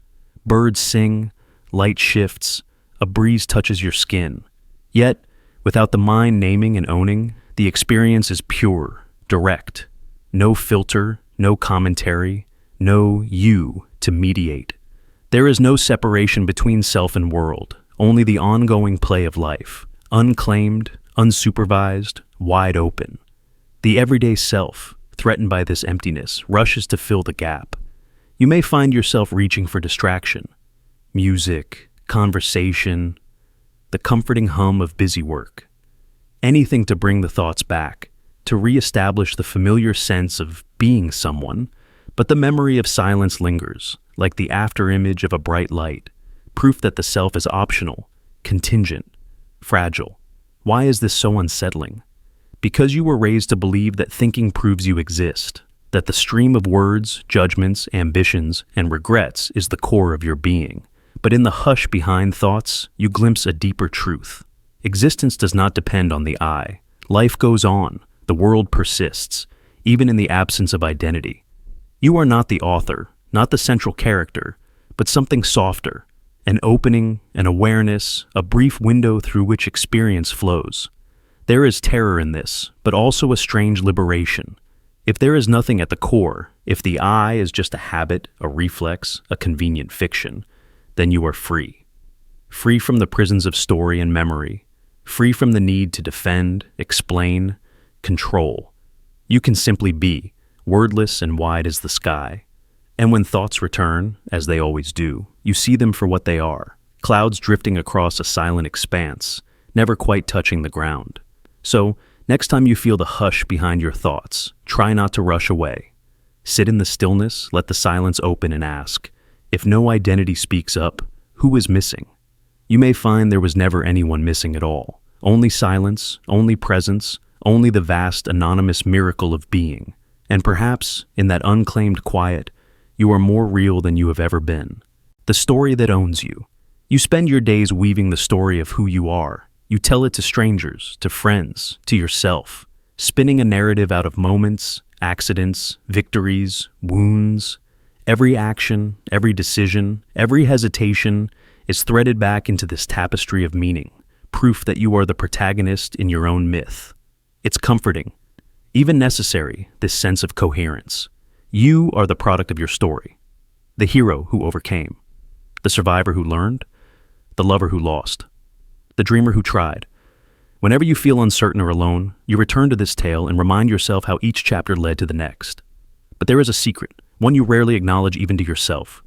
Birds sing, light shifts, a breeze touches your skin. Yet, without the mind naming and owning, the experience is pure, direct. No filter, no commentary, no you to mediate. There is no separation between self and world, only the ongoing play of life, unclaimed, unsupervised, wide open. The everyday self, threatened by this emptiness, rushes to fill the gap. You may find yourself reaching for distraction, music, conversation, the comforting hum of busy work. Anything to bring the thoughts back, to reestablish the familiar sense of being someone, but the memory of silence lingers, like the afterimage of a bright light, proof that the self is optional, contingent, fragile. Why is this so unsettling? Because you were raised to believe that thinking proves you exist, that the stream of words, judgments, ambitions, and regrets is the core of your being. But in the hush behind thoughts, you glimpse a deeper truth. Existence does not depend on the I. Life goes on. The world persists, even in the absence of identity. You are not the author, not the central character, but something softer, an opening, an awareness, a brief window through which experience flows. There is terror in this, but also a strange liberation. If there is nothing at the core, if the I is just a habit, a reflex, a convenient fiction, then you are free. Free from the prisons of story and memory, free from the need to defend, explain, control. You can simply be, wordless and wide as the sky. And when thoughts return, as they always do, you see them for what they are, clouds drifting across a silent expanse, never quite touching the ground. So, next time you feel the hush behind your thoughts, try not to rush away. Sit in the stillness, let the silence open and ask, if no identity speaks up, who is missing? You may find there was never anyone missing at all. Only silence, only presence, only the vast anonymous miracle of being. And perhaps, in that unclaimed quiet, you are more real than you have ever been. The story that owns you. You spend your days weaving the story of who you are. You tell it to strangers, to friends, to yourself, spinning a narrative out of moments, accidents, victories, wounds. Every action, every decision, every hesitation is threaded back into this tapestry of meaning, proof that you are the protagonist in your own myth. It's comforting, even necessary, this sense of coherence. You are the product of your story, the hero who overcame, the survivor who learned, the lover who lost, the dreamer who tried. Whenever you feel uncertain or alone, you return to this tale and remind yourself how each chapter led to the next. But there is a secret, one you rarely acknowledge even to yourself.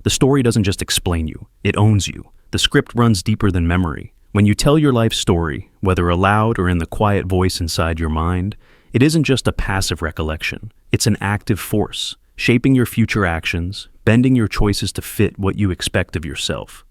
The story doesn't just explain you, it owns you. The script runs deeper than memory. When you tell your life story, whether aloud or in the quiet voice inside your mind, it isn't just a passive recollection. It's an active force, shaping your future actions, bending your choices to fit what you expect of yourself.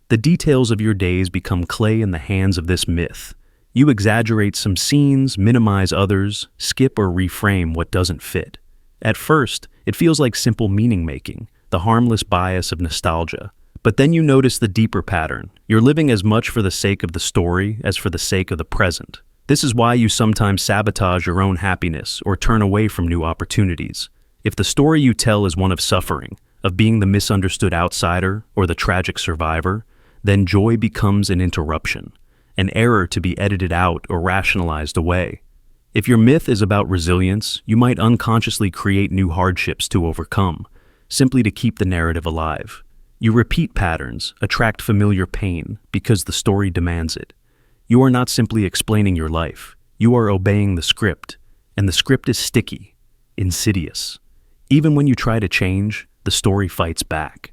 The details of your days become clay in the hands of this myth. You exaggerate some scenes, minimize others, skip or reframe what doesn't fit. At first, it feels like simple meaning-making, the harmless bias of nostalgia. But then you notice the deeper pattern. You're living as much for the sake of the story as for the sake of the present. This is why you sometimes sabotage your own happiness or turn away from new opportunities. If the story you tell is one of suffering, of being the misunderstood outsider or the tragic survivor, then joy becomes an interruption, an error to be edited out or rationalized away. If your myth is about resilience, you might unconsciously create new hardships to overcome, simply to keep the narrative alive. You repeat patterns, attract familiar pain, because the story demands it. You are not simply explaining your life. You are obeying the script, and the script is sticky, insidious. Even when you try to change, the story fights back.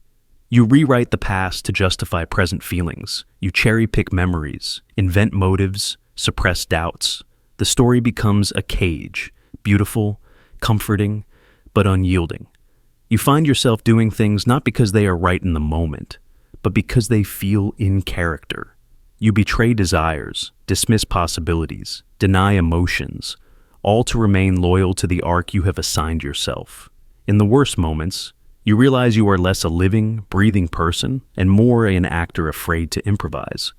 You rewrite the past to justify present feelings. You cherry-pick memories, invent motives, suppress doubts. The story becomes a cage, beautiful, comforting, but unyielding. You find yourself doing things not because they are right in the moment, but because they feel in character. You betray desires, dismiss possibilities, deny emotions, all to remain loyal to the arc you have assigned yourself. In the worst moments, you realize you are less a living, breathing person and more an actor afraid to improvise.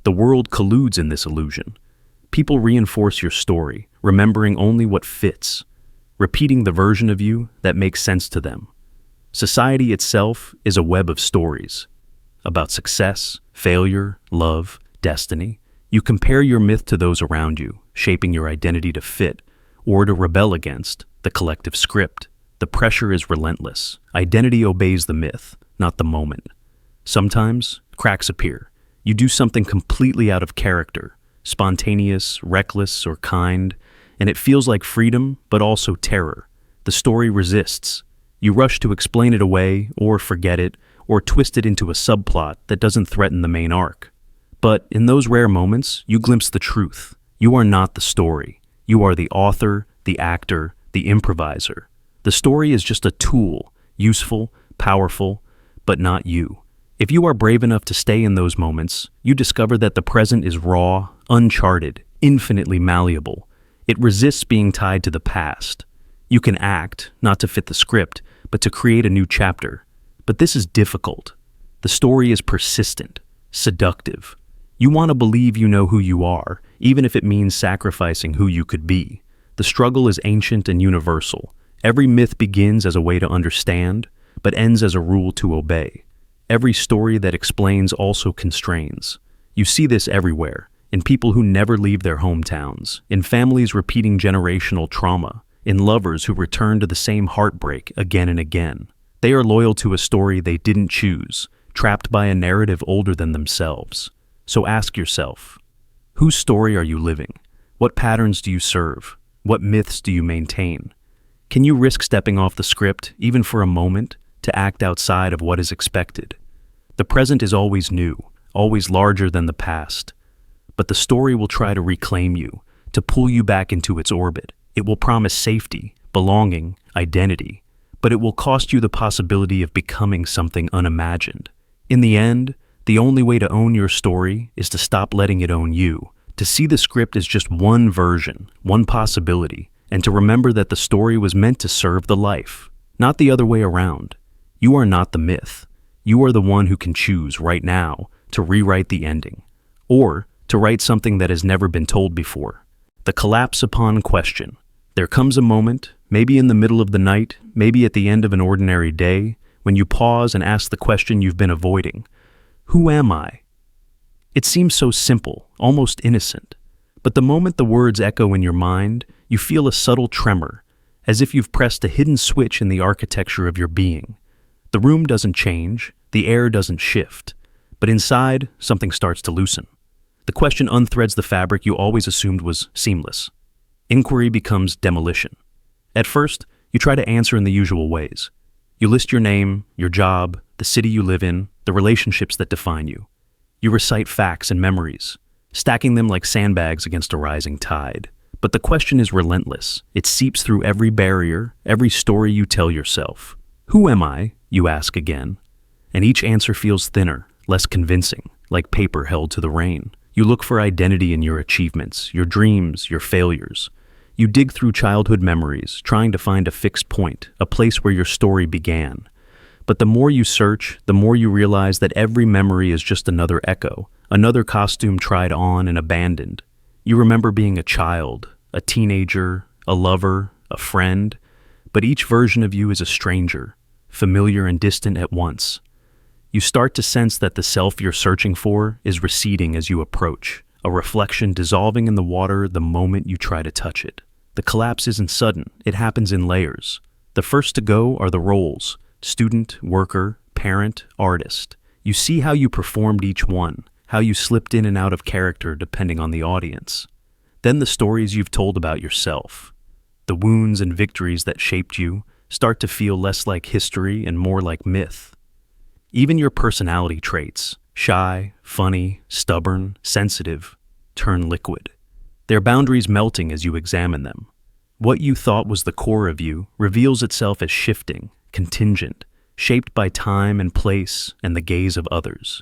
The world colludes in this illusion. People reinforce your story, remembering only what fits, repeating the version of you that makes sense to them. Society itself is a web of stories about success, failure, love, destiny. You compare your myth to those around you, shaping your identity to fit or to rebel against the collective script. The pressure is relentless. Identity obeys the myth, not the moment. Sometimes, cracks appear. You do something completely out of character, spontaneous, reckless, or kind, and it feels like freedom, but also terror. The story resists. You rush to explain it away, or forget it, or twist it into a subplot that doesn't threaten the main arc. But in those rare moments, you glimpse the truth. You are not the story. You are the author, the actor, the improviser. The story is just a tool, useful, powerful, but not you. If you are brave enough to stay in those moments, you discover that the present is raw, uncharted, infinitely malleable. It resists being tied to the past. You can act, not to fit the script, but to create a new chapter. But this is difficult. The story is persistent, seductive. You want to believe you know who you are, even if it means sacrificing who you could be. The struggle is ancient and universal. Every myth begins as a way to understand, but ends as a rule to obey. Every story that explains also constrains. You see this everywhere, in people who never leave their hometowns, in families repeating generational trauma, in lovers who return to the same heartbreak again and again. They are loyal to a story they didn't choose, trapped by a narrative older than themselves. So ask yourself, whose story are you living? What patterns do you serve? What myths do you maintain? Can you risk stepping off the script, even for a moment, to act outside of what is expected? The present is always new, always larger than the past. But the story will try to reclaim you, to pull you back into its orbit. It will promise safety, belonging, identity, but it will cost you the possibility of becoming something unimagined. In the end, the only way to own your story is to stop letting it own you, to see the script as just one version, one possibility, and to remember that the story was meant to serve the life, not the other way around. You are not the myth. You are the one who can choose right now to rewrite the ending, or to write something that has never been told before. The collapse upon question. There comes a moment, maybe in the middle of the night, maybe at the end of an ordinary day, when you pause and ask the question you've been avoiding. Who am I? It seems so simple, almost innocent. But the moment the words echo in your mind, you feel a subtle tremor, as if you've pressed a hidden switch in the architecture of your being. The room doesn't change, the air doesn't shift, but inside, something starts to loosen. The question unthreads the fabric you always assumed was seamless. Inquiry becomes demolition. At first, you try to answer in the usual ways. You list your name, your job, the city you live in, the relationships that define you. You recite facts and memories, stacking them like sandbags against a rising tide. But the question is relentless. It seeps through every barrier, every story you tell yourself. Who am I? You ask again. And each answer feels thinner, less convincing, like paper held to the rain. You look for identity in your achievements, your dreams, your failures. You dig through childhood memories, trying to find a fixed point, a place where your story began. But the more you search, the more you realize that every memory is just another echo, another costume tried on and abandoned. You remember being a child, a teenager, a lover, a friend, but each version of you is a stranger, familiar and distant at once. You start to sense that the self you're searching for is receding as you approach, a reflection dissolving in the water the moment you try to touch it. The collapse isn't sudden, it happens in layers. The first to go are the roles: student, worker, parent, artist. You see how you performed each one, how you slipped in and out of character depending on the audience. Then the stories you've told about yourself. The wounds and victories that shaped you start to feel less like history and more like myth. Even your personality traits, shy, funny, stubborn, sensitive, turn liquid. Their boundaries melting as you examine them. What you thought was the core of you reveals itself as shifting, contingent, shaped by time and place and the gaze of others.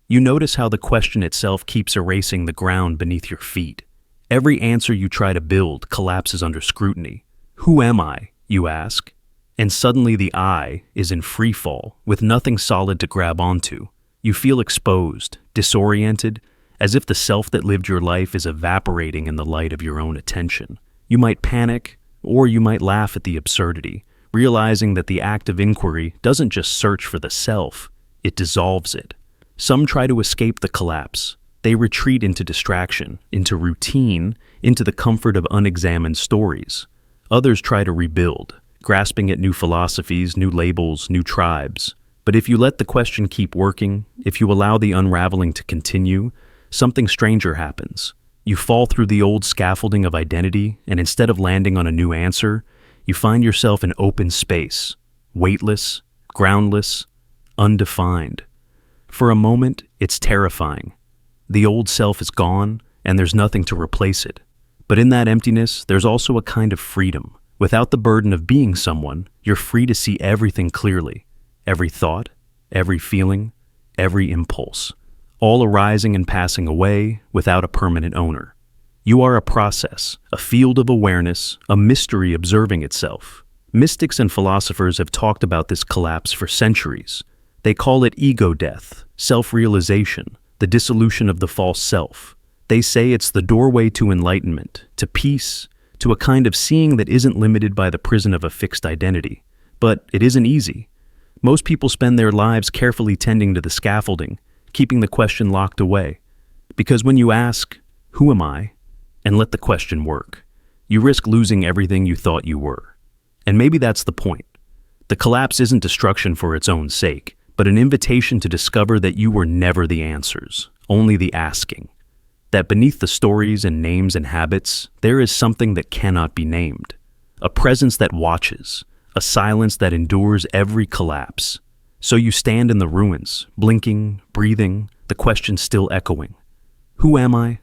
You notice how the question itself keeps erasing the ground beneath your feet. Every answer you try to build collapses under scrutiny. Who am I? You ask. And suddenly the I is in free fall, with nothing solid to grab onto. You feel exposed, disoriented, as if the self that lived your life is evaporating in the light of your own attention. You might panic, or you might laugh at the absurdity, realizing that the act of inquiry doesn't just search for the self, it dissolves it. Some try to escape the collapse. They retreat into distraction, into routine, into the comfort of unexamined stories. Others try to rebuild, grasping at new philosophies, new labels, new tribes. But if you let the question keep working, if you allow the unraveling to continue, something stranger happens. You fall through the old scaffolding of identity, and instead of landing on a new answer, you find yourself in open space, weightless, groundless, undefined. For a moment, it's terrifying. The old self is gone, and there's nothing to replace it. But in that emptiness, there's also a kind of freedom. Without the burden of being someone, you're free to see everything clearly. Every thought, every feeling, every impulse, all arising and passing away without a permanent owner. You are a process, a field of awareness, a mystery observing itself. Mystics and philosophers have talked about this collapse for centuries. They call it ego death, self-realization, the dissolution of the false self. They say it's the doorway to enlightenment, to peace, to a kind of seeing that isn't limited by the prison of a fixed identity. But it isn't easy. Most people spend their lives carefully tending to the scaffolding, keeping the question locked away. Because when you ask, "Who am I?" and let the question work, you risk losing everything you thought you were. And maybe that's the point. The collapse isn't destruction for its own sake, but an invitation to discover that you were never the answers, only the asking. That beneath the stories and names and habits, there is something that cannot be named. A presence that watches, a silence that endures every collapse. So you stand in the ruins, blinking, breathing, the question still echoing. Who am I?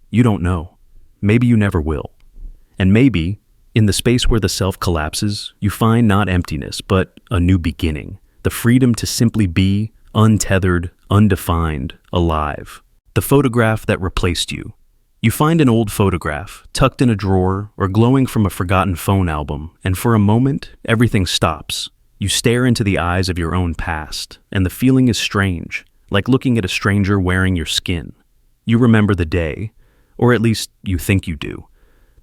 You don't know. Maybe you never will. And maybe, in the space where the self collapses, you find not emptiness, but a new beginning. The freedom to simply be, untethered, undefined, alive. The photograph that replaced you. You find an old photograph, tucked in a drawer or glowing from a forgotten phone album, and for a moment, everything stops. You stare into the eyes of your own past, and the feeling is strange, like looking at a stranger wearing your skin. You remember the day, or at least you think you do.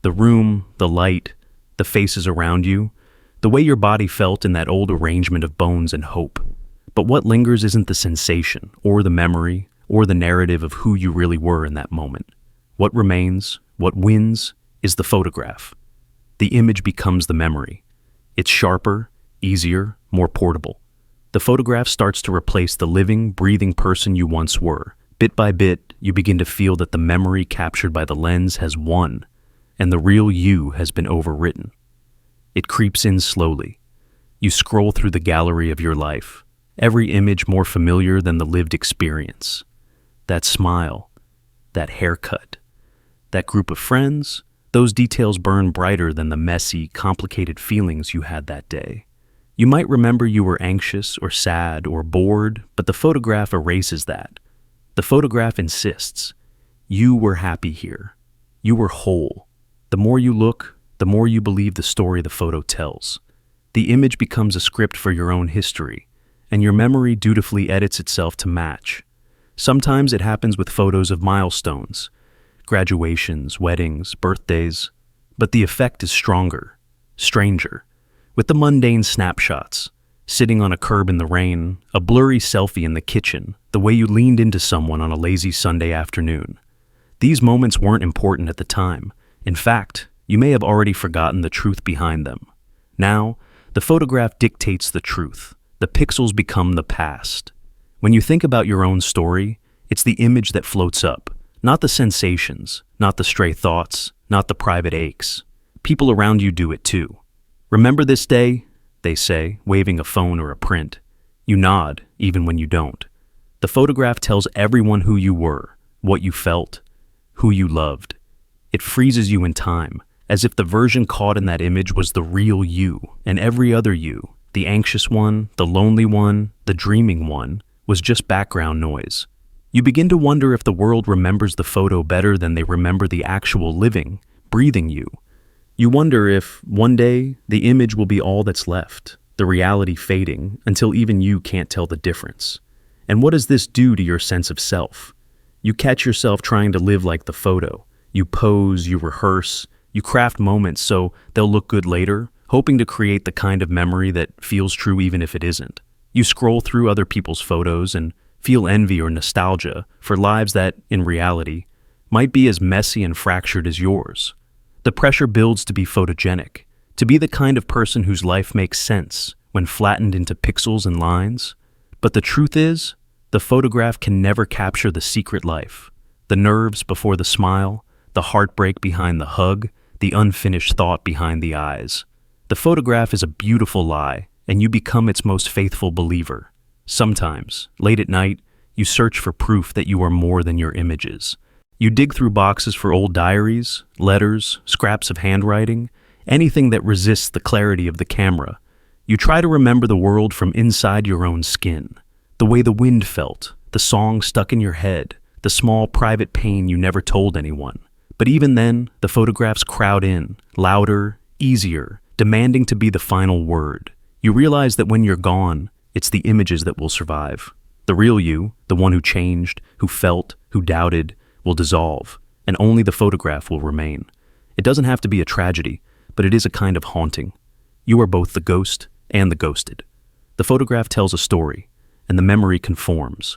The room, the light, the faces around you, the way your body felt in that old arrangement of bones and hope. But what lingers isn't the sensation, or the memory, or the narrative of who you really were in that moment. What remains, what wins, is the photograph. The image becomes the memory. It's sharper, easier, more portable. The photograph starts to replace the living, breathing person you once were. Bit by bit, you begin to feel that the memory captured by the lens has won, and the real you has been overwritten. It creeps in slowly. You scroll through the gallery of your life, every image more familiar than the lived experience. That smile, that haircut, that group of friends, those details burn brighter than the messy, complicated feelings you had that day. You might remember you were anxious or sad or bored, but the photograph erases that. The photograph insists, you were happy here. You were whole. The more you look, the more you believe the story the photo tells. The image becomes a script for your own history, and your memory dutifully edits itself to match. Sometimes it happens with photos of milestones, graduations, weddings, birthdays, but the effect is stronger, stranger. With the mundane snapshots, sitting on a curb in the rain, a blurry selfie in the kitchen, the way you leaned into someone on a lazy Sunday afternoon. These moments weren't important at the time. In fact, you may have already forgotten the truth behind them. Now, the photograph dictates the truth. The pixels become the past. When you think about your own story, it's the image that floats up, not the sensations, not the stray thoughts, not the private aches. People around you do it too. Remember this day, they say, waving a phone or a print. You nod, even when you don't. The photograph tells everyone who you were, what you felt, who you loved. It freezes you in time, as if the version caught in that image was the real you, and every other you, the anxious one, the lonely one, the dreaming one, was just background noise. You begin to wonder if the world remembers the photo better than they remember the actual living, breathing you. You wonder if, one day, the image will be all that's left, the reality fading, until even you can't tell the difference. And what does this do to your sense of self? You catch yourself trying to live like the photo. You pose, you rehearse, you craft moments so they'll look good later, hoping to create the kind of memory that feels true even if it isn't. You scroll through other people's photos and feel envy or nostalgia for lives that, in reality, might be as messy and fractured as yours. The pressure builds to be photogenic, to be the kind of person whose life makes sense when flattened into pixels and lines. But the truth is, the photograph can never capture the secret life, the nerves before the smile, the heartbreak behind the hug, the unfinished thought behind the eyes. The photograph is a beautiful lie, and you become its most faithful believer. Sometimes, late at night, you search for proof that you are more than your images. You dig through boxes for old diaries, letters, scraps of handwriting, anything that resists the clarity of the camera. You try to remember the world from inside your own skin, the way the wind felt, the song stuck in your head, the small private pain you never told anyone. But even then, the photographs crowd in, louder, easier, demanding to be the final word. You realize that when you're gone, it's the images that will survive. The real you, the one who changed, who felt, who doubted, will dissolve, and only the photograph will remain. It doesn't have to be a tragedy, but it is a kind of haunting. You are both the ghost and the ghosted. The photograph tells a story, and the memory conforms.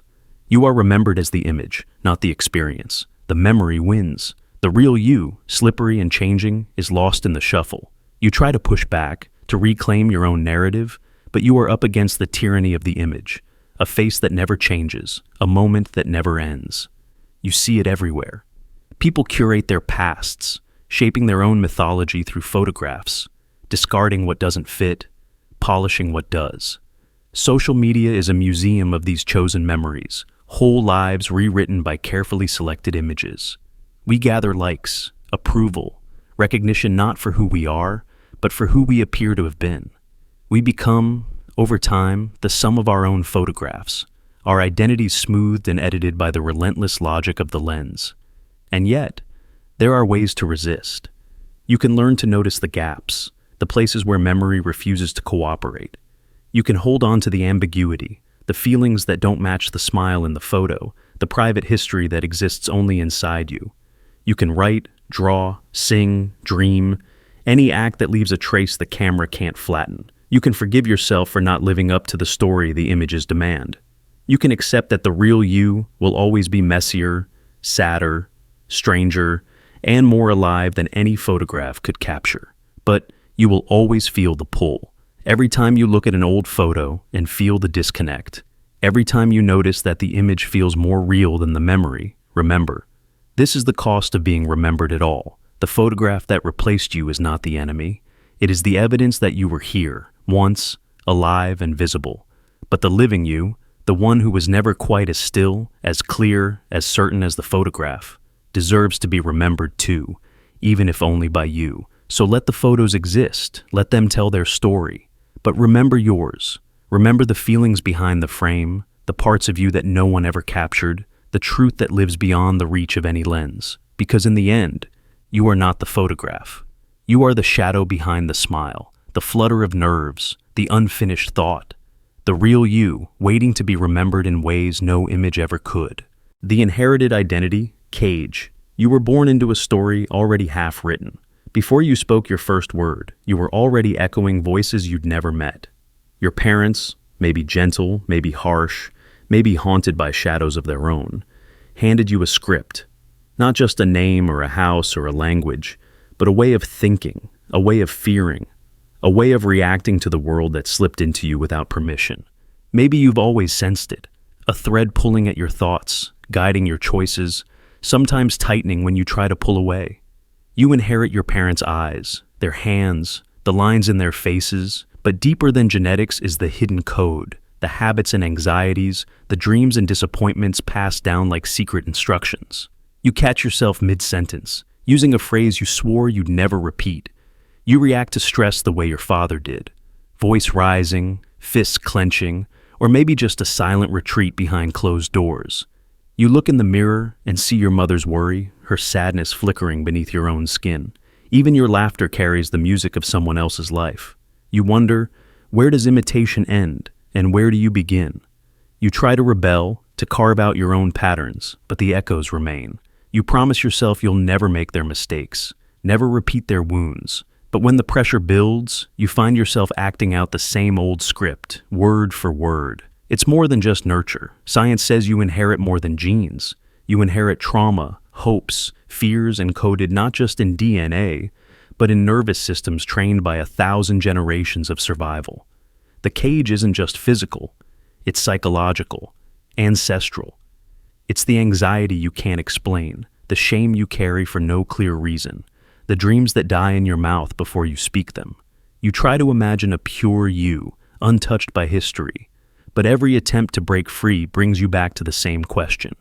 You are remembered as the image, not the experience. The memory wins. The real you, slippery and changing, is lost in the shuffle. You try to push back, to reclaim your own narrative, but you are up against the tyranny of the image, a face that never changes, a moment that never ends. You see it everywhere. People curate their pasts, shaping their own mythology through photographs, discarding what doesn't fit, polishing what does. Social media is a museum of these chosen memories, whole lives rewritten by carefully selected images. We gather likes, approval, recognition not for who we are, but for who we appear to have been. We become, over time, the sum of our own photographs, our identities smoothed and edited by the relentless logic of the lens. And yet, there are ways to resist. You can learn to notice the gaps, the places where memory refuses to cooperate. You can hold on to the ambiguity, the feelings that don't match the smile in the photo, the private history that exists only inside you. You can write, draw, sing, dream, any act that leaves a trace the camera can't flatten. You can forgive yourself for not living up to the story the images demand. You can accept that the real you will always be messier, sadder, stranger, and more alive than any photograph could capture. But you will always feel the pull. Every time you look at an old photo and feel the disconnect, every time you notice that the image feels more real than the memory, remember, this is the cost of being remembered at all. The photograph that replaced you is not the enemy. It is the evidence that you were here, once, alive and visible. But the living you, the one who was never quite as still, as clear, as certain as the photograph, deserves to be remembered too, even if only by you. So let the photos exist, let them tell their story. But remember yours. Remember the feelings behind the frame, the parts of you that no one ever captured, the truth that lives beyond the reach of any lens. Because in the end, you are not the photograph. You are the shadow behind the smile, the flutter of nerves, the unfinished thought, the real you waiting to be remembered in ways no image ever could. The inherited identity, cage. You were born into a story already half written. Before you spoke your first word, you were already echoing voices you'd never met. Your parents, maybe gentle, maybe harsh, maybe haunted by shadows of their own, handed you a script. Not just a name or a house or a language, but a way of thinking, a way of fearing, a way of reacting to the world that slipped into you without permission. Maybe you've always sensed it, a thread pulling at your thoughts, guiding your choices, sometimes tightening when you try to pull away. You inherit your parents' eyes, their hands, the lines in their faces, but deeper than genetics is the hidden code, the habits and anxieties, the dreams and disappointments passed down like secret instructions. You catch yourself mid-sentence, using a phrase you swore you'd never repeat. You react to stress the way your father did, voice rising, fists clenching, or maybe just a silent retreat behind closed doors. You look in the mirror and see your mother's worry, her sadness flickering beneath your own skin. Even your laughter carries the music of someone else's life. You wonder, where does imitation end, and where do you begin? You try to rebel, to carve out your own patterns, but the echoes remain. You promise yourself you'll never make their mistakes, never repeat their wounds. But when the pressure builds, you find yourself acting out the same old script, word for word. It's more than just nurture. Science says you inherit more than genes. You inherit trauma, hopes, fears encoded not just in DNA, but in nervous systems trained by 1,000 generations of survival. The cage isn't just physical, it's psychological, ancestral. It's the anxiety you can't explain, the shame you carry for no clear reason, the dreams that die in your mouth before you speak them. You try to imagine a pure you, untouched by history, but every attempt to break free brings you back to the same question.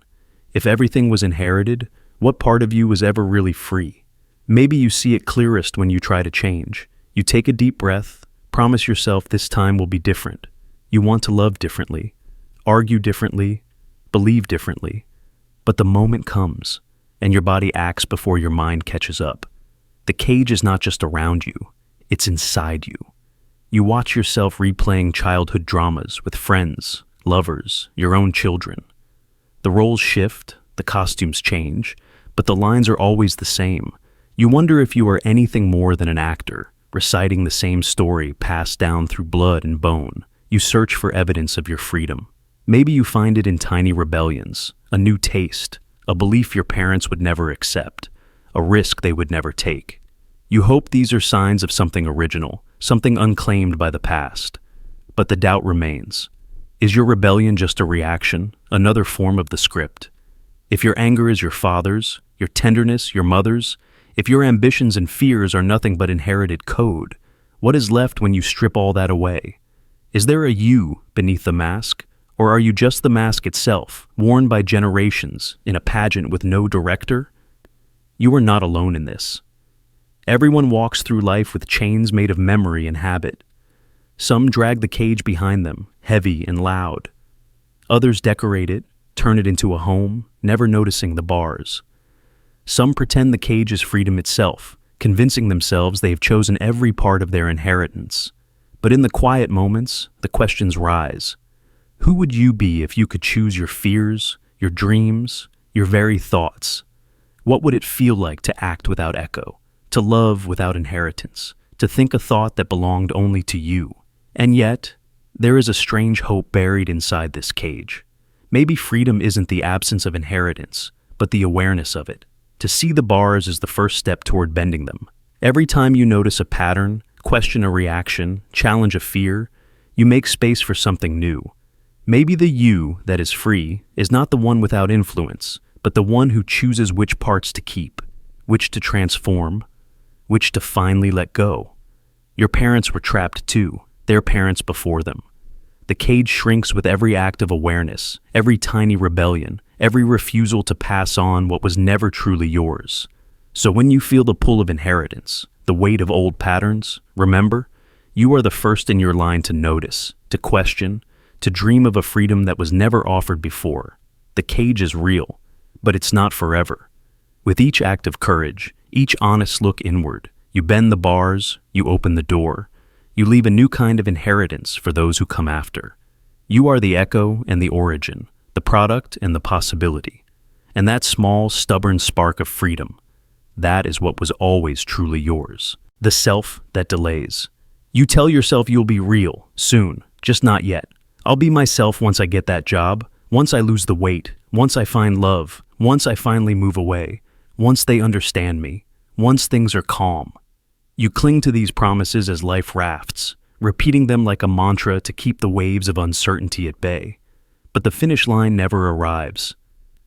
If everything was inherited, what part of you was ever really free? Maybe you see it clearest when you try to change. You take a deep breath, promise yourself this time will be different. You want to love differently, argue differently, believe differently. But the moment comes, and your body acts before your mind catches up. The cage is not just around you, it's inside you. You watch yourself replaying childhood dramas with friends, lovers, your own children. The roles shift, the costumes change, but the lines are always the same. You wonder if you are anything more than an actor, reciting the same story passed down through blood and bone. You search for evidence of your freedom. Maybe you find it in tiny rebellions, a new taste, a belief your parents would never accept, a risk they would never take. You hope these are signs of something original, something unclaimed by the past. But the doubt remains. Is your rebellion just a reaction, another form of the script? If your anger is your father's, your tenderness your mother's, if your ambitions and fears are nothing but inherited code, what is left when you strip all that away? Is there a you beneath the mask, or are you just the mask itself, worn by generations in a pageant with no director? You are not alone in this. Everyone walks through life with chains made of memory and habit. Some drag the cage behind them, heavy and loud. Others decorate it, turn it into a home, never noticing the bars. Some pretend the cage is freedom itself, convincing themselves they have chosen every part of their inheritance. But in the quiet moments, the questions rise. Who would you be if you could choose your fears, your dreams, your very thoughts? What would it feel like to act without echo, to love without inheritance, to think a thought that belonged only to you? And yet, there is a strange hope buried inside this cage. Maybe freedom isn't the absence of inheritance, but the awareness of it. To see the bars is the first step toward bending them. Every time you notice a pattern, question a reaction, challenge a fear, you make space for something new. Maybe the you that is free is not the one without influence, but the one who chooses which parts to keep, which to transform, which to finally let go. Your parents were trapped too, their parents before them. The cage shrinks with every act of awareness, every tiny rebellion, every refusal to pass on what was never truly yours. So when you feel the pull of inheritance, the weight of old patterns, remember, you are the first in your line to notice, to question, to dream of a freedom that was never offered before. The cage is real, but it's not forever. With each act of courage, each honest look inward, you bend the bars, you open the door, you leave a new kind of inheritance for those who come after. You are the echo and the origin, the product and the possibility. And that small, stubborn spark of freedom, that is what was always truly yours. The self that delays. You tell yourself you'll be real, soon, just not yet. I'll be myself once I get that job, once I lose the weight, once I find love, once I finally move away, once they understand me, once things are calm. You cling to these promises as life rafts, repeating them like a mantra to keep the waves of uncertainty at bay. But the finish line never arrives.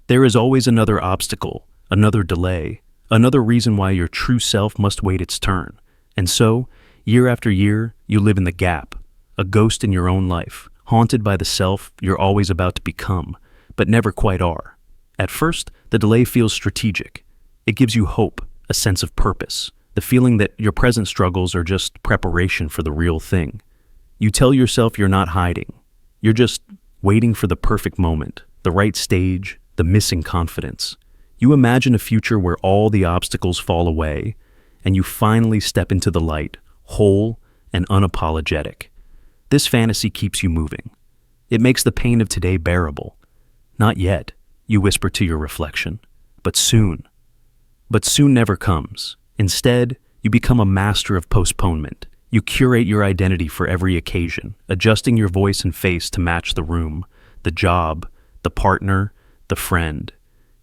There is always another obstacle, another delay, another reason why your true self must wait its turn. And so, year after year, you live in the gap, a ghost in your own life, haunted by the self you're always about to become, but never quite are. At first, the delay feels strategic. It gives you hope, a sense of purpose, the feeling that your present struggles are just preparation for the real thing. You tell yourself you're not hiding. You're just waiting for the perfect moment, the right stage, the missing confidence. You imagine a future where all the obstacles fall away, and you finally step into the light, whole and unapologetic. This fantasy keeps you moving. It makes the pain of today bearable. Not yet, you whisper to your reflection, but soon. But soon never comes. Instead, you become a master of postponement. You curate your identity for every occasion, adjusting your voice and face to match the room, the job, the partner, the friend.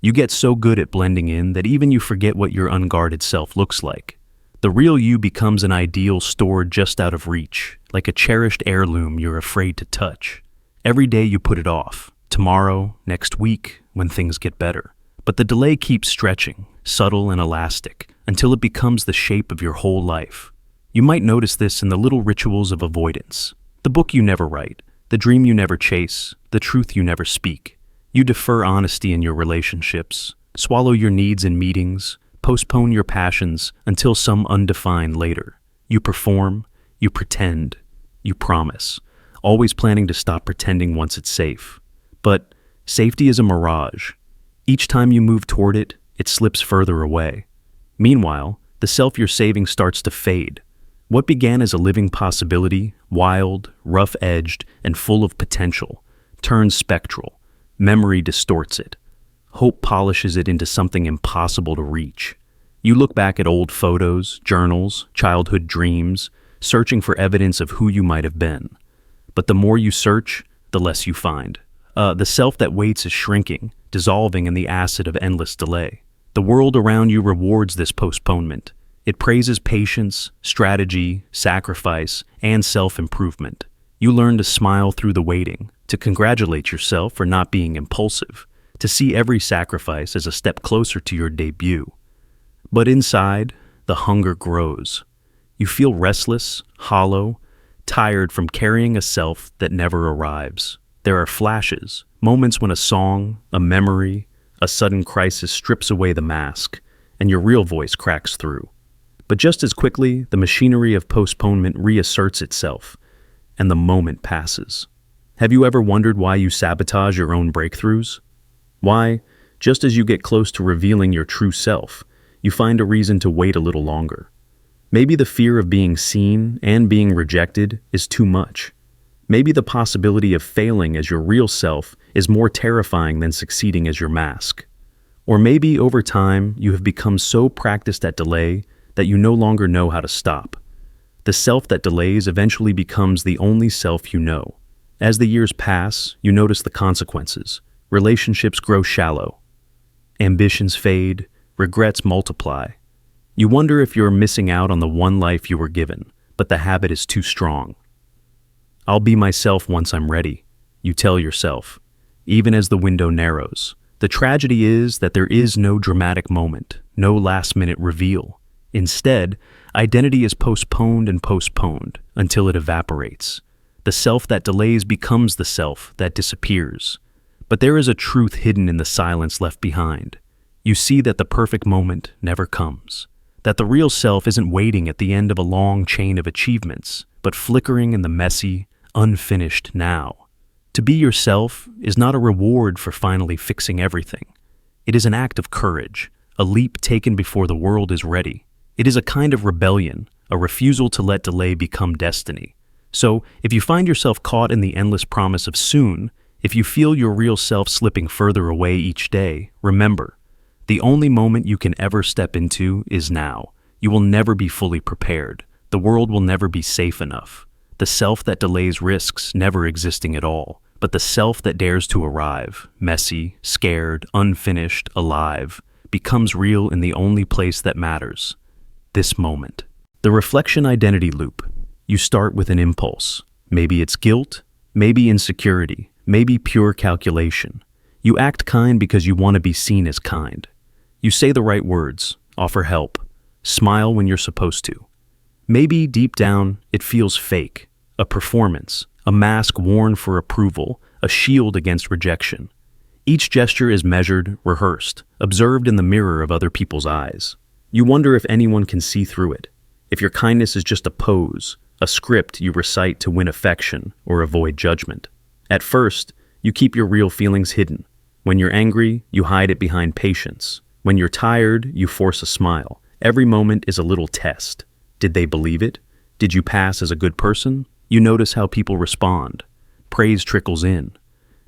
You get so good at blending in that even you forget what your unguarded self looks like. The real you becomes an ideal stored just out of reach, like a cherished heirloom you're afraid to touch. Every day you put it off, tomorrow, next week, when things get better. But the delay keeps stretching, subtle and elastic, until it becomes the shape of your whole life. You might notice this in the little rituals of avoidance. The book you never write, the dream you never chase, the truth you never speak. You defer honesty in your relationships, swallow your needs in meetings, postpone your passions until some undefined later. You perform, you pretend, you promise, always planning to stop pretending once it's safe. But Safety is a mirage. Each time you move toward it, it slips further away. Meanwhile, the self you're saving starts to fade. What began as a living possibility, wild, rough-edged, and full of potential, turns spectral. Memory distorts it. Hope polishes it into something impossible to reach. You look back at old photos, journals, childhood dreams, searching for evidence of who you might have been. But the more you search, the less you find. The self that waits is shrinking, dissolving in the acid of endless delay. The world around you rewards this postponement. It praises patience, strategy, sacrifice, and self-improvement. You learn to smile through the waiting, to congratulate yourself for not being impulsive, to see every sacrifice as a step closer to your debut. But inside, the hunger grows. You feel restless, hollow, tired from carrying a self that never arrives. There are flashes, moments when a song, a memory, a sudden crisis strips away the mask, and your real voice cracks through. But just as quickly, the machinery of postponement reasserts itself, and the moment passes. Have you ever wondered why you sabotage your own breakthroughs? Why, just as you get close to revealing your true self, you find a reason to wait a little longer. Maybe the fear of being seen and being rejected is too much. Maybe the possibility of failing as your real self is more terrifying than succeeding as your mask. Or maybe over time you have become so practiced at delay that you no longer know how to stop. The self that delays eventually becomes the only self you know. As the years pass, you notice the consequences. Relationships grow shallow. Ambitions fade. Regrets multiply. You wonder if you're missing out on the one life you were given, but the habit is too strong. I'll be myself once I'm ready, you tell yourself, even as the window narrows. The tragedy is that there is no dramatic moment, no last-minute reveal. Instead, identity is postponed and postponed until it evaporates. The self that delays becomes the self that disappears. But there is a truth hidden in the silence left behind. You see that the perfect moment never comes, that the real self isn't waiting at the end of a long chain of achievements, but flickering in the messy, unfinished now. To be yourself is not a reward for finally fixing everything. It is an act of courage, a leap taken before the world is ready. It is a kind of rebellion, a refusal to let delay become destiny. So, if you find yourself caught in the endless promise of soon, if you feel your real self slipping further away each day, remember, the only moment you can ever step into is now. You will never be fully prepared. The world will never be safe enough. The self that delays risks never existing at all, but the self that dares to arrive, messy, scared, unfinished, alive, becomes real in the only place that matters, this moment. The reflection identity loop. You start with an impulse. Maybe it's guilt, maybe insecurity, maybe pure calculation. You act kind because you want to be seen as kind. You say the right words, offer help, smile when you're supposed to. Maybe deep down, it feels fake, a performance, a mask worn for approval, a shield against rejection. Each gesture is measured, rehearsed, observed in the mirror of other people's eyes. You wonder if anyone can see through it, if your kindness is just a pose, a script you recite to win affection or avoid judgment. At first, you keep your real feelings hidden. When you're angry, you hide it behind patience. When you're tired, you force a smile. Every moment is a little test. Did they believe it? Did you pass as a good person? You notice how people respond. Praise trickles in.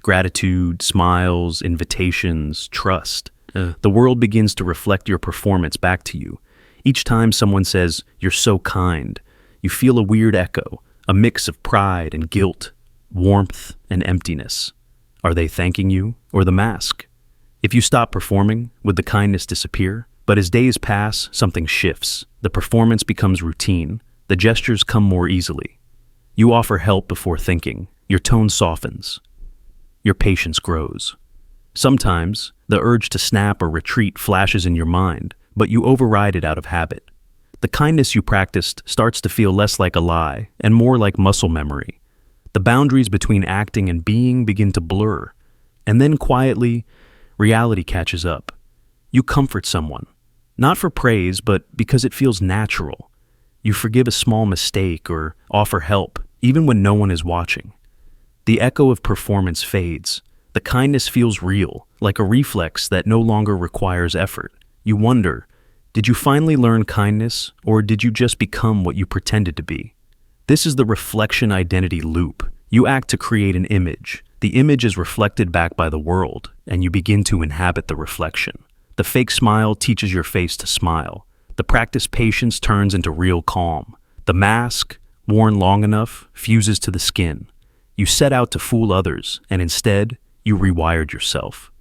Gratitude, smiles, invitations, trust. The world begins to reflect your performance back to you. Each time someone says, "You're so kind," you feel a weird echo, a mix of pride and guilt, warmth and emptiness. Are they thanking you or the mask? If you stop performing, would the kindness disappear? But as days pass, something shifts. The performance becomes routine. The gestures come more easily. You offer help before thinking. Your tone softens. Your patience grows. Sometimes, the urge to snap or retreat flashes in your mind, but you override it out of habit. The kindness you practiced starts to feel less like a lie and more like muscle memory. The boundaries between acting and being begin to blur. And then quietly, reality catches up. You comfort someone, not for praise, but because it feels natural. You forgive a small mistake or offer help, even when no one is watching. The echo of performance fades, The kindness feels real, like a reflex that no longer requires effort. You wonder, did you finally learn kindness, or did you just become what you pretended to be? This is the reflection identity loop. You act to create an image. The image is reflected back by the world, and you begin to inhabit the reflection. The fake smile teaches your face to smile. The practiced patience turns into real calm. The mask, worn long enough, fuses to the skin. You set out to fool others, and instead, you rewired yourself.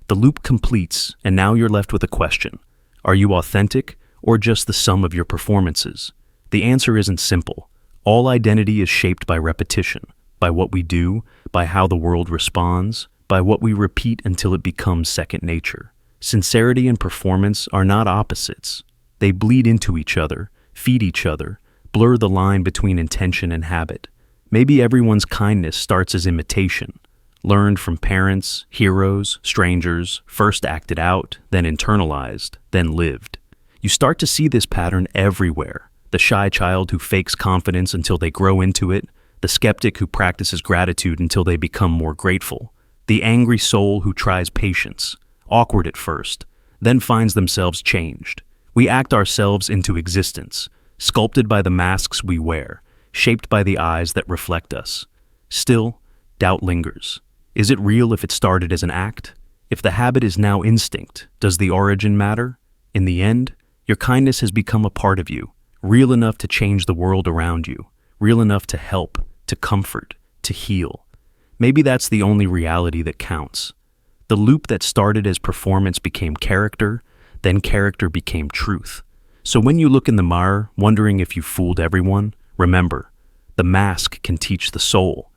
The loop completes, and now you're left with a question. Are you authentic, or just the sum of your performances? The answer isn't simple. All identity is shaped by repetition, by what we do, by how the world responds, by what we repeat until it becomes second nature. Sincerity and performance are not opposites. They bleed into each other, feed each other, blur the line between intention and habit. Maybe everyone's kindness starts as imitation, learned from parents, heroes, strangers, first acted out, then internalized, then lived. You start to see this pattern everywhere. The shy child who fakes confidence until they grow into it, the skeptic who practices gratitude until they become more grateful, the angry soul who tries patience, awkward at first, then finds themselves changed. We act ourselves into existence, sculpted by the masks we wear, shaped by the eyes that reflect us. Still, doubt lingers. Is it real if it started as an act? If the habit is now instinct, does the origin matter? In the end, your kindness has become a part of you, real enough to change the world around you, real enough to help, to comfort, to heal. Maybe that's the only reality that counts. The loop that started as performance became character, then character became truth. So when you look in the mirror, wondering if you fooled everyone, remember, the mask can teach the soul.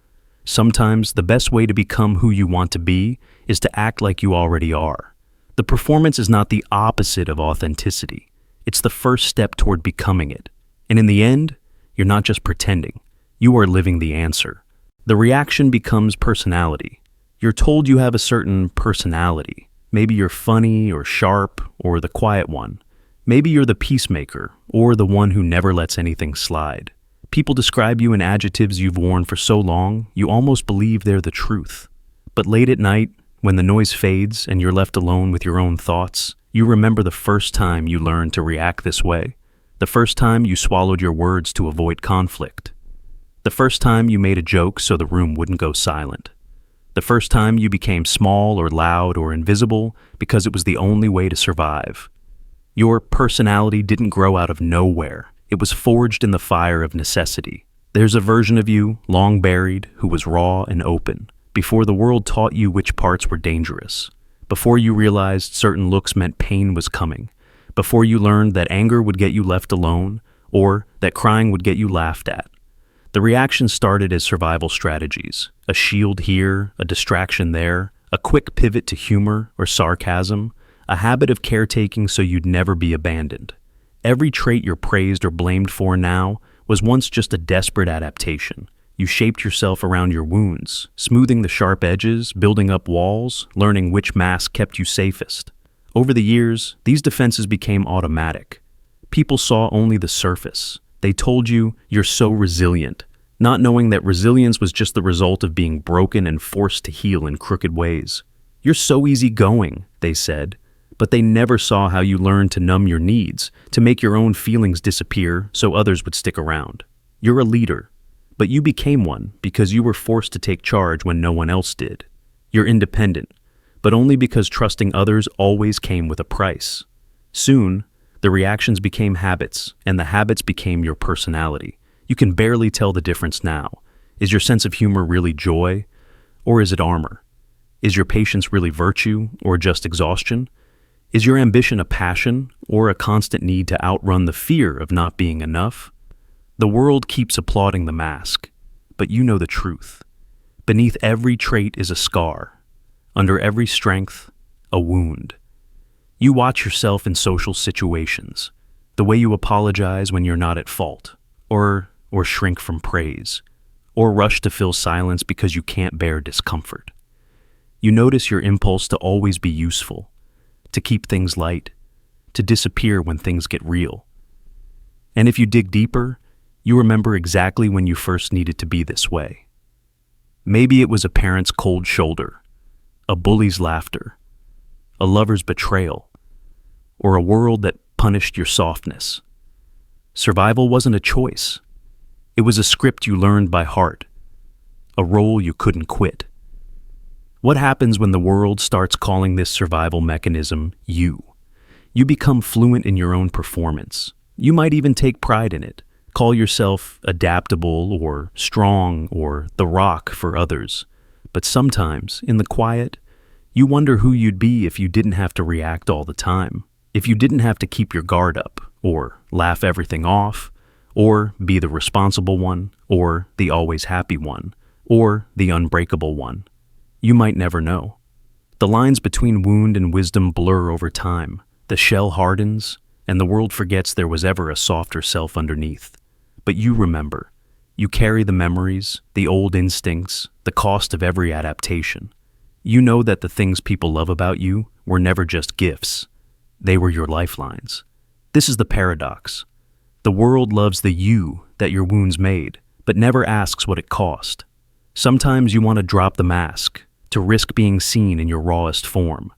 Sometimes the best way to become who you want to be is to act like you already are. The performance is not the opposite of authenticity. It's the first step toward becoming it. And in the end, you're not just pretending. You are living the answer. The reaction becomes personality. You're told you have a certain personality. Maybe you're funny or sharp or the quiet one. Maybe you're the peacemaker or the one who never lets anything slide. People describe you in adjectives you've worn for so long, you almost believe they're the truth. But late at night, when the noise fades and you're left alone with your own thoughts, you remember the first time you learned to react this way. The first time you swallowed your words to avoid conflict. The first time you made a joke so the room wouldn't go silent. The first time you became small or loud or invisible because it was the only way to survive. Your personality didn't grow out of nowhere. It was forged in the fire of necessity. There's a version of you, long buried, who was raw and open, before the world taught you which parts were dangerous, before you realized certain looks meant pain was coming, before you learned that anger would get you left alone, or that crying would get you laughed at. The reaction started as survival strategies, a shield here, a distraction there, a quick pivot to humor or sarcasm, a habit of caretaking so you'd never be abandoned. Every trait you're praised or blamed for now was once just a desperate adaptation. You shaped yourself around your wounds, smoothing the sharp edges, building up walls, learning which mask kept you safest. Over the years, these defenses became automatic. People saw only the surface. They told you, you're so resilient, not knowing that resilience was just the result of being broken and forced to heal in crooked ways. You're so easygoing, they said. But they never saw how you learned to numb your needs, to make your own feelings disappear so others would stick around. You're a leader, but you became one because you were forced to take charge when no one else did. You're independent, but only because trusting others always came with a price. Soon, the reactions became habits, and the habits became your personality. You can barely tell the difference now. Is your sense of humor really joy, or is it armor? Is your patience really virtue, or just exhaustion? Is your ambition a passion, or a constant need to outrun the fear of not being enough? The world keeps applauding the mask, but you know the truth. Beneath every trait is a scar. Under every strength, a wound. You watch yourself in social situations, the way you apologize when you're not at fault, or shrink from praise, or rush to fill silence because you can't bear discomfort. You notice your impulse to always be useful, to keep things light, to disappear when things get real. And if you dig deeper, you remember exactly when you first needed to be this way. Maybe it was a parent's cold shoulder, a bully's laughter, a lover's betrayal, or a world that punished your softness. Survival wasn't a choice. It was a script you learned by heart, a role you couldn't quit. What happens when the world starts calling this survival mechanism you? You become fluent in your own performance. You might even take pride in it. Call yourself adaptable or strong or the rock for others. But sometimes, in the quiet, you wonder who you'd be if you didn't have to react all the time. If you didn't have to keep your guard up, or laugh everything off, or be the responsible one, or the always happy one, or the unbreakable one. You might never know. The lines between wound and wisdom blur over time. The shell hardens, and the world forgets there was ever a softer self underneath. But you remember. You carry the memories, the old instincts, the cost of every adaptation. You know that the things people love about you were never just gifts. They were your lifelines. This is the paradox. The world loves the you that your wounds made, but never asks what it cost. Sometimes you want to drop the mask, to risk being seen in your rawest form.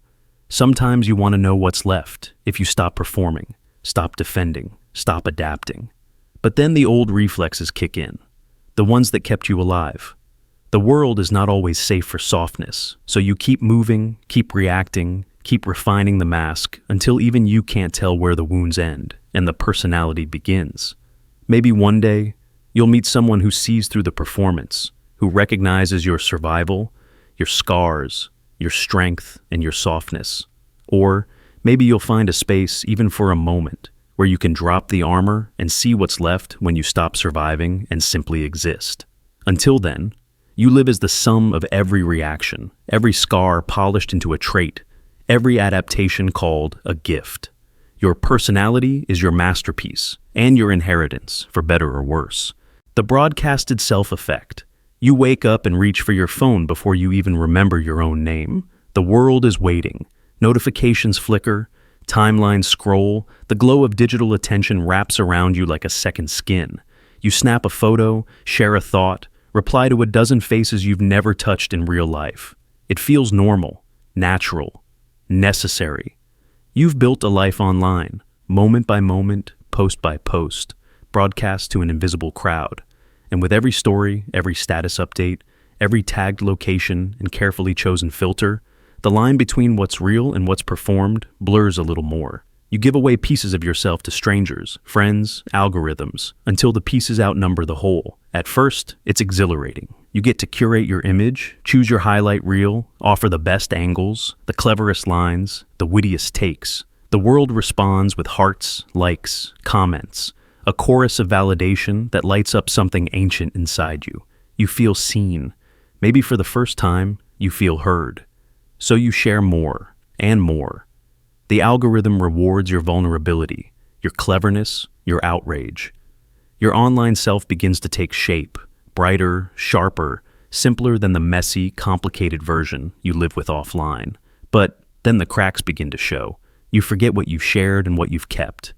Sometimes you want to know what's left if you stop performing, stop defending, stop adapting. But then the old reflexes kick in, the ones that kept you alive. The world is not always safe for softness, so you keep moving, keep reacting, keep refining the mask until even you can't tell where the wounds end and the personality begins. Maybe one day, you'll meet someone who sees through the performance, who recognizes your survival, your scars, your strength, and your softness. Or maybe you'll find a space, even for a moment, where you can drop the armor and see what's left when you stop surviving and simply exist. Until then, you live as the sum of every reaction, every scar polished into a trait, every adaptation called a gift. Your personality is your masterpiece and your inheritance, for better or worse. The broadcasted self-effect. You wake up and reach for your phone before you even remember your own name. The world is waiting. Notifications flicker, timelines scroll, the glow of digital attention wraps around you like a second skin. You snap a photo, share a thought, reply to a dozen faces you've never touched in real life. It feels normal, natural, necessary. You've built a life online, moment by moment, post by post, broadcast to an invisible crowd. And with every story, every status update, every tagged location and carefully chosen filter, the line between what's real and what's performed blurs a little more. You give away pieces of yourself to strangers, friends, algorithms, until the pieces outnumber the whole. At first, it's exhilarating. You get to curate your image, choose your highlight reel, offer the best angles, the cleverest lines, the wittiest takes. The world responds with hearts, likes, comments, a chorus of validation that lights up something ancient inside you. You feel seen. Maybe for the first time, you feel heard. So you share more and more. The algorithm rewards your vulnerability, your cleverness, your outrage. Your online self begins to take shape, brighter, sharper, simpler than the messy, complicated version you live with offline. But then the cracks begin to show. You forget what you've shared and what you've kept.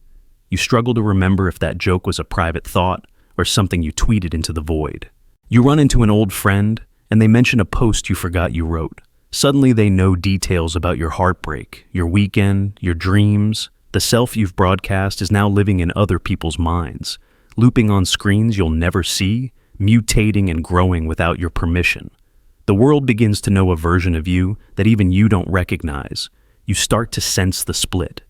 You struggle to remember if that joke was a private thought or something you tweeted into the void. You run into an old friend, and they mention a post you forgot you wrote. Suddenly they know details about your heartbreak, your weekend, your dreams. The self you've broadcast is now living in other people's minds, looping on screens you'll never see, mutating and growing without your permission. The world begins to know a version of you that even you don't recognize. You start to sense the split.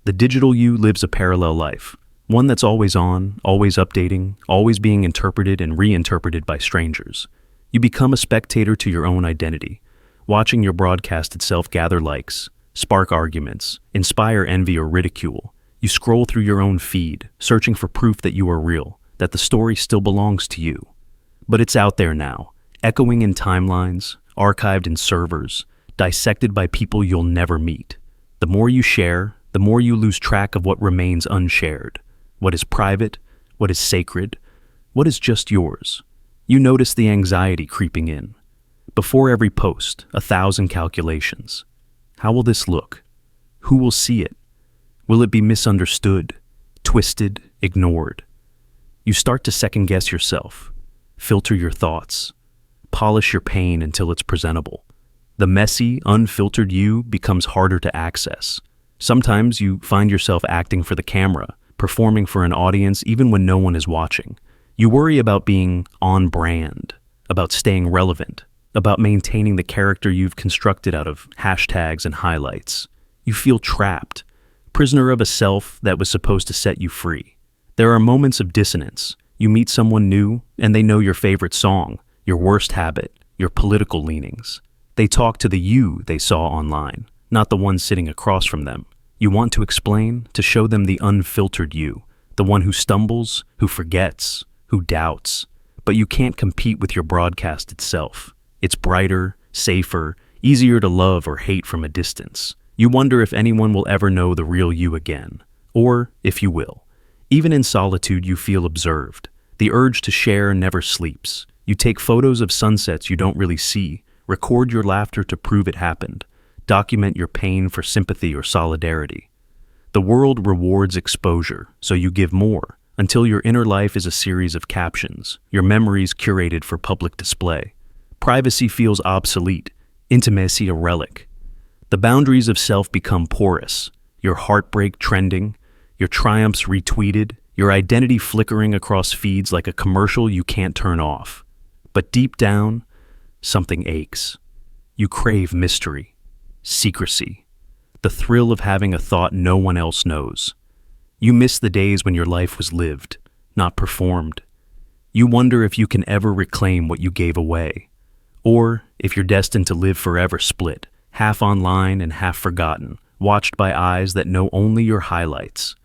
The digital you lives a parallel life, one that's always on, always updating, always being interpreted and reinterpreted by strangers. You become a spectator to your own identity, watching your broadcasted self gather likes, spark arguments, inspire envy or ridicule. You scroll through your own feed, searching for proof that you are real, that the story still belongs to you. But it's out there now, echoing in timelines, archived in servers, dissected by people you'll never meet. The more you share, the more you lose track of what remains unshared, what is private, what is sacred, what is just yours. You notice the anxiety creeping in. Before every post, 1,000 calculations. How will this look? Who will see it? Will it be misunderstood, twisted, ignored? You start to second-guess yourself, filter your thoughts, polish your pain until it's presentable. The messy, unfiltered you becomes harder to access. Sometimes you find yourself acting for the camera, performing for an audience even when no one is watching. You worry about being on brand, about staying relevant, about maintaining the character you've constructed out of hashtags and highlights. You feel trapped, prisoner of a self that was supposed to set you free. There are moments of dissonance. You meet someone new, and they know your favorite song, your worst habit, your political leanings. They talk to the you they saw online, not the one sitting across from them. You want to explain, to show them the unfiltered you, the one who stumbles, who forgets, who doubts. But you can't compete with your broadcasted self. It's brighter, safer, easier to love or hate from a distance. You wonder if anyone will ever know the real you again, or if you will. Even in solitude, you feel observed. The urge to share never sleeps. You take photos of sunsets you don't really see, record your laughter to prove it happened, document your pain for sympathy or solidarity. The world rewards exposure, so you give more, until your inner life is a series of captions, your memories curated for public display. Privacy feels obsolete, intimacy a relic. The boundaries of self become porous, your heartbreak trending, your triumphs retweeted, your identity flickering across feeds like a commercial you can't turn off. But deep down, something aches. You crave mystery, secrecy, the thrill of having a thought no one else knows. You miss the days when your life was lived, not performed. You wonder if you can ever reclaim what you gave away, or if you're destined to live forever split, half online and half forgotten, watched by eyes that know only your highlights.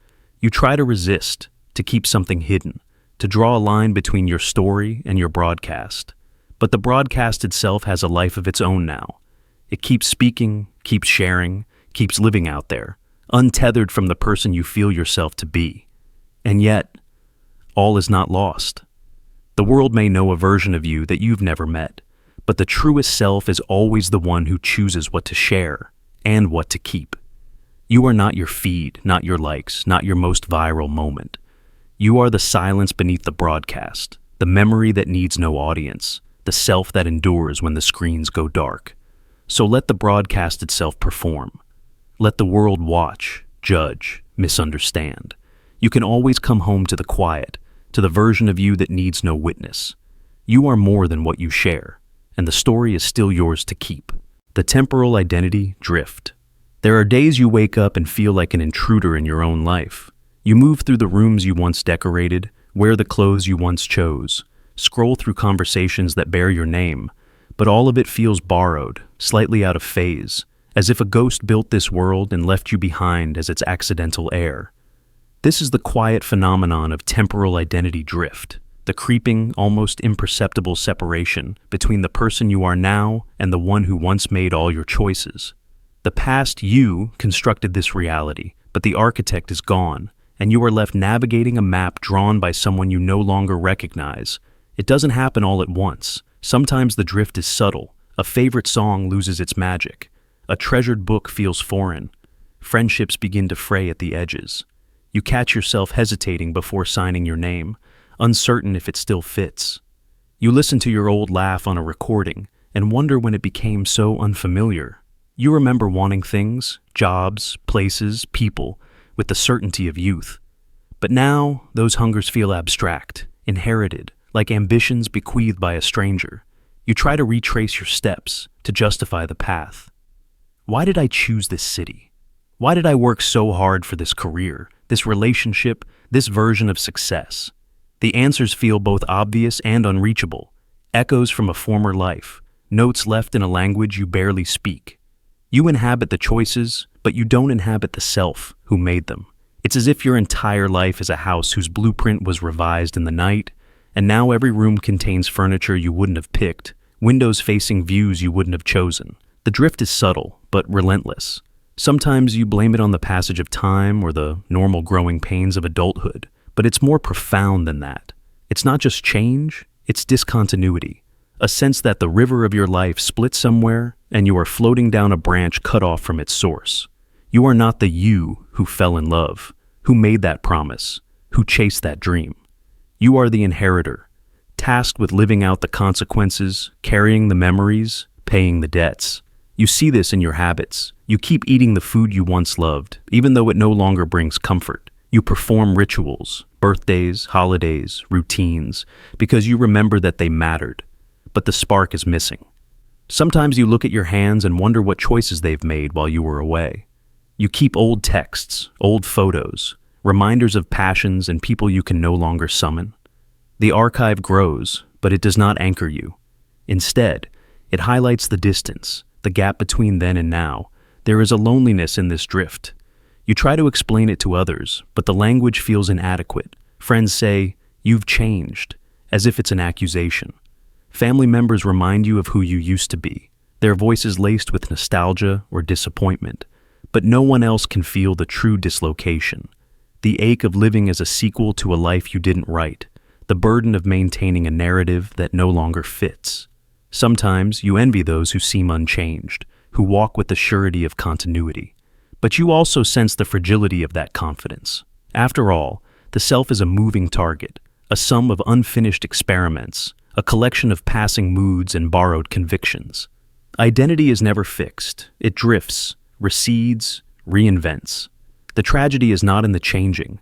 You try to resist, to keep something hidden, to draw a line between your story and your broadcast. But the broadcast itself has a life of its own now. It keeps speaking, keeps sharing, keeps living out there, untethered from the person you feel yourself to be. And yet, all is not lost. The world may know a version of you that you've never met, but the truest self is always the one who chooses what to share and what to keep. You are not your feed, not your likes, not your most viral moment. You are the silence beneath the broadcast, the memory that needs no audience, the self that endures when the screens go dark. So let the broadcast itself perform. Let the world watch, judge, misunderstand. You can always come home to the quiet, to the version of you that needs no witness. You are more than what you share, and the story is still yours to keep. The temporal identity drift. There are days you wake up and feel like an intruder in your own life. You move through the rooms you once decorated, wear the clothes you once chose, scroll through conversations that bear your name, but all of it feels borrowed, slightly out of phase, as if a ghost built this world and left you behind as its accidental heir. This is the quiet phenomenon of temporal identity drift, the creeping, almost imperceptible separation between the person you are now and the one who once made all your choices. The past you constructed this reality, but the architect is gone, and you are left navigating a map drawn by someone you no longer recognize. It doesn't happen all at once. Sometimes the drift is subtle. A favorite song loses its magic. A treasured book feels foreign. Friendships begin to fray at the edges. You catch yourself hesitating before signing your name, uncertain if it still fits. You listen to your old laugh on a recording and wonder when it became so unfamiliar. You remember wanting things, jobs, places, people, with the certainty of youth. But now, those hungers feel abstract, inherited, like ambitions bequeathed by a stranger. You try to retrace your steps, to justify the path. Why did I choose this city? Why did I work so hard for this career, this relationship, this version of success? The answers feel both obvious and unreachable, echoes from a former life, notes left in a language you barely speak. You inhabit the choices, but you don't inhabit the self who made them. It's as if your entire life is a house whose blueprint was revised in the night, and now every room contains furniture you wouldn't have picked, windows facing views you wouldn't have chosen. The drift is subtle, but relentless. Sometimes you blame it on the passage of time or the normal growing pains of adulthood, but it's more profound than that. It's not just change, it's discontinuity. A sense that the river of your life split somewhere and you are floating down a branch cut off from its source. You are not the you who fell in love, who made that promise, who chased that dream. You are the inheritor, tasked with living out the consequences, carrying the memories, paying the debts. You see this in your habits. You keep eating the food you once loved, even though it no longer brings comfort. You perform rituals, birthdays, holidays, routines, because you remember that they mattered, but the spark is missing. Sometimes you look at your hands and wonder what choices they've made while you were away. You keep old texts, old photos, reminders of passions and people you can no longer summon. The archive grows, but it does not anchor you. Instead, it highlights the distance, the gap between then and now. There is a loneliness in this drift. You try to explain it to others, but the language feels inadequate. Friends say, "You've changed," as if it's an accusation. Family members remind you of who you used to be, their voices laced with nostalgia or disappointment. But no one else can feel the true dislocation, the ache of living as a sequel to a life you didn't write, the burden of maintaining a narrative that no longer fits. Sometimes you envy those who seem unchanged, who walk with the surety of continuity. But you also sense the fragility of that confidence. After all, the self is a moving target, a sum of unfinished experiments, a collection of passing moods and borrowed convictions. Identity is never fixed. It drifts, recedes, reinvents. The tragedy is not in the changing.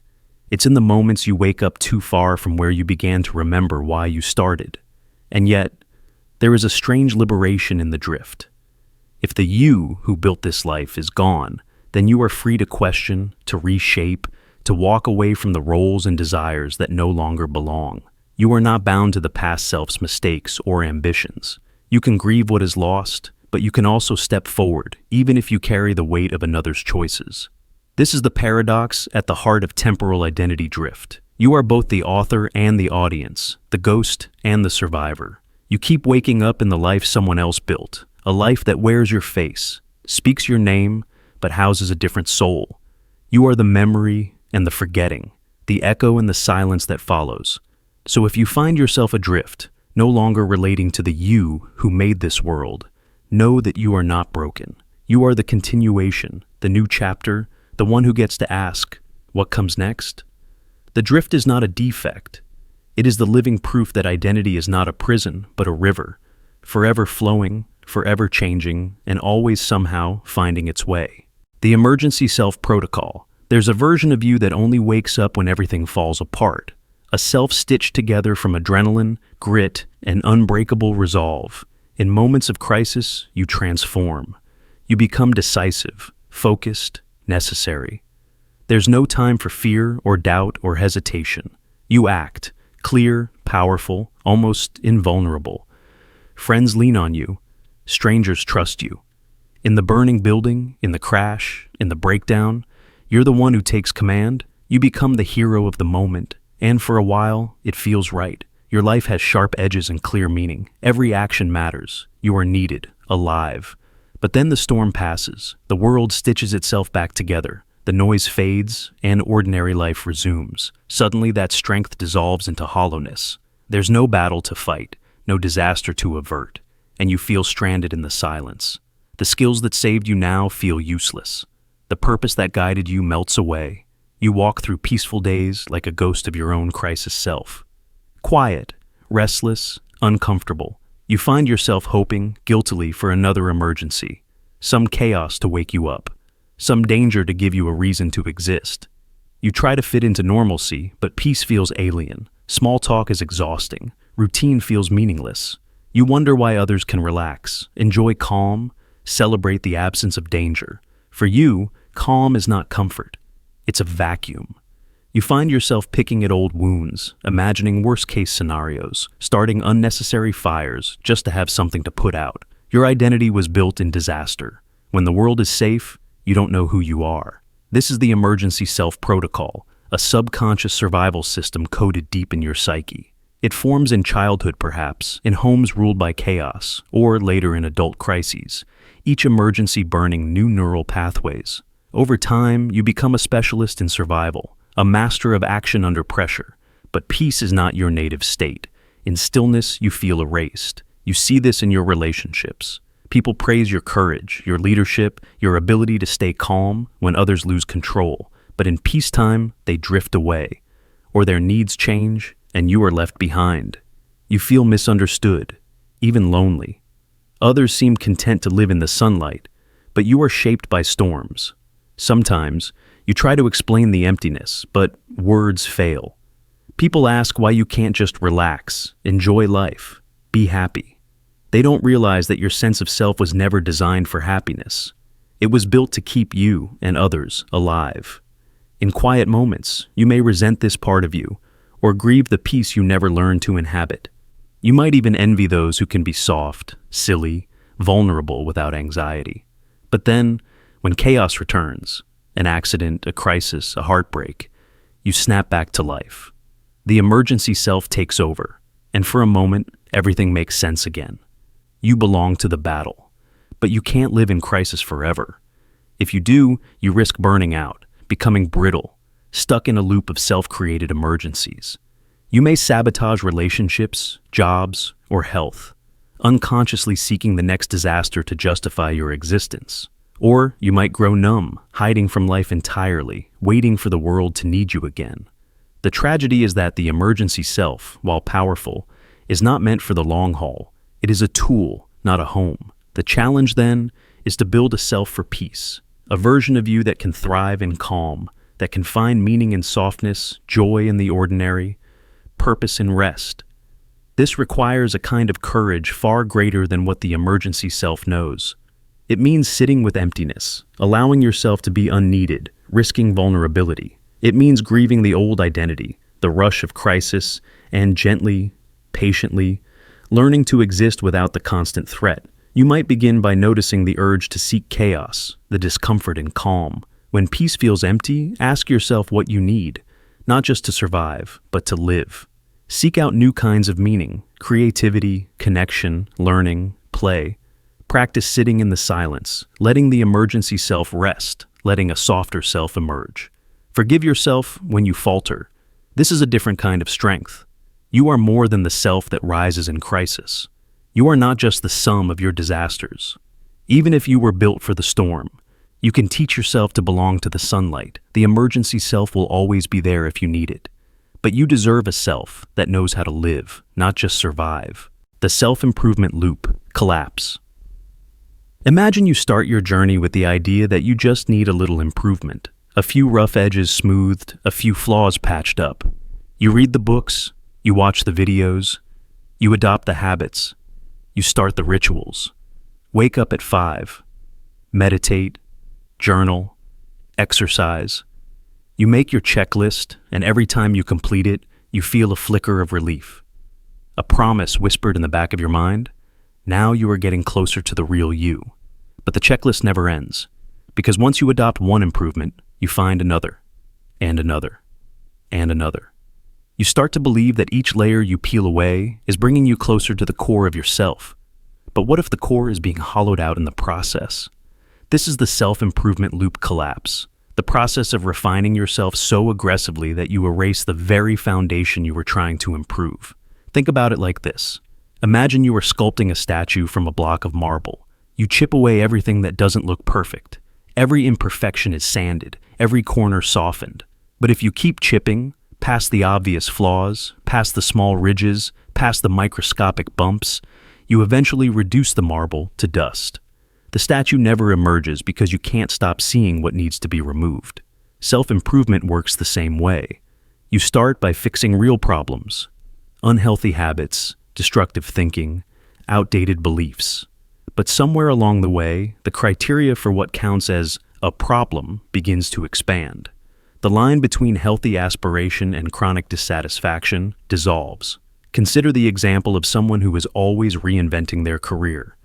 It's in the moments you wake up too far from where you began to remember why you started. And yet, there is a strange liberation in the drift. If the you who built this life is gone, then you are free to question, to reshape, to walk away from the roles and desires that no longer belong. You are not bound to the past self's mistakes or ambitions. You can grieve what is lost, but you can also step forward, even if you carry the weight of another's choices. This is the paradox at the heart of temporal identity drift. You are both the author and the audience, the ghost and the survivor. You keep waking up in the life someone else built, a life that wears your face, speaks your name, but houses a different soul. You are the memory and the forgetting, the echo and the silence that follows. So if you find yourself adrift, no longer relating to the you who made this world, know that you are not broken. You are the continuation, the new chapter, the one who gets to ask, what comes next? The drift is not a defect. It is the living proof that identity is not a prison, but a river, forever flowing, forever changing, and always somehow finding its way. The emergency self protocol. There's a version of you that only wakes up when everything falls apart. A self stitched together from adrenaline, grit, and unbreakable resolve. In moments of crisis, you transform. You become decisive, focused, necessary. There's no time for fear or doubt or hesitation. You act, clear, powerful, almost invulnerable. Friends lean on you. Strangers trust you. In the burning building, in the crash, in the breakdown, you're the one who takes command. You become the hero of the moment, and for a while, it feels right. Your life has sharp edges and clear meaning. Every action matters. You are needed, alive. But then the storm passes. The world stitches itself back together. The noise fades, and ordinary life resumes. Suddenly, that strength dissolves into hollowness. There's no battle to fight, no disaster to avert, and you feel stranded in the silence. The skills that saved you now feel useless. The purpose that guided you melts away. You walk through peaceful days like a ghost of your own crisis self. Quiet, restless, uncomfortable. You find yourself hoping, guiltily, for another emergency. Some chaos to wake you up. Some danger to give you a reason to exist. You try to fit into normalcy, but peace feels alien. Small talk is exhausting. Routine feels meaningless. You wonder why others can relax, enjoy calm, celebrate the absence of danger. For you, calm is not comfort. It's a vacuum. You find yourself picking at old wounds, imagining worst-case scenarios, starting unnecessary fires just to have something to put out. Your identity was built in disaster. When the world is safe, you don't know who you are. This is the emergency self-protocol, a subconscious survival system coded deep in your psyche. It forms in childhood, perhaps, in homes ruled by chaos, or later in adult crises, each emergency burning new neural pathways. Over time, you become a specialist in survival, a master of action under pressure. But peace is not your native state. In stillness, you feel erased. You see this in your relationships. People praise your courage, your leadership, your ability to stay calm when others lose control. But in peacetime, they drift away, or their needs change, and you are left behind. You feel misunderstood, even lonely. Others seem content to live in the sunlight, but you are shaped by storms. Sometimes, you try to explain the emptiness, but words fail. People ask why you can't just relax, enjoy life, be happy. They don't realize that your sense of self was never designed for happiness. It was built to keep you and others alive. In quiet moments, you may resent this part of you, or grieve the peace you never learned to inhabit. You might even envy those who can be soft, silly, vulnerable without anxiety. But then, when chaos returns, an accident, a crisis, a heartbreak, you snap back to life. The emergency self takes over, and for a moment, everything makes sense again. You belong to the battle, but you can't live in crisis forever. If you do, you risk burning out, becoming brittle, stuck in a loop of self-created emergencies. You may sabotage relationships, jobs, or health, unconsciously seeking the next disaster to justify your existence. Or you might grow numb, hiding from life entirely, waiting for the world to need you again. The tragedy is that the emergency self, while powerful, is not meant for the long haul. It is a tool, not a home. The challenge, then, is to build a self for peace, a version of you that can thrive in calm, that can find meaning in softness, joy in the ordinary, purpose in rest. This requires a kind of courage far greater than what the emergency self knows. It means sitting with emptiness, allowing yourself to be unneeded, risking vulnerability. It means grieving the old identity, the rush of crisis, and gently, patiently, learning to exist without the constant threat. You might begin by noticing the urge to seek chaos, the discomfort in calm. When peace feels empty, ask yourself what you need, not just to survive, but to live. Seek out new kinds of meaning, creativity, connection, learning, play. Practice sitting in the silence, letting the emergency self rest, letting a softer self emerge. Forgive yourself when you falter. This is a different kind of strength. You are more than the self that rises in crisis. You are not just the sum of your disasters. Even if you were built for the storm, you can teach yourself to belong to the sunlight. The emergency self will always be there if you need it. But you deserve a self that knows how to live, not just survive. The self-improvement loop, collapse. Imagine you start your journey with the idea that you just need a little improvement, a few rough edges smoothed, a few flaws patched up. You read the books, you watch the videos, you adopt the habits, you start the rituals. Wake up at 5, meditate, journal, exercise. You make your checklist, and every time you complete it, you feel a flicker of relief. A promise whispered in the back of your mind. Now you are getting closer to the real you. But the checklist never ends, because once you adopt one improvement, you find another, and another, and another. You start to believe that each layer you peel away is bringing you closer to the core of yourself. But what if the core is being hollowed out in the process? This is the self-improvement loop collapse, the process of refining yourself so aggressively that you erase the very foundation you were trying to improve. Think about it like this. Imagine you are sculpting a statue from a block of marble. You chip away everything that doesn't look perfect. Every imperfection is sanded, every corner softened. But if you keep chipping, past the obvious flaws, past the small ridges, past the microscopic bumps, you eventually reduce the marble to dust. The statue never emerges because you can't stop seeing what needs to be removed. Self-improvement works the same way. You start by fixing real problems, unhealthy habits, destructive thinking, outdated beliefs. But somewhere along the way, the criteria for what counts as a problem begins to expand. The line between healthy aspiration and chronic dissatisfaction dissolves. Consider the example of someone who is always reinventing their career.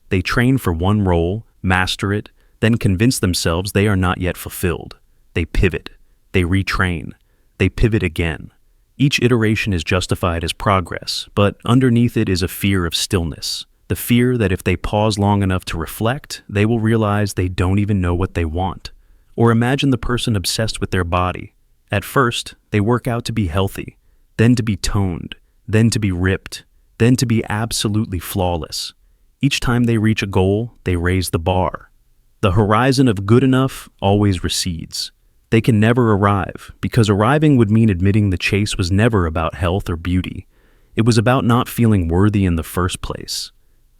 They train for one role, master it, then convince themselves they are not yet fulfilled. They pivot. They retrain. They pivot again. Each iteration is justified as progress, but underneath it is a fear of stillness. The fear that if they pause long enough to reflect, they will realize they don't even know what they want. Or imagine the person obsessed with their body. At first, they work out to be healthy, then to be toned, then to be ripped, then to be absolutely flawless. Each time they reach a goal, they raise the bar. The horizon of good enough always recedes. They can never arrive, because arriving would mean admitting the chase was never about health or beauty. It was about not feeling worthy in the first place.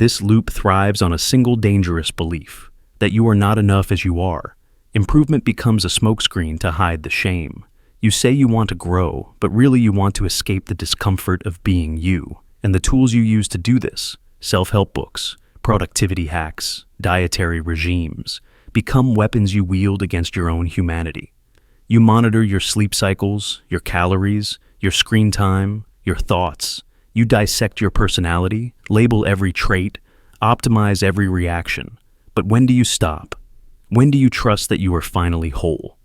This loop thrives on a single dangerous belief, that you are not enough as you are. Improvement becomes a smokescreen to hide the shame. You say you want to grow, but really you want to escape the discomfort of being you. And the tools you use to do this, self-help books, productivity hacks, dietary regimes, become weapons you wield against your own humanity. You monitor your sleep cycles, your calories, your screen time, your thoughts. You dissect your personality, label every trait, optimize every reaction. But when do you stop? When do you trust that you are finally whole?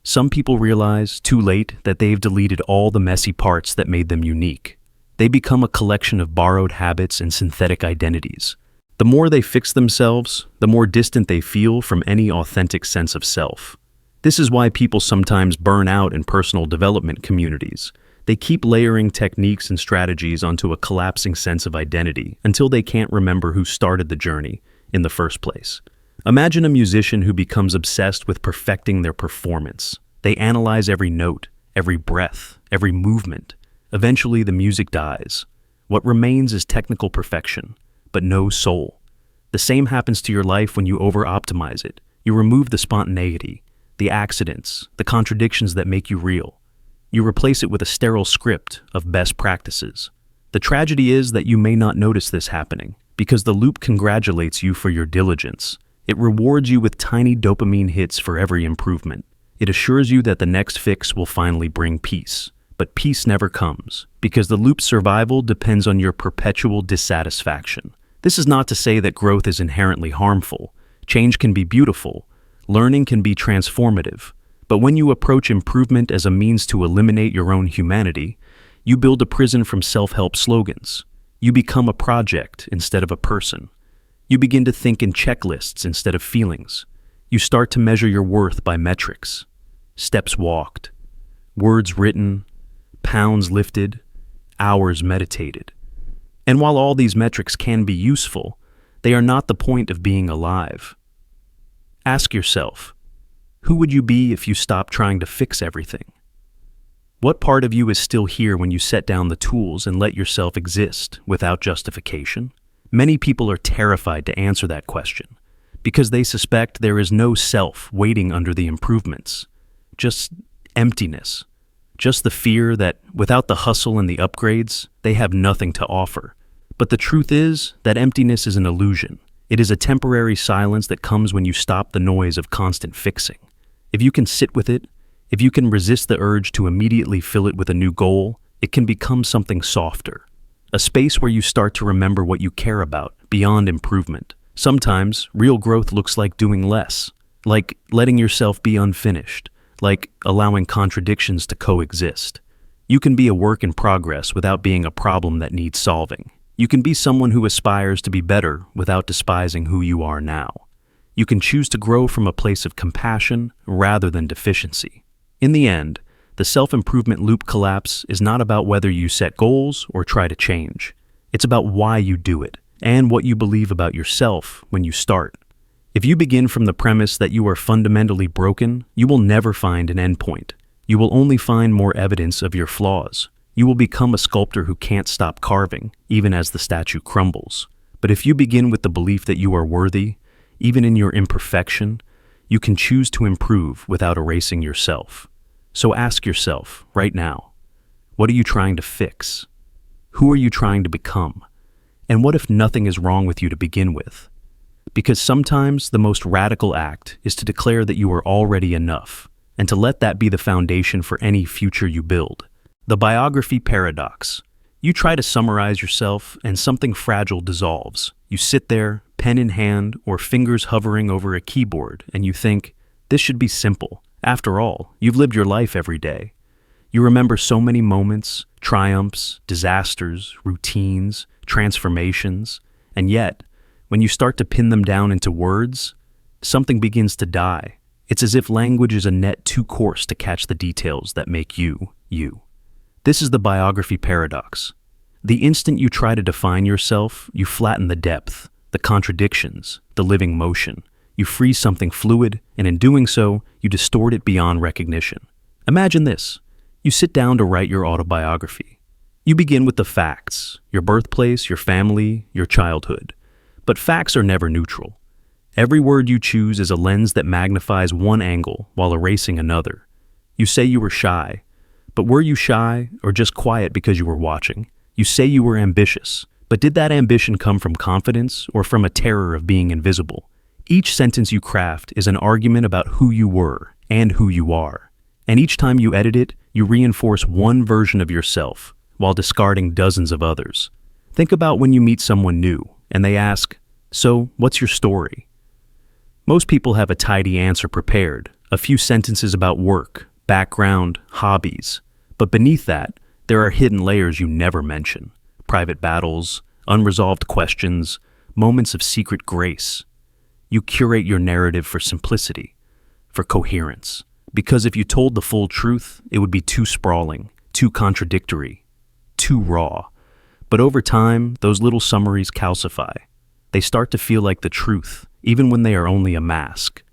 Some people realize, too late, that they've deleted all the messy parts that made them unique. They become a collection of borrowed habits and synthetic identities. The more they fix themselves, the more distant they feel from any authentic sense of self. This is why people sometimes burn out in personal development communities. They keep layering techniques and strategies onto a collapsing sense of identity until they can't remember who started the journey in the first place. Imagine a musician who becomes obsessed with perfecting their performance. They analyze every note, every breath, every movement. Eventually, the music dies. What remains is technical perfection, but no soul. The same happens to your life when you over-optimize it. You remove the spontaneity, the accidents, the contradictions that make you real. You replace it with a sterile script of best practices. The tragedy is that you may not notice this happening, because the loop congratulates you for your diligence. It rewards you with tiny dopamine hits for every improvement. It assures you that the next fix will finally bring peace. But peace never comes, because the loop's survival depends on your perpetual dissatisfaction. This is not to say that growth is inherently harmful. Change can be beautiful. Learning can be transformative. But when you approach improvement as a means to eliminate your own humanity, you build a prison from self-help slogans. You become a project instead of a person. You begin to think in checklists instead of feelings. You start to measure your worth by metrics. Steps walked, words written, pounds lifted, hours meditated. And while all these metrics can be useful, they are not the point of being alive. Ask yourself, who would you be if you stopped trying to fix everything? What part of you is still here when you set down the tools and let yourself exist without justification? Many people are terrified to answer that question because they suspect there is no self waiting under the improvements, just emptiness. Just the fear that without the hustle and the upgrades, they have nothing to offer. But the truth is that emptiness is an illusion. It is a temporary silence that comes when you stop the noise of constant fixing. If you can sit with it, if you can resist the urge to immediately fill it with a new goal, it can become something softer. A space where you start to remember what you care about beyond improvement. Sometimes, real growth looks like doing less, like letting yourself be unfinished, like allowing contradictions to coexist. You can be a work in progress without being a problem that needs solving. You can be someone who aspires to be better without despising who you are now. You can choose to grow from a place of compassion rather than deficiency. In the end, the self-improvement loop collapse is not about whether you set goals or try to change. It's about why you do it and what you believe about yourself when you start. If you begin from the premise that you are fundamentally broken, you will never find an endpoint. You will only find more evidence of your flaws. You will become a sculptor who can't stop carving, even as the statue crumbles. But if you begin with the belief that you are worthy, even in your imperfection, you can choose to improve without erasing yourself. So ask yourself, right now, what are you trying to fix? Who are you trying to become? And what if nothing is wrong with you to begin with? Because sometimes the most radical act is to declare that you are already enough, and to let that be the foundation for any future you build. The Biography Paradox. You try to summarize yourself, and something fragile dissolves. You sit there, pen in hand, or fingers hovering over a keyboard, and you think, this should be simple. After all, you've lived your life every day. You remember so many moments, triumphs, disasters, routines, transformations, and yet, when you start to pin them down into words, something begins to die. It's as if language is a net too coarse to catch the details that make you, you. This is the Biography Paradox. The instant you try to define yourself, you flatten the depth, the contradictions, the living motion. You freeze something fluid, and in doing so, you distort it beyond recognition. Imagine this. You sit down to write your autobiography. You begin with the facts, your birthplace, your family, your childhood. But facts are never neutral. Every word you choose is a lens that magnifies one angle while erasing another. You say you were shy, but were you shy or just quiet because you were watching? You say you were ambitious, but did that ambition come from confidence or from a terror of being invisible? Each sentence you craft is an argument about who you were and who you are. And each time you edit it, you reinforce one version of yourself while discarding dozens of others. Think about when you meet someone new and they ask, "So, what's your story?" Most people have a tidy answer prepared, a few sentences about work, background, hobbies. But beneath that, there are hidden layers you never mention. Private battles, unresolved questions, moments of secret grace. You curate your narrative for simplicity, for coherence. Because if you told the full truth, it would be too sprawling, too contradictory, too raw. But over time, those little summaries calcify. They start to feel like the truth, even when they are only a mask.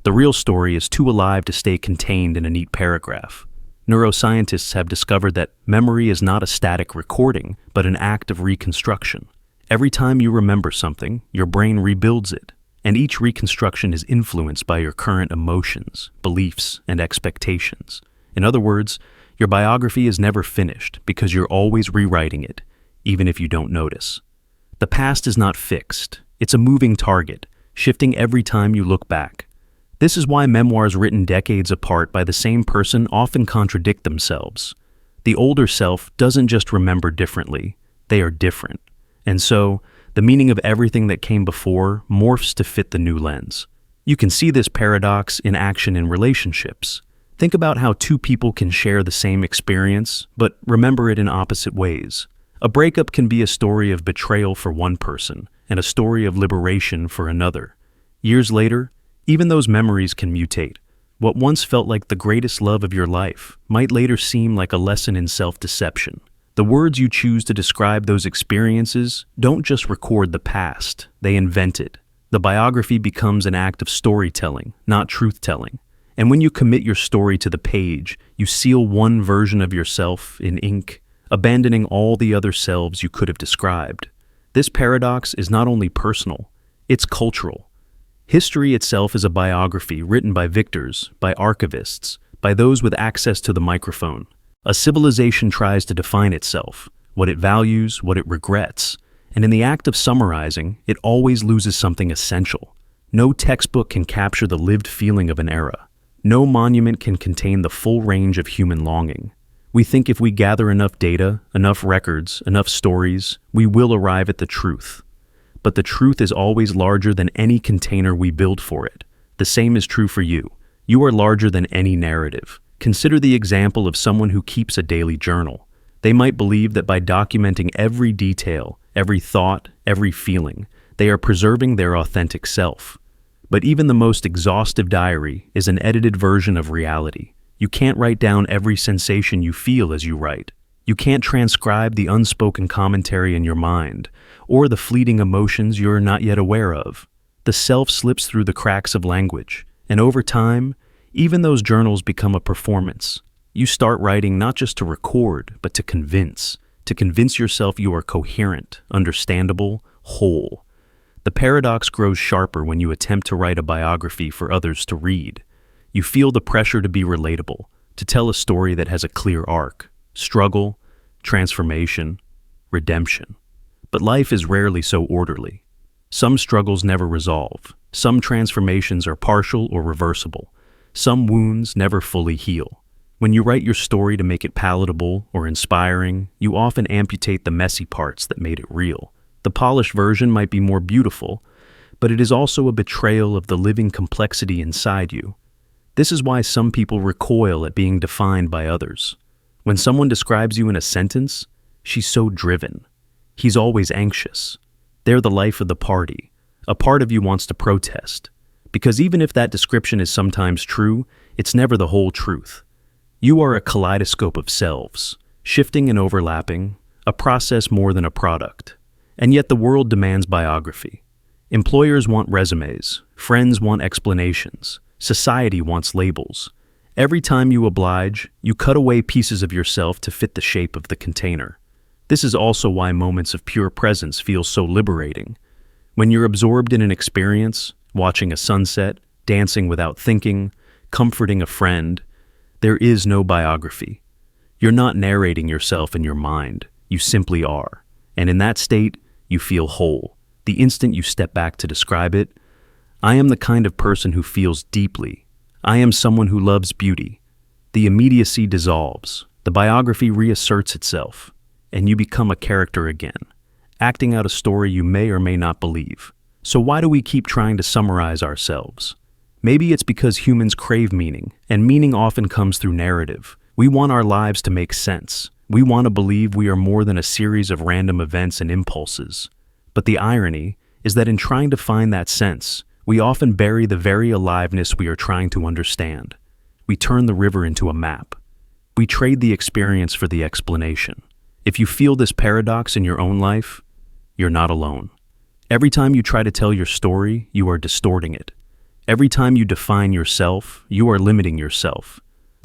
The real story is too alive to stay contained in a neat paragraph. Neuroscientists have discovered that memory is not a static recording, but an act of reconstruction. Every time you remember something, your brain rebuilds it, and each reconstruction is influenced by your current emotions, beliefs, and expectations. In other words, your biography is never finished because you're always rewriting it, even if you don't notice. The past is not fixed. It's a moving target, shifting every time you look back. This is why memoirs written decades apart by the same person often contradict themselves. The older self doesn't just remember differently, they are different. And so, the meaning of everything that came before morphs to fit the new lens. You can see this paradox in action in relationships. Think about how two people can share the same experience, but remember it in opposite ways. A breakup can be a story of betrayal for one person, and a story of liberation for another. Years later, even those memories can mutate. What once felt like the greatest love of your life might later seem like a lesson in self-deception. The words you choose to describe those experiences don't just record the past, they invent it. The biography becomes an act of storytelling, not truth-telling. And when you commit your story to the page, you seal one version of yourself in ink, abandoning all the other selves you could have described. This paradox is not only personal, it's cultural. History itself is a biography written by victors, by archivists, by those with access to the microphone. A civilization tries to define itself, what it values, what it regrets, and in the act of summarizing, it always loses something essential. No textbook can capture the lived feeling of an era. No monument can contain the full range of human longing. We think if we gather enough data, enough records, enough stories, we will arrive at the truth. But the truth is always larger than any container we build for it. The same is true for you. You are larger than any narrative. Consider the example of someone who keeps a daily journal. They might believe that by documenting every detail, every thought, every feeling, they are preserving their authentic self. But even the most exhaustive diary is an edited version of reality. You can't write down every sensation you feel as you write. You can't transcribe the unspoken commentary in your mind, or the fleeting emotions you're not yet aware of. The self slips through the cracks of language, and over time, even those journals become a performance. You start writing not just to record, but to convince yourself you are coherent, understandable, whole. The paradox grows sharper when you attempt to write a biography for others to read. You feel the pressure to be relatable, to tell a story that has a clear arc, struggle, transformation, redemption. But life is rarely so orderly. Some struggles never resolve. Some transformations are partial or reversible. Some wounds never fully heal. When you write your story to make it palatable or inspiring, you often amputate the messy parts that made it real. The polished version might be more beautiful, but it is also a betrayal of the living complexity inside you. This is why some people recoil at being defined by others. When someone describes you in a sentence, she's so driven. He's always anxious. They're the life of the party. A part of you wants to protest. Because even if that description is sometimes true, it's never the whole truth. You are a kaleidoscope of selves, shifting and overlapping, a process more than a product. And yet the world demands biography. Employers want resumes, friends want explanations, society wants labels. Every time you oblige, you cut away pieces of yourself to fit the shape of the container. This is also why moments of pure presence feel so liberating. When you're absorbed in an experience, watching a sunset, dancing without thinking, comforting a friend, there is no biography. You're not narrating yourself in your mind, you simply are. And in that state, you feel whole. The instant you step back to describe it, I am the kind of person who feels deeply. I am someone who loves beauty. The immediacy dissolves, the biography reasserts itself, and you become a character again, acting out a story you may or may not believe. So why do we keep trying to summarize ourselves? Maybe it's because humans crave meaning, and meaning often comes through narrative. We want our lives to make sense. We want to believe we are more than a series of random events and impulses. But the irony is that in trying to find that sense, we often bury the very aliveness we are trying to understand. We turn the river into a map. We trade the experience for the explanation. If you feel this paradox in your own life, you're not alone. Every time you try to tell your story, you are distorting it. Every time you define yourself, you are limiting yourself.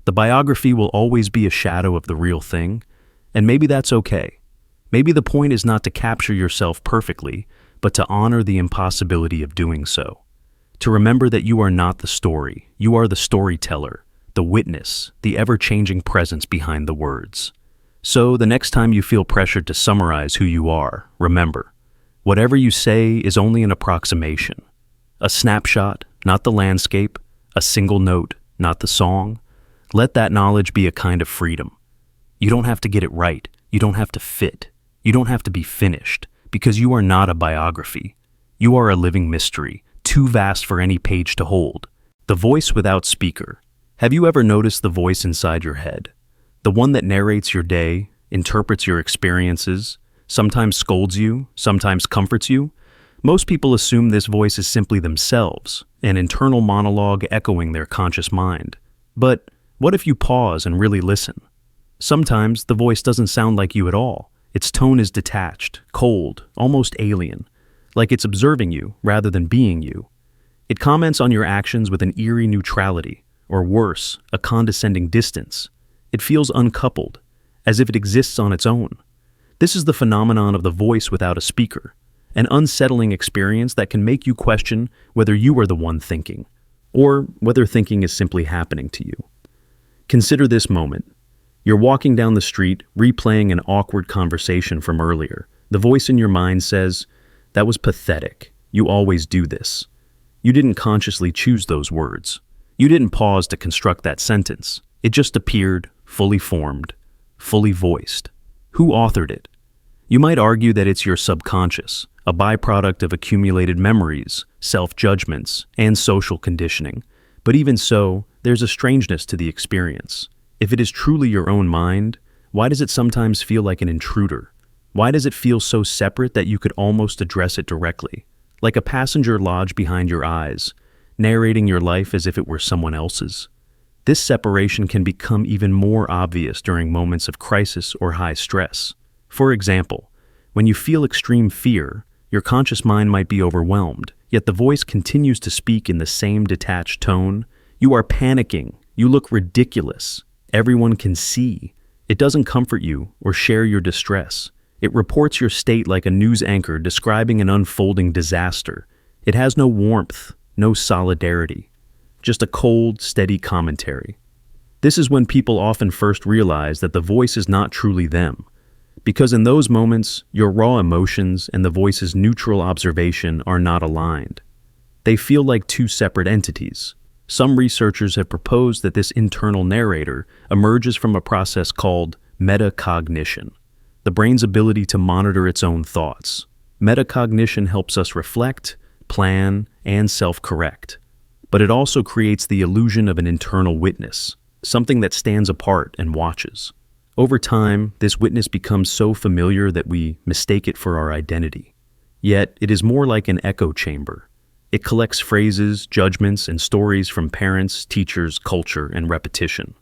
The biography will always be a shadow of the real thing, and maybe that's okay. Maybe the point is not to capture yourself perfectly, but to honor the impossibility of doing so. To remember that you are not the story, you are the storyteller, the witness, the ever-changing presence behind the words. So, the next time you feel pressured to summarize who you are, remember, whatever you say is only an approximation. A snapshot, not the landscape, a single note, not the song. Let that knowledge be a kind of freedom. You don't have to get it right, you don't have to fit, you don't have to be finished, because you are not a biography. You are a living mystery, too vast for any page to hold. The voice without speaker. Have you ever noticed the voice inside your head? The one that narrates your day, interprets your experiences, sometimes scolds you, sometimes comforts you? Most people assume this voice is simply themselves, an internal monologue echoing their conscious mind. But what if you pause and really listen? Sometimes the voice doesn't sound like you at all. Its tone is detached, cold, almost alien, like it's observing you rather than being you. It comments on your actions with an eerie neutrality, or worse, a condescending distance. It feels uncoupled, as if it exists on its own. This is the phenomenon of the voice without a speaker, an unsettling experience that can make you question whether you are the one thinking, or whether thinking is simply happening to you. Consider this moment. You're walking down the street, replaying an awkward conversation from earlier. The voice in your mind says, "That was pathetic. You always do this." You didn't consciously choose those words. You didn't pause to construct that sentence. It just appeared, fully formed, fully voiced. Who authored it? You might argue that it's your subconscious, a byproduct of accumulated memories, self-judgments, and social conditioning. But even so, there's a strangeness to the experience. If it is truly your own mind, why does it sometimes feel like an intruder? Why does it feel so separate that you could almost address it directly? Like a passenger lodged behind your eyes, narrating your life as if it were someone else's. This separation can become even more obvious during moments of crisis or high stress. For example, when you feel extreme fear, your conscious mind might be overwhelmed, yet the voice continues to speak in the same detached tone. You are panicking. You look ridiculous. Everyone can see. It doesn't comfort you or share your distress. It reports your state like a news anchor describing an unfolding disaster. It has no warmth, no solidarity. Just a cold, steady commentary. This is when people often first realize that the voice is not truly them. Because in those moments, your raw emotions and the voice's neutral observation are not aligned. They feel like two separate entities. Some researchers have proposed that this internal narrator emerges from a process called metacognition, the brain's ability to monitor its own thoughts. Metacognition helps us reflect, plan, and self-correct. But it also creates the illusion of an internal witness, something that stands apart and watches. Over time, this witness becomes so familiar that we mistake it for our identity. Yet, it is more like an echo chamber. It collects phrases, judgments, and stories from parents, teachers, culture, and repetition.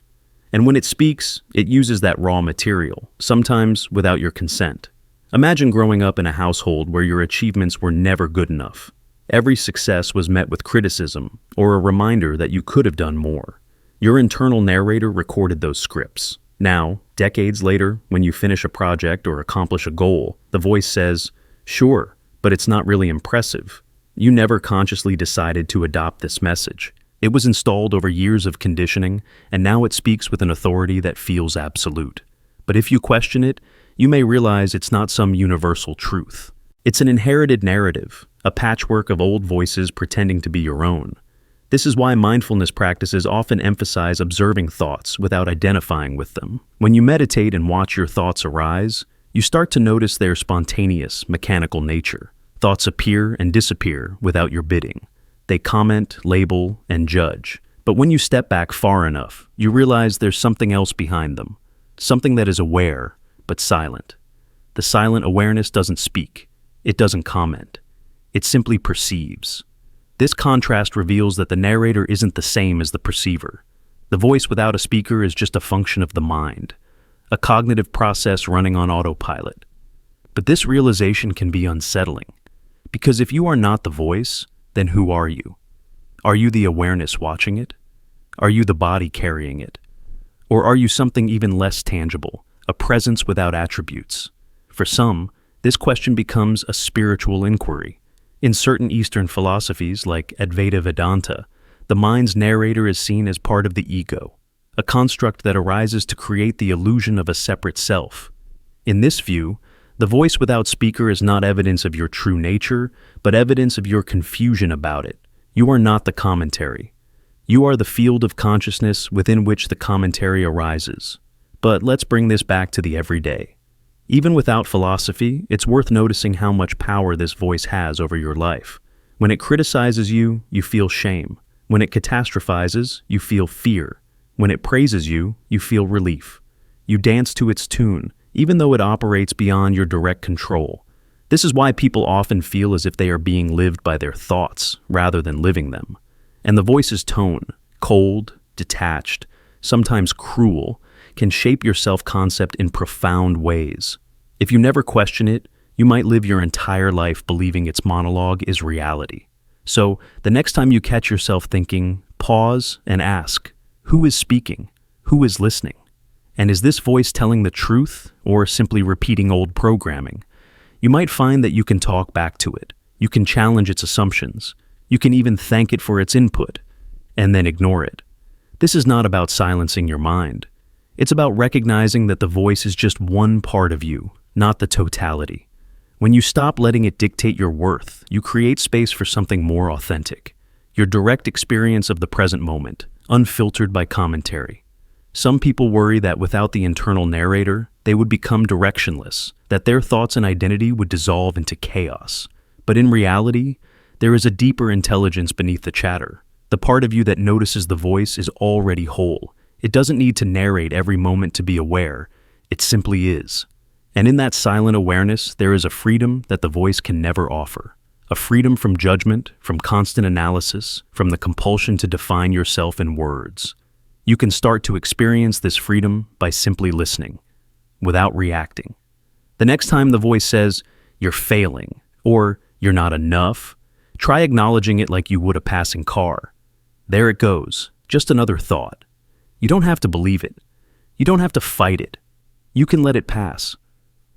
And when it speaks, it uses that raw material, sometimes without your consent. Imagine growing up in a household where your achievements were never good enough. Every success was met with criticism or a reminder that you could have done more. Your internal narrator recorded those scripts. Now, decades later, when you finish a project or accomplish a goal, the voice says, "Sure, but it's not really impressive. You never consciously decided to adopt this message. It was installed over years of conditioning, and now it speaks with an authority that feels absolute. But if you question it, you may realize it's not some universal truth. It's an inherited narrative, a patchwork of old voices pretending to be your own. This is why mindfulness practices often emphasize observing thoughts without identifying with them. When you meditate and watch your thoughts arise, you start to notice their spontaneous, mechanical nature. Thoughts appear and disappear without your bidding. They comment, label, and judge. But when you step back far enough, you realize there's something else behind them. Something that is aware, but silent. The silent awareness doesn't speak. It doesn't comment. It simply perceives. This contrast reveals that the narrator isn't the same as the perceiver. The voice without a speaker is just a function of the mind, a cognitive process running on autopilot. But this realization can be unsettling, because if you are not the voice, then who are you? Are you the awareness watching it? Are you the body carrying it? Or are you something even less tangible, a presence without attributes? For some, this question becomes a spiritual inquiry. In certain Eastern philosophies, like Advaita Vedanta, the mind's narrator is seen as part of the ego, a construct that arises to create the illusion of a separate self. In this view, the voice without speaker is not evidence of your true nature, but evidence of your confusion about it. You are not the commentary. You are the field of consciousness within which the commentary arises. But let's bring this back to the everyday. Even without philosophy, it's worth noticing how much power this voice has over your life. When it criticizes you, you feel shame. When it catastrophizes, you feel fear. When it praises you, you feel relief. You dance to its tune, even though it operates beyond your direct control. This is why people often feel as if they are being lived by their thoughts, rather than living them. And the voice's tone, cold, detached, sometimes cruel, can shape your self-concept in profound ways. If you never question it, you might live your entire life believing its monologue is reality. So, the next time you catch yourself thinking, pause and ask, who is speaking? Who is listening? And is this voice telling the truth or simply repeating old programming? You might find that you can talk back to it. You can challenge its assumptions. You can even thank it for its input, and then ignore it. This is not about silencing your mind. It's about recognizing that the voice is just one part of you, not the totality. When you stop letting it dictate your worth, you create space for something more authentic. Your direct experience of the present moment, unfiltered by commentary. Some people worry that without the internal narrator, they would become directionless, that their thoughts and identity would dissolve into chaos. But in reality, there is a deeper intelligence beneath the chatter. The part of you that notices the voice is already whole. It doesn't need to narrate every moment to be aware. It simply is. And in that silent awareness, there is a freedom that the voice can never offer. A freedom from judgment, from constant analysis, from the compulsion to define yourself in words. You can start to experience this freedom by simply listening, without reacting. The next time the voice says, "You're failing," or "You're not enough," try acknowledging it like you would a passing car. There it goes, just another thought. You don't have to believe it. You don't have to fight it. You can let it pass.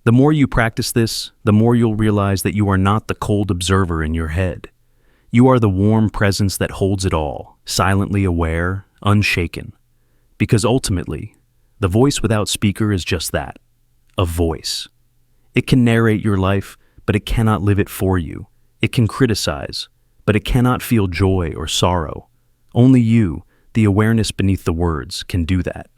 The more you practice this, the more you'll realize that you are not the cold observer in your head. You are the warm presence that holds it all, silently aware, unshaken. Because ultimately, the voice without speaker is just that, a voice. It can narrate your life, but it cannot live it for you. It can criticize, but it cannot feel joy or sorrow. Only you, the awareness beneath the words, can do that.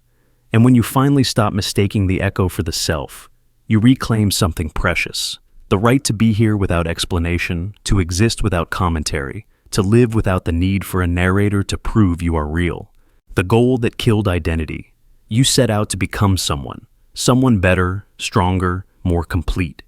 And when you finally stop mistaking the echo for the self, you reclaim something precious. The right to be here without explanation, to exist without commentary, to live without the need for a narrator to prove you are real. The goal that killed identity. You set out to become someone better, stronger, more complete.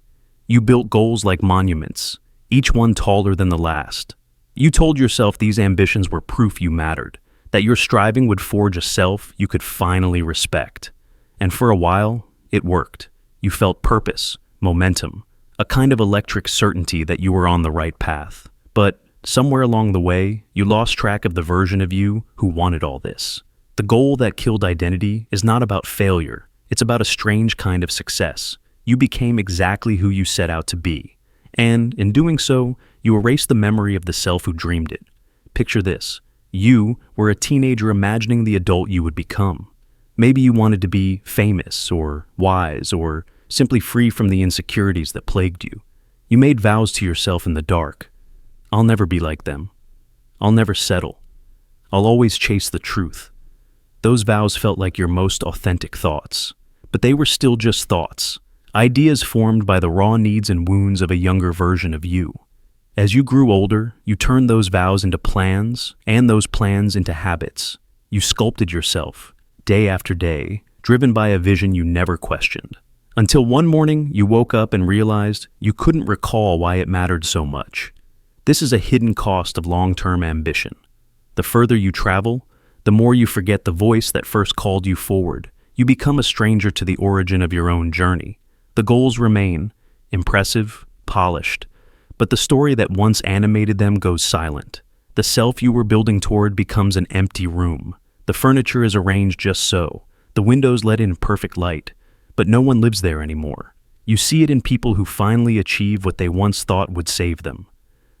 You built goals like monuments, each one taller than the last. You told yourself these ambitions were proof you mattered, that your striving would forge a self you could finally respect. And for a while, it worked. You felt purpose, momentum, a kind of electric certainty that you were on the right path. But somewhere along the way, you lost track of the version of you who wanted all this. The goal that killed identity is not about failure. It's about a strange kind of success. You became exactly who you set out to be. And, in doing so, you erase the memory of the self who dreamed it. Picture this. You were a teenager imagining the adult you would become. Maybe you wanted to be famous or wise or simply free from the insecurities that plagued you. You made vows to yourself in the dark. I'll never be like them. I'll never settle. I'll always chase the truth. Those vows felt like your most authentic thoughts. But they were still just thoughts. Ideas formed by the raw needs and wounds of a younger version of you. As you grew older, you turned those vows into plans, and those plans into habits. You sculpted yourself, day after day, driven by a vision you never questioned. Until one morning, you woke up and realized you couldn't recall why it mattered so much. This is a hidden cost of long-term ambition. The further you travel, the more you forget the voice that first called you forward. You become a stranger to the origin of your own journey. The goals remain, impressive, polished, but the story that once animated them goes silent. The self you were building toward becomes an empty room. The furniture is arranged just so. The windows let in perfect light, but no one lives there anymore. You see it in people who finally achieve what they once thought would save them.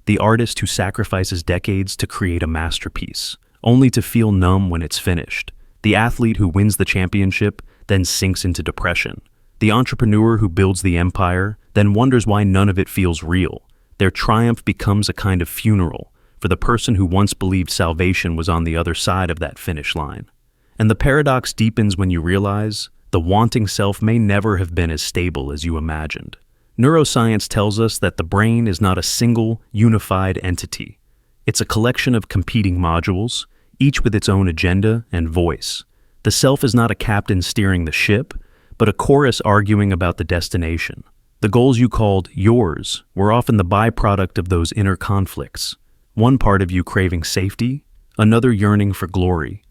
The artist who sacrifices decades to create a masterpiece, only to feel numb when it's finished. The athlete who wins the championship, then sinks into depression. The entrepreneur who builds the empire, then wonders why none of it feels real. Their triumph becomes a kind of funeral for the person who once believed salvation was on the other side of that finish line. And the paradox deepens when you realize the wanting self may never have been as stable as you imagined. Neuroscience tells us that the brain is not a single, unified entity. It's a collection of competing modules, each with its own agenda and voice. The self is not a captain steering the ship, but a chorus arguing about the destination. The goals you called yours were often the byproduct of those inner conflicts. One part of you craving safety, another yearning for glory,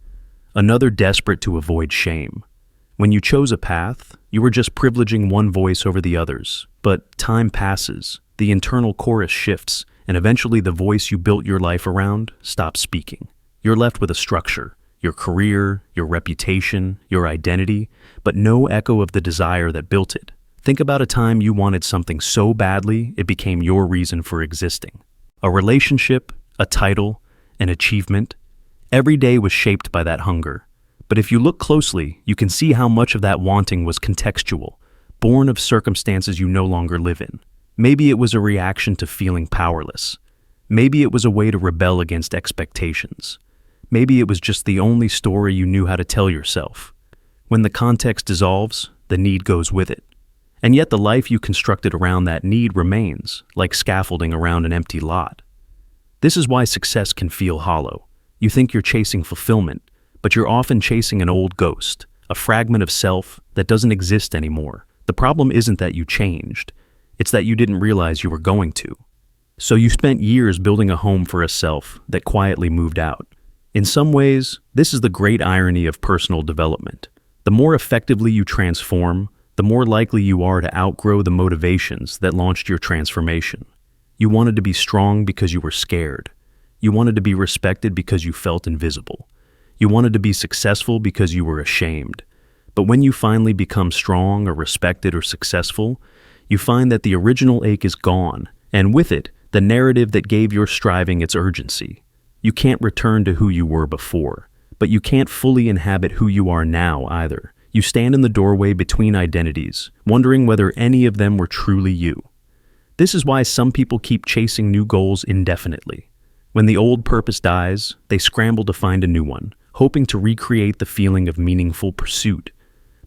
another desperate to avoid shame. When you chose a path, you were just privileging one voice over the others. But time passes, the internal chorus shifts, and eventually the voice you built your life around stops speaking. You're left with a structure, your career, your reputation, your identity, but no echo of the desire that built it. Think about a time you wanted something so badly it became your reason for existing. A relationship, a title, an achievement. Every day was shaped by that hunger. But if you look closely, you can see how much of that wanting was contextual, born of circumstances you no longer live in. Maybe it was a reaction to feeling powerless. Maybe it was a way to rebel against expectations. Maybe it was just the only story you knew how to tell yourself. When the context dissolves, the need goes with it. And yet the life you constructed around that need remains, like scaffolding around an empty lot. This is why success can feel hollow. You think you're chasing fulfillment, but you're often chasing an old ghost, a fragment of self that doesn't exist anymore. The problem isn't that you changed, it's that you didn't realize you were going to. So you spent years building a home for a self that quietly moved out. In some ways, this is the great irony of personal development. The more effectively you transform, the more likely you are to outgrow the motivations that launched your transformation. You wanted to be strong because you were scared. You wanted to be respected because you felt invisible. You wanted to be successful because you were ashamed. But when you finally become strong or respected or successful, you find that the original ache is gone, and with it, the narrative that gave your striving its urgency. You can't return to who you were before, but you can't fully inhabit who you are now either. You stand in the doorway between identities, wondering whether any of them were truly you. This is why some people keep chasing new goals indefinitely. When the old purpose dies, they scramble to find a new one, hoping to recreate the feeling of meaningful pursuit.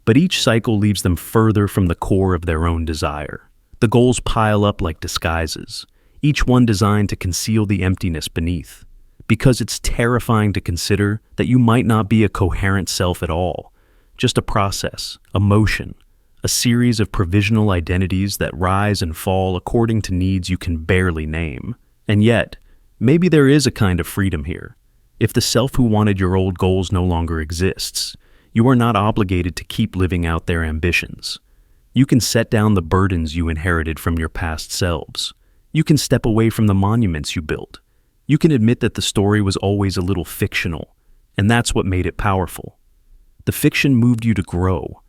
But each cycle leaves them further from the core of their own desire. The goals pile up like disguises, each one designed to conceal the emptiness beneath. Because it's terrifying to consider that you might not be a coherent self at all, just a process, a motion, a series of provisional identities that rise and fall according to needs you can barely name. And yet, maybe there is a kind of freedom here. If the self who wanted your old goals no longer exists, you are not obligated to keep living out their ambitions. You can set down the burdens you inherited from your past selves. You can step away from the monuments you built. You can admit that the story was always a little fictional, and that's what made it powerful. The fiction moved you to grow,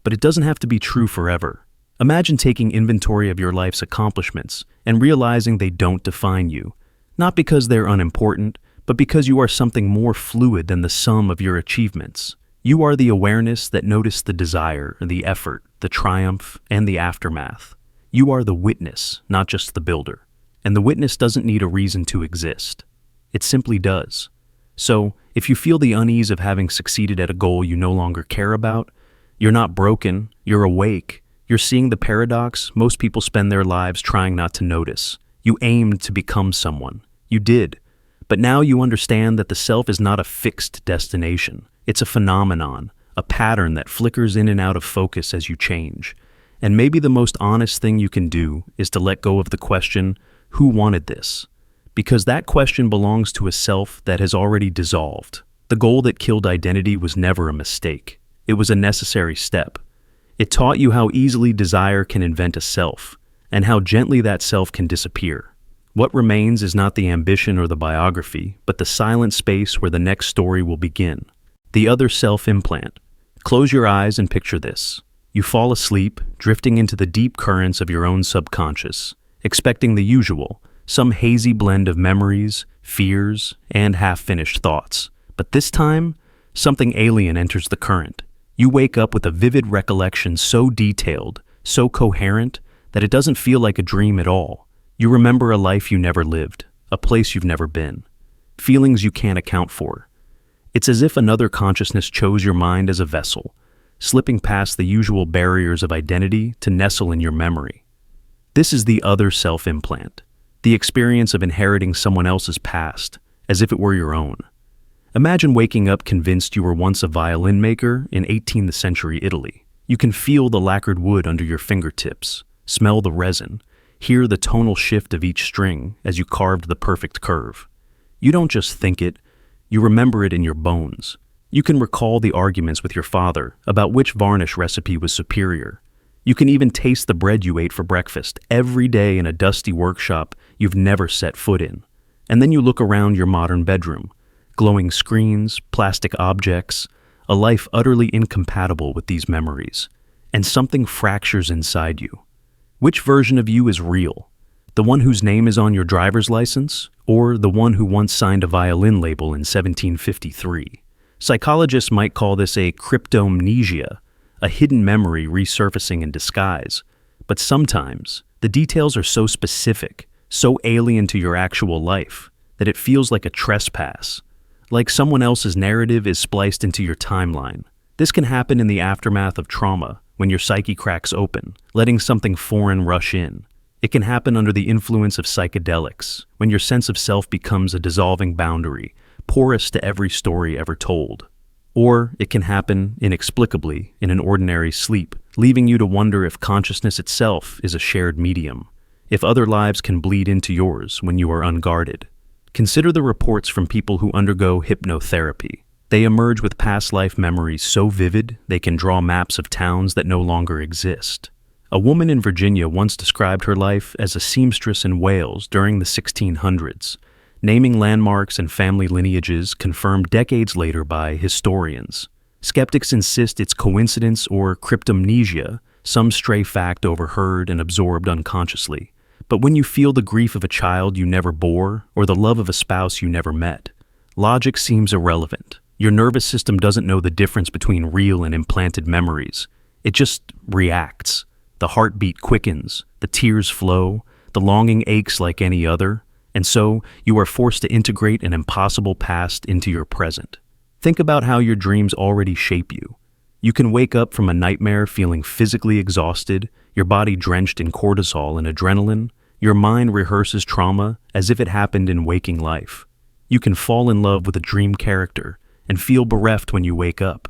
but it doesn't have to be true forever. Imagine taking inventory of your life's accomplishments and realizing they don't define you, not because they're unimportant, but because you are something more fluid than the sum of your achievements. You are the awareness that noticed the desire, the effort, the triumph, and the aftermath. You are the witness, not just the builder. And the witness doesn't need a reason to exist. It simply does. So, if you feel the unease of having succeeded at a goal you no longer care about, you're not broken, you're awake. You're seeing the paradox most people spend their lives trying not to notice. You aimed to become someone. You did. But now you understand that the self is not a fixed destination. It's a phenomenon, a pattern that flickers in and out of focus as you change. And maybe the most honest thing you can do is to let go of the question, who wanted this? Because that question belongs to a self that has already dissolved. The goal that killed identity was never a mistake. It was a necessary step. It taught you how easily desire can invent a self, and how gently that self can disappear. What remains is not the ambition or the biography, but the silent space where the next story will begin. The other self implant. Close your eyes and picture this. You fall asleep, drifting into the deep currents of your own subconscious, expecting the usual, some hazy blend of memories, fears, and half-finished thoughts. But this time, something alien enters the current. You wake up with a vivid recollection so detailed, so coherent, that it doesn't feel like a dream at all. You remember a life you never lived, a place you've never been, feelings you can't account for. It's as if another consciousness chose your mind as a vessel, slipping past the usual barriers of identity to nestle in your memory. This is the other self-implant, the experience of inheriting someone else's past, as if it were your own. Imagine waking up convinced you were once a violin maker in 18th century Italy. You can feel the lacquered wood under your fingertips, smell the resin, hear the tonal shift of each string as you carved the perfect curve. You don't just think it, you remember it in your bones. You can recall the arguments with your father about which varnish recipe was superior. You can even taste the bread you ate for breakfast every day in a dusty workshop you've never set foot in. And then you look around your modern bedroom. Glowing screens, plastic objects, a life utterly incompatible with these memories. And something fractures inside you. Which version of you is real? The one whose name is on your driver's license, or the one who once signed a violin label in 1753? Psychologists might call this a cryptomnesia, a hidden memory resurfacing in disguise. But sometimes, the details are so specific, so alien to your actual life, that it feels like a trespass. Like someone else's narrative is spliced into your timeline. This can happen in the aftermath of trauma, when your psyche cracks open, letting something foreign rush in. It can happen under the influence of psychedelics, when your sense of self becomes a dissolving boundary, porous to every story ever told. Or it can happen inexplicably in an ordinary sleep, leaving you to wonder if consciousness itself is a shared medium, if other lives can bleed into yours when you are unguarded. Consider the reports from people who undergo hypnotherapy. They emerge with past life memories so vivid they can draw maps of towns that no longer exist. A woman in Virginia once described her life as a seamstress in Wales during the 1600s, naming landmarks and family lineages confirmed decades later by historians. Skeptics insist it's coincidence or cryptomnesia, some stray fact overheard and absorbed unconsciously. But when you feel the grief of a child you never bore or the love of a spouse you never met, logic seems irrelevant. Your nervous system doesn't know the difference between real and implanted memories. It just reacts. The heartbeat quickens, the tears flow, the longing aches like any other, and so you are forced to integrate an impossible past into your present. Think about how your dreams already shape you. You can wake up from a nightmare feeling physically exhausted, your body drenched in cortisol and adrenaline. Your mind rehearses trauma as if it happened in waking life. You can fall in love with a dream character and feel bereft when you wake up.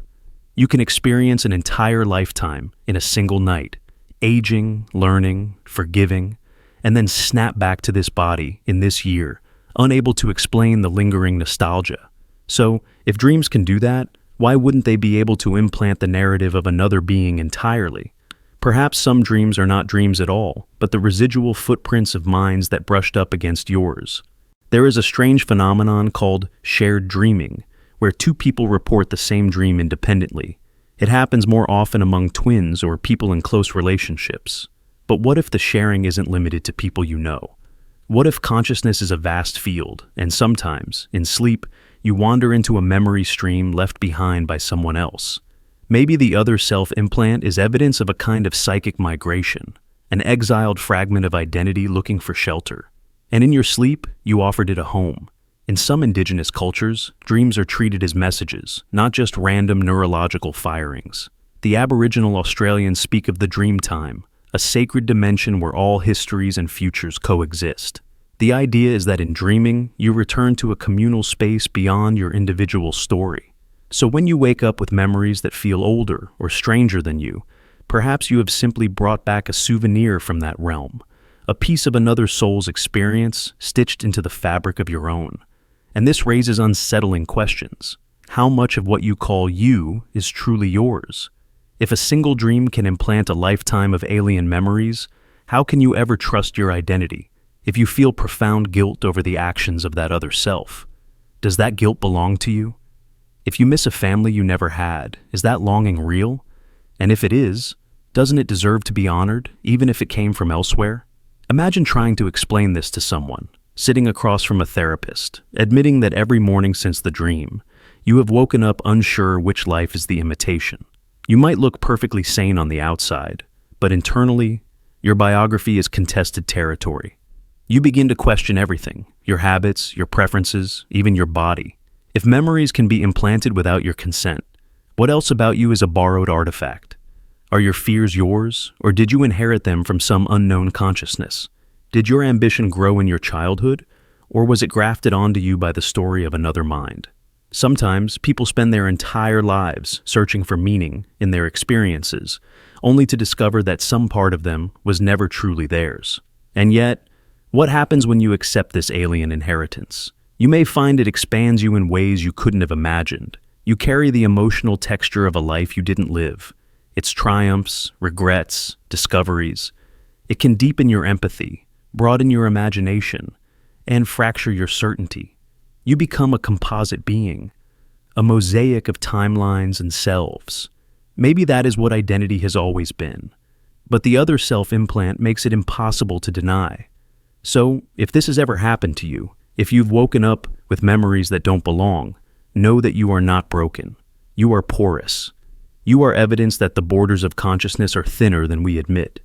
You can experience an entire lifetime in a single night, aging, learning, forgiving, and then snap back to this body in this year, unable to explain the lingering nostalgia. So, if dreams can do that, why wouldn't they be able to implant the narrative of another being entirely? Perhaps some dreams are not dreams at all, but the residual footprints of minds that brushed up against yours. There is a strange phenomenon called shared dreaming, where two people report the same dream independently. It happens more often among twins or people in close relationships. But what if the sharing isn't limited to people you know? What if consciousness is a vast field, and sometimes, in sleep, you wander into a memory stream left behind by someone else? Maybe the other self implant is evidence of a kind of psychic migration, an exiled fragment of identity looking for shelter. And in your sleep, you offered it a home. In some indigenous cultures, dreams are treated as messages, not just random neurological firings. The Aboriginal Australians speak of the dream time, a sacred dimension where all histories and futures coexist. The idea is that in dreaming, you return to a communal space beyond your individual story. So when you wake up with memories that feel older or stranger than you, perhaps you have simply brought back a souvenir from that realm, a piece of another soul's experience stitched into the fabric of your own. And this raises unsettling questions. How much of what you call you is truly yours? If a single dream can implant a lifetime of alien memories, how can you ever trust your identity if you feel profound guilt over the actions of that other self? Does that guilt belong to you? If you miss a family you never had, is that longing real? And if it is, doesn't it deserve to be honored, even if it came from elsewhere? Imagine trying to explain this to someone, sitting across from a therapist, admitting that every morning since the dream, you have woken up unsure which life is the imitation. You might look perfectly sane on the outside, but internally, your biography is contested territory. You begin to question everything, your habits, your preferences, even your body. If memories can be implanted without your consent, what else about you is a borrowed artifact? Are your fears yours, or did you inherit them from some unknown consciousness? Did your ambition grow in your childhood, or was it grafted onto you by the story of another mind? Sometimes people spend their entire lives searching for meaning in their experiences, only to discover that some part of them was never truly theirs. And yet, what happens when you accept this alien inheritance? You may find it expands you in ways you couldn't have imagined. You carry the emotional texture of a life you didn't live, its triumphs, regrets, discoveries. It can deepen your empathy, broaden your imagination, and fracture your certainty. You become a composite being, a mosaic of timelines and selves. Maybe that is what identity has always been. But the other self-implant makes it impossible to deny. So, if this has ever happened to you, if you've woken up with memories that don't belong, know that you are not broken. You are porous. You are evidence that the borders of consciousness are thinner than we admit.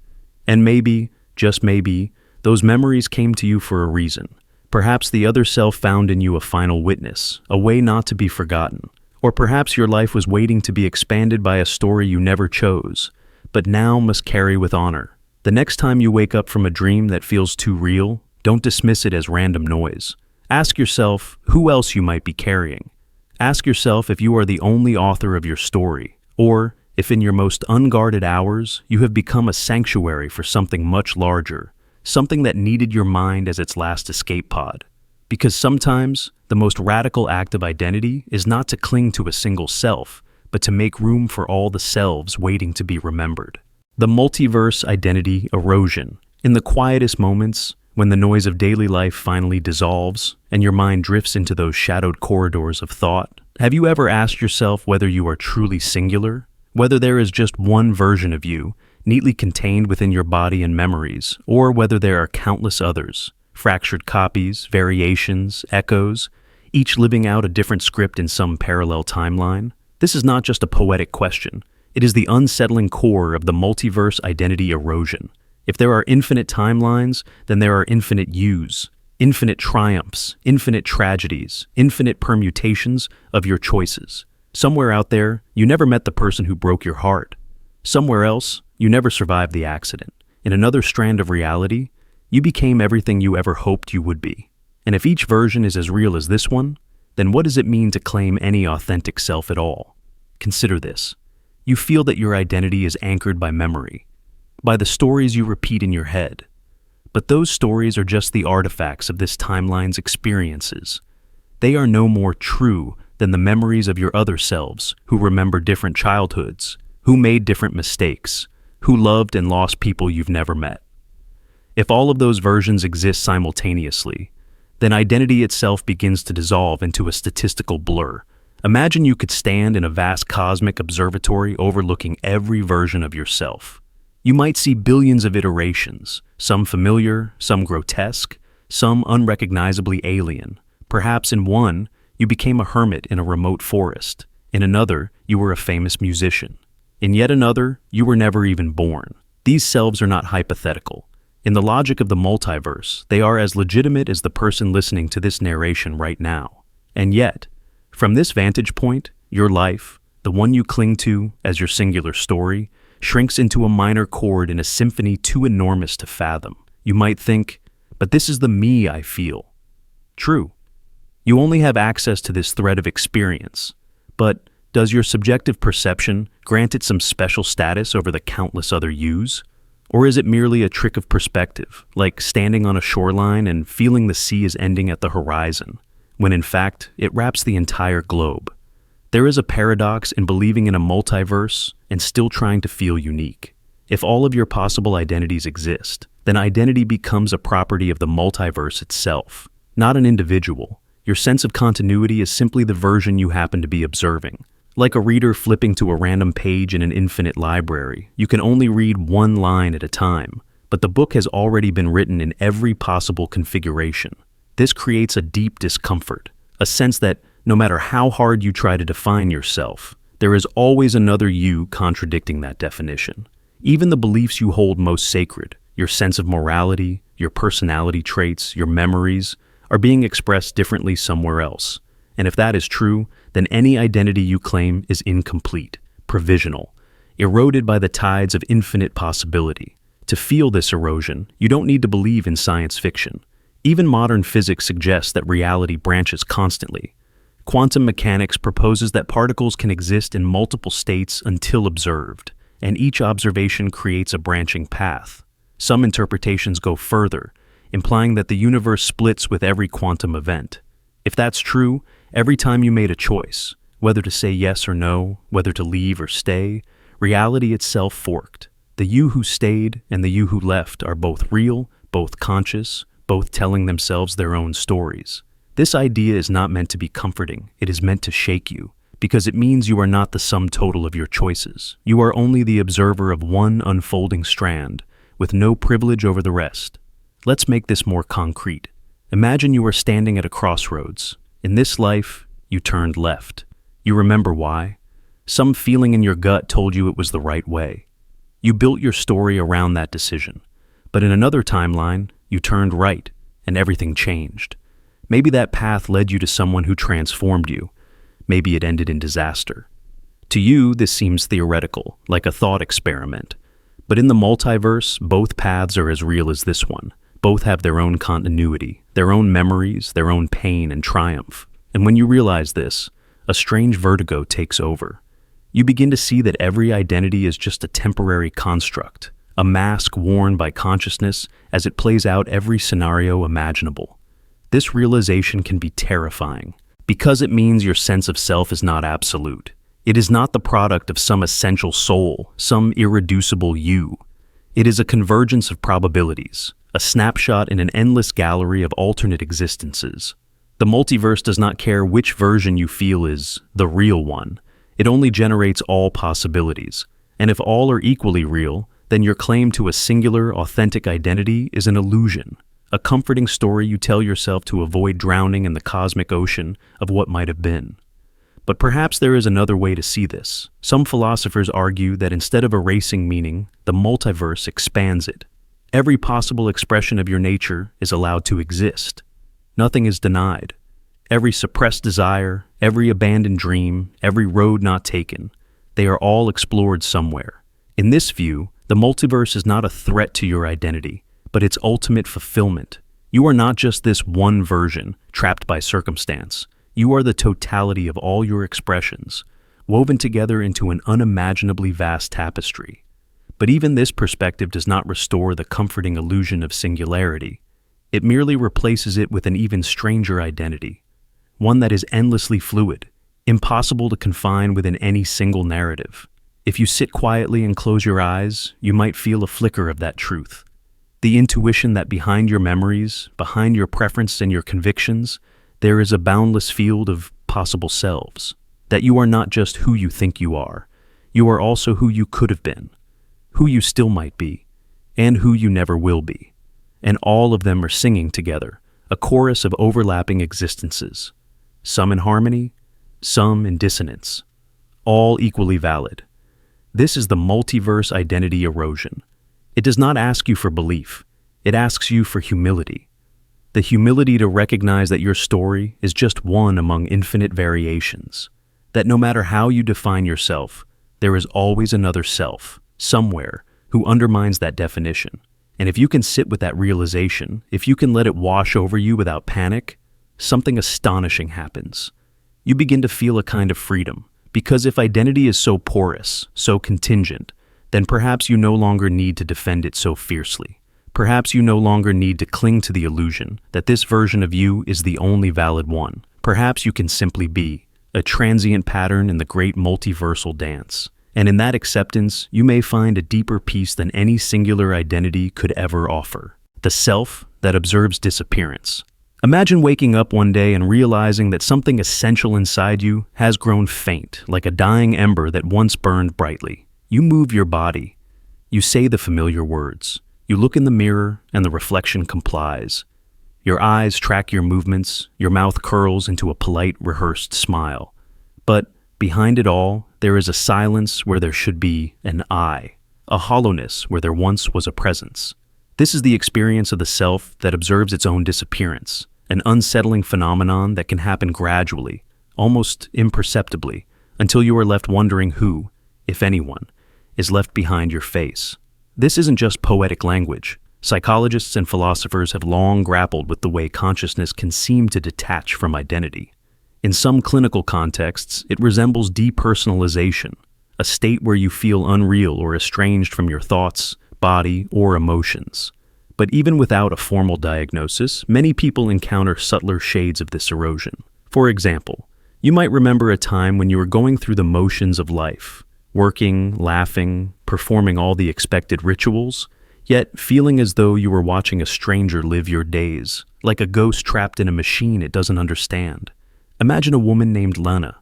And maybe, just maybe, those memories came to you for a reason. Perhaps the other self found in you a final witness, a way not to be forgotten. Or perhaps your life was waiting to be expanded by a story you never chose, but now must carry with honor. The next time you wake up from a dream that feels too real, don't dismiss it as random noise. Ask yourself who else you might be carrying. Ask yourself if you are the only author of your story, or if in your most unguarded hours you have become a sanctuary for something much larger, something that needed your mind as its last escape pod. Because sometimes, the most radical act of identity is not to cling to a single self, but to make room for all the selves waiting to be remembered. The multiverse identity erosion. In the quietest moments, when the noise of daily life finally dissolves and your mind drifts into those shadowed corridors of thought, have you ever asked yourself whether you are truly singular? Whether there is just one version of you, neatly contained within your body and memories, or whether there are countless others, fractured copies, variations, echoes, each living out a different script in some parallel timeline? This is not just a poetic question. It is the unsettling core of the multiverse identity erosion. If there are infinite timelines, then there are infinite yous, infinite triumphs, infinite tragedies, infinite permutations of your choices. Somewhere out there, you never met the person who broke your heart. Somewhere else, you never survived the accident. In another strand of reality, you became everything you ever hoped you would be. And if each version is as real as this one, then what does it mean to claim any authentic self at all? Consider this. You feel that your identity is anchored by memory, by the stories you repeat in your head. But those stories are just the artifacts of this timeline's experiences. They are no more true than the memories of your other selves who remember different childhoods, who made different mistakes, who loved and lost people you've never met. If all of those versions exist simultaneously, then identity itself begins to dissolve into a statistical blur, Imagine you could stand in a vast cosmic observatory overlooking every version of yourself. You might see billions of iterations, some familiar, some grotesque, some unrecognizably alien. Perhaps in one, you became a hermit in a remote forest. In another, you were a famous musician. In yet another, you were never even born. These selves are not hypothetical. In the logic of the multiverse, they are as legitimate as the person listening to this narration right now. And yet, from this vantage point, your life, the one you cling to as your singular story, shrinks into a minor chord in a symphony too enormous to fathom. You might think, but this is the me I feel. True. You only have access to this thread of experience. But does your subjective perception grant it some special status over the countless other yous? Or is it merely a trick of perspective, like standing on a shoreline and feeling the sea is ending at the horizon, when in fact it wraps the entire globe? There is a paradox in believing in a multiverse and still trying to feel unique. If all of your possible identities exist, then identity becomes a property of the multiverse itself, not an individual. Your sense of continuity is simply the version you happen to be observing. Like a reader flipping to a random page in an infinite library, you can only read one line at a time, but the book has already been written in every possible configuration. This creates a deep discomfort, a sense that no matter how hard you try to define yourself, there is always another you contradicting that definition. Even the beliefs you hold most sacred, your sense of morality, your personality traits, your memories, are being expressed differently somewhere else. And if that is true, then any identity you claim is incomplete, provisional, eroded by the tides of infinite possibility. To feel this erosion, you don't need to believe in science fiction. Even modern physics suggests that reality branches constantly. Quantum mechanics proposes that particles can exist in multiple states until observed, and each observation creates a branching path. Some interpretations go further, implying that the universe splits with every quantum event. If that's true, every time you made a choice, whether to say yes or no, whether to leave or stay, reality itself forked. The you who stayed and the you who left are both real, both conscious, both telling themselves their own stories. This idea is not meant to be comforting, it is meant to shake you, because it means you are not the sum total of your choices. You are only the observer of one unfolding strand, with no privilege over the rest. Let's make this more concrete. Imagine you are standing at a crossroads. In this life, you turned left. You remember why? Some feeling in your gut told you it was the right way. You built your story around that decision. But in another timeline, you turned right, and everything changed. Maybe that path led you to someone who transformed you. Maybe it ended in disaster. To you, this seems theoretical, like a thought experiment. But in the multiverse, both paths are as real as this one. Both have their own continuity, their own memories, their own pain and triumph. And when you realize this, a strange vertigo takes over. You begin to see that every identity is just a temporary construct, a mask worn by consciousness as it plays out every scenario imaginable. This realization can be terrifying, because it means your sense of self is not absolute. It is not the product of some essential soul, some irreducible you. It is a convergence of probabilities, a snapshot in an endless gallery of alternate existences. The multiverse does not care which version you feel is the real one. It only generates all possibilities. And if all are equally real, then your claim to a singular, authentic identity is an illusion, a comforting story you tell yourself to avoid drowning in the cosmic ocean of what might have been. But perhaps there is another way to see this. Some philosophers argue that instead of erasing meaning, the multiverse expands it. Every possible expression of your nature is allowed to exist. Nothing is denied. Every suppressed desire, every abandoned dream, every road not taken, they are all explored somewhere. In this view, the multiverse is not a threat to your identity, but its ultimate fulfillment. You are not just this one version, trapped by circumstance. You are the totality of all your expressions, woven together into an unimaginably vast tapestry. But even this perspective does not restore the comforting illusion of singularity. It merely replaces it with an even stranger identity, one that is endlessly fluid, impossible to confine within any single narrative. If you sit quietly and close your eyes, you might feel a flicker of that truth. The intuition that behind your memories, behind your preferences and your convictions, there is a boundless field of possible selves. that you are not just who you think you are also who you could have been, who you still might be, and who you never will be. And all of them are singing together, a chorus of overlapping existences, some in harmony, some in dissonance, all equally valid. This is the multiverse identity erosion. It does not ask you for belief, it asks you for humility. The humility to recognize that your story is just one among infinite variations, that no matter how you define yourself, there is always another self, somewhere, who undermines that definition. And if you can sit with that realization, if you can let it wash over you without panic, something astonishing happens. You begin to feel a kind of freedom, because if identity is so porous, so contingent, then perhaps you no longer need to defend it so fiercely. Perhaps you no longer need to cling to the illusion that this version of you is the only valid one. Perhaps you can simply be a transient pattern in the great multiversal dance. And in that acceptance, you may find a deeper peace than any singular identity could ever offer. The self that observes disappearance. Imagine waking up one day and realizing that something essential inside you has grown faint, like a dying ember that once burned brightly. You move your body. You say the familiar words. You look in the mirror, and the reflection complies. Your eyes track your movements. Your mouth curls into a polite, rehearsed smile. But behind it all, there is a silence where there should be an I, a hollowness where there once was a presence. This is the experience of the self that observes its own disappearance, an unsettling phenomenon that can happen gradually, almost imperceptibly, until you are left wondering who, if anyone, is left behind your face. This isn't just poetic language. Psychologists and philosophers have long grappled with the way consciousness can seem to detach from identity. In some clinical contexts, it resembles depersonalization, a state where you feel unreal or estranged from your thoughts, body, or emotions. But even without a formal diagnosis, many people encounter subtler shades of this erosion. For example, you might remember a time when you were going through the motions of life, working, laughing, performing all the expected rituals, yet feeling as though you were watching a stranger live your days, like a ghost trapped in a machine it doesn't understand. Imagine a woman named Lena.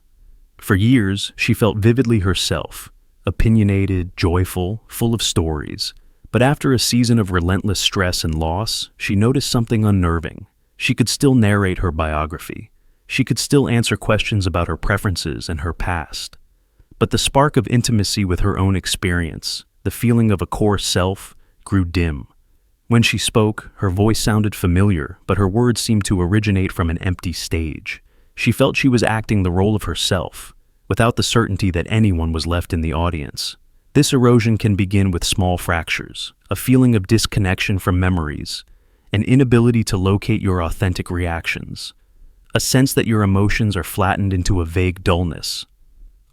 For years, she felt vividly herself, opinionated, joyful, full of stories. But after a season of relentless stress and loss, she noticed something unnerving. She could still narrate her biography. She could still answer questions about her preferences and her past. But the spark of intimacy with her own experience, the feeling of a core self, grew dim. When she spoke, her voice sounded familiar, but her words seemed to originate from an empty stage. She felt she was acting the role of herself, without the certainty that anyone was left in the audience. This erosion can begin with small fractures, a feeling of disconnection from memories, an inability to locate your authentic reactions, a sense that your emotions are flattened into a vague dullness.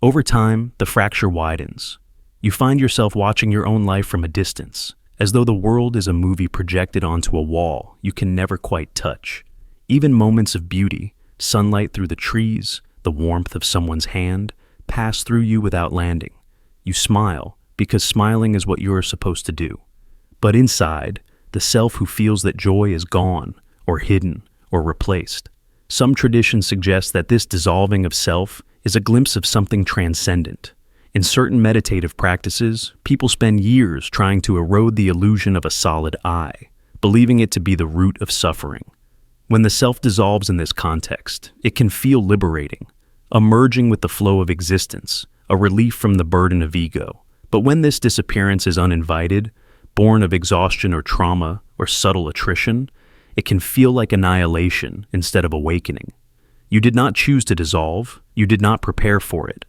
Over time, the fracture widens. You find yourself watching your own life from a distance, as though the world is a movie projected onto a wall you can never quite touch. Even moments of beauty, sunlight through the trees, the warmth of someone's hand, pass through you without landing. You smile, because smiling is what you are supposed to do. But inside, the self who feels that joy is gone, or hidden, or replaced. Some traditions suggest that this dissolving of self is a glimpse of something transcendent. In certain meditative practices, people spend years trying to erode the illusion of a solid I, believing it to be the root of suffering. When the self dissolves in this context, it can feel liberating, a merging with the flow of existence, a relief from the burden of ego. But when this disappearance is uninvited, born of exhaustion or trauma or subtle attrition, it can feel like annihilation instead of awakening. You did not choose to dissolve, you did not prepare for it.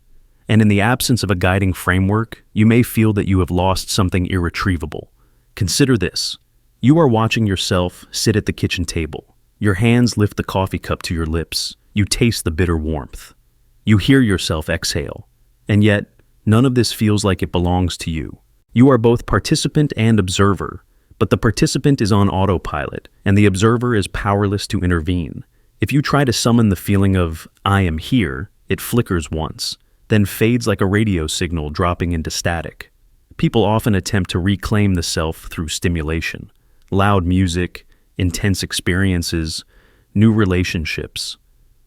And in the absence of a guiding framework, you may feel that you have lost something irretrievable. Consider this. You are watching yourself sit at the kitchen table. Your hands lift the coffee cup to your lips. You taste the bitter warmth. You hear yourself exhale. And yet, none of this feels like it belongs to you. You are both participant and observer, but the participant is on autopilot, and the observer is powerless to intervene. If you try to summon the feeling of, I am here, it flickers once, then fades like a radio signal dropping into static. People often attempt to reclaim the self through stimulation, loud music, intense experiences, new relationships.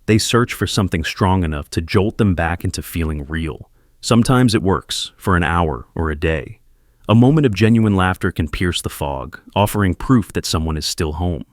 They search for something strong enough to jolt them back into feeling real. Sometimes it works, for an hour or a day. A moment of genuine laughter can pierce the fog, offering proof that someone is still home.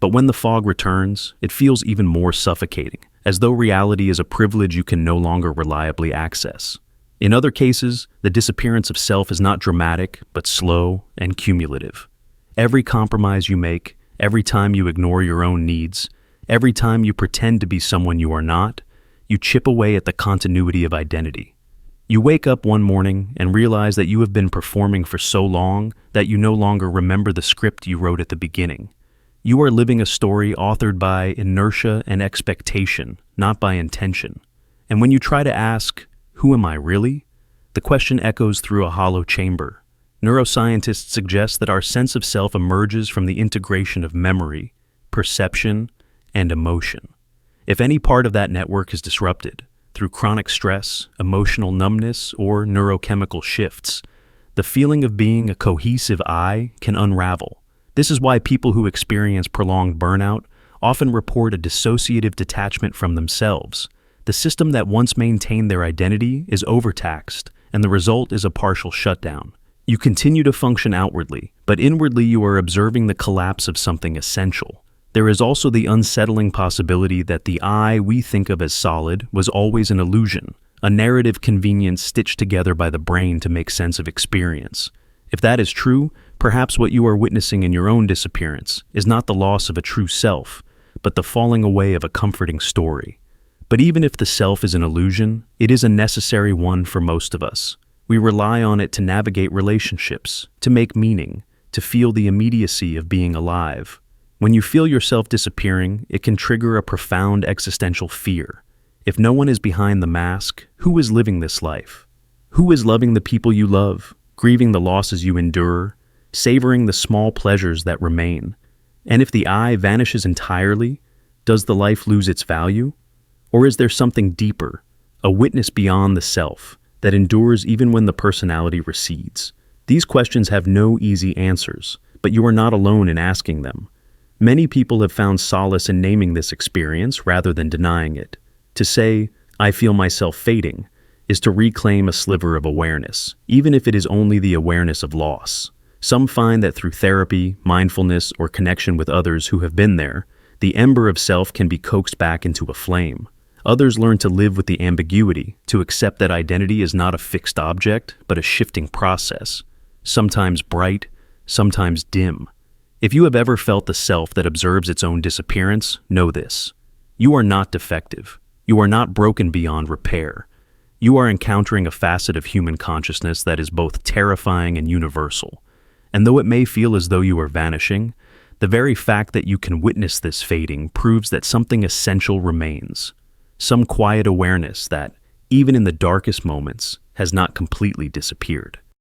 But when the fog returns, it feels even more suffocating, as though reality is a privilege you can no longer reliably access. In other cases, the disappearance of self is not dramatic, but slow and cumulative. Every compromise you make, every time you ignore your own needs, every time you pretend to be someone you are not, you chip away at the continuity of identity. You wake up one morning and realize that you have been performing for so long that you no longer remember the script you wrote at the beginning. You are living a story authored by inertia and expectation, not by intention. And when you try to ask, "Who am I really?" the question echoes through a hollow chamber. Neuroscientists suggest that our sense of self emerges from the integration of memory, perception, and emotion. If any part of that network is disrupted, through chronic stress, emotional numbness, or neurochemical shifts, the feeling of being a cohesive I can unravel. This is why people who experience prolonged burnout often report a dissociative detachment from themselves. The system that once maintained their identity is overtaxed, and the result is a partial shutdown. You continue to function outwardly, but inwardly you are observing the collapse of something essential. There is also the unsettling possibility that the I we think of as solid was always an illusion, a narrative convenience stitched together by the brain to make sense of experience. If that is true, perhaps what you are witnessing in your own disappearance is not the loss of a true self, but the falling away of a comforting story. But even if the self is an illusion, it is a necessary one for most of us. We rely on it to navigate relationships, to make meaning, to feel the immediacy of being alive. When you feel yourself disappearing, it can trigger a profound existential fear. If no one is behind the mask, who is living this life? Who is loving the people you love, grieving the losses you endure, savoring the small pleasures that remain? And if the I vanishes entirely, does the life lose its value? Or is there something deeper, a witness beyond the self, that endures even when the personality recedes? These questions have no easy answers, but you are not alone in asking them. Many people have found solace in naming this experience rather than denying it. To say, "I feel myself fading," is to reclaim a sliver of awareness, even if it is only the awareness of loss. Some find that through therapy, mindfulness, or connection with others who have been there, the ember of self can be coaxed back into a flame. Others learn to live with the ambiguity, to accept that identity is not a fixed object, but a shifting process, sometimes bright, sometimes dim. If you have ever felt the self that observes its own disappearance, know this. You are not defective. You are not broken beyond repair. You are encountering a facet of human consciousness that is both terrifying and universal. And though it may feel as though you are vanishing, the very fact that you can witness this fading proves that something essential remains. Some quiet awareness that, even in the darkest moments, has not completely disappeared.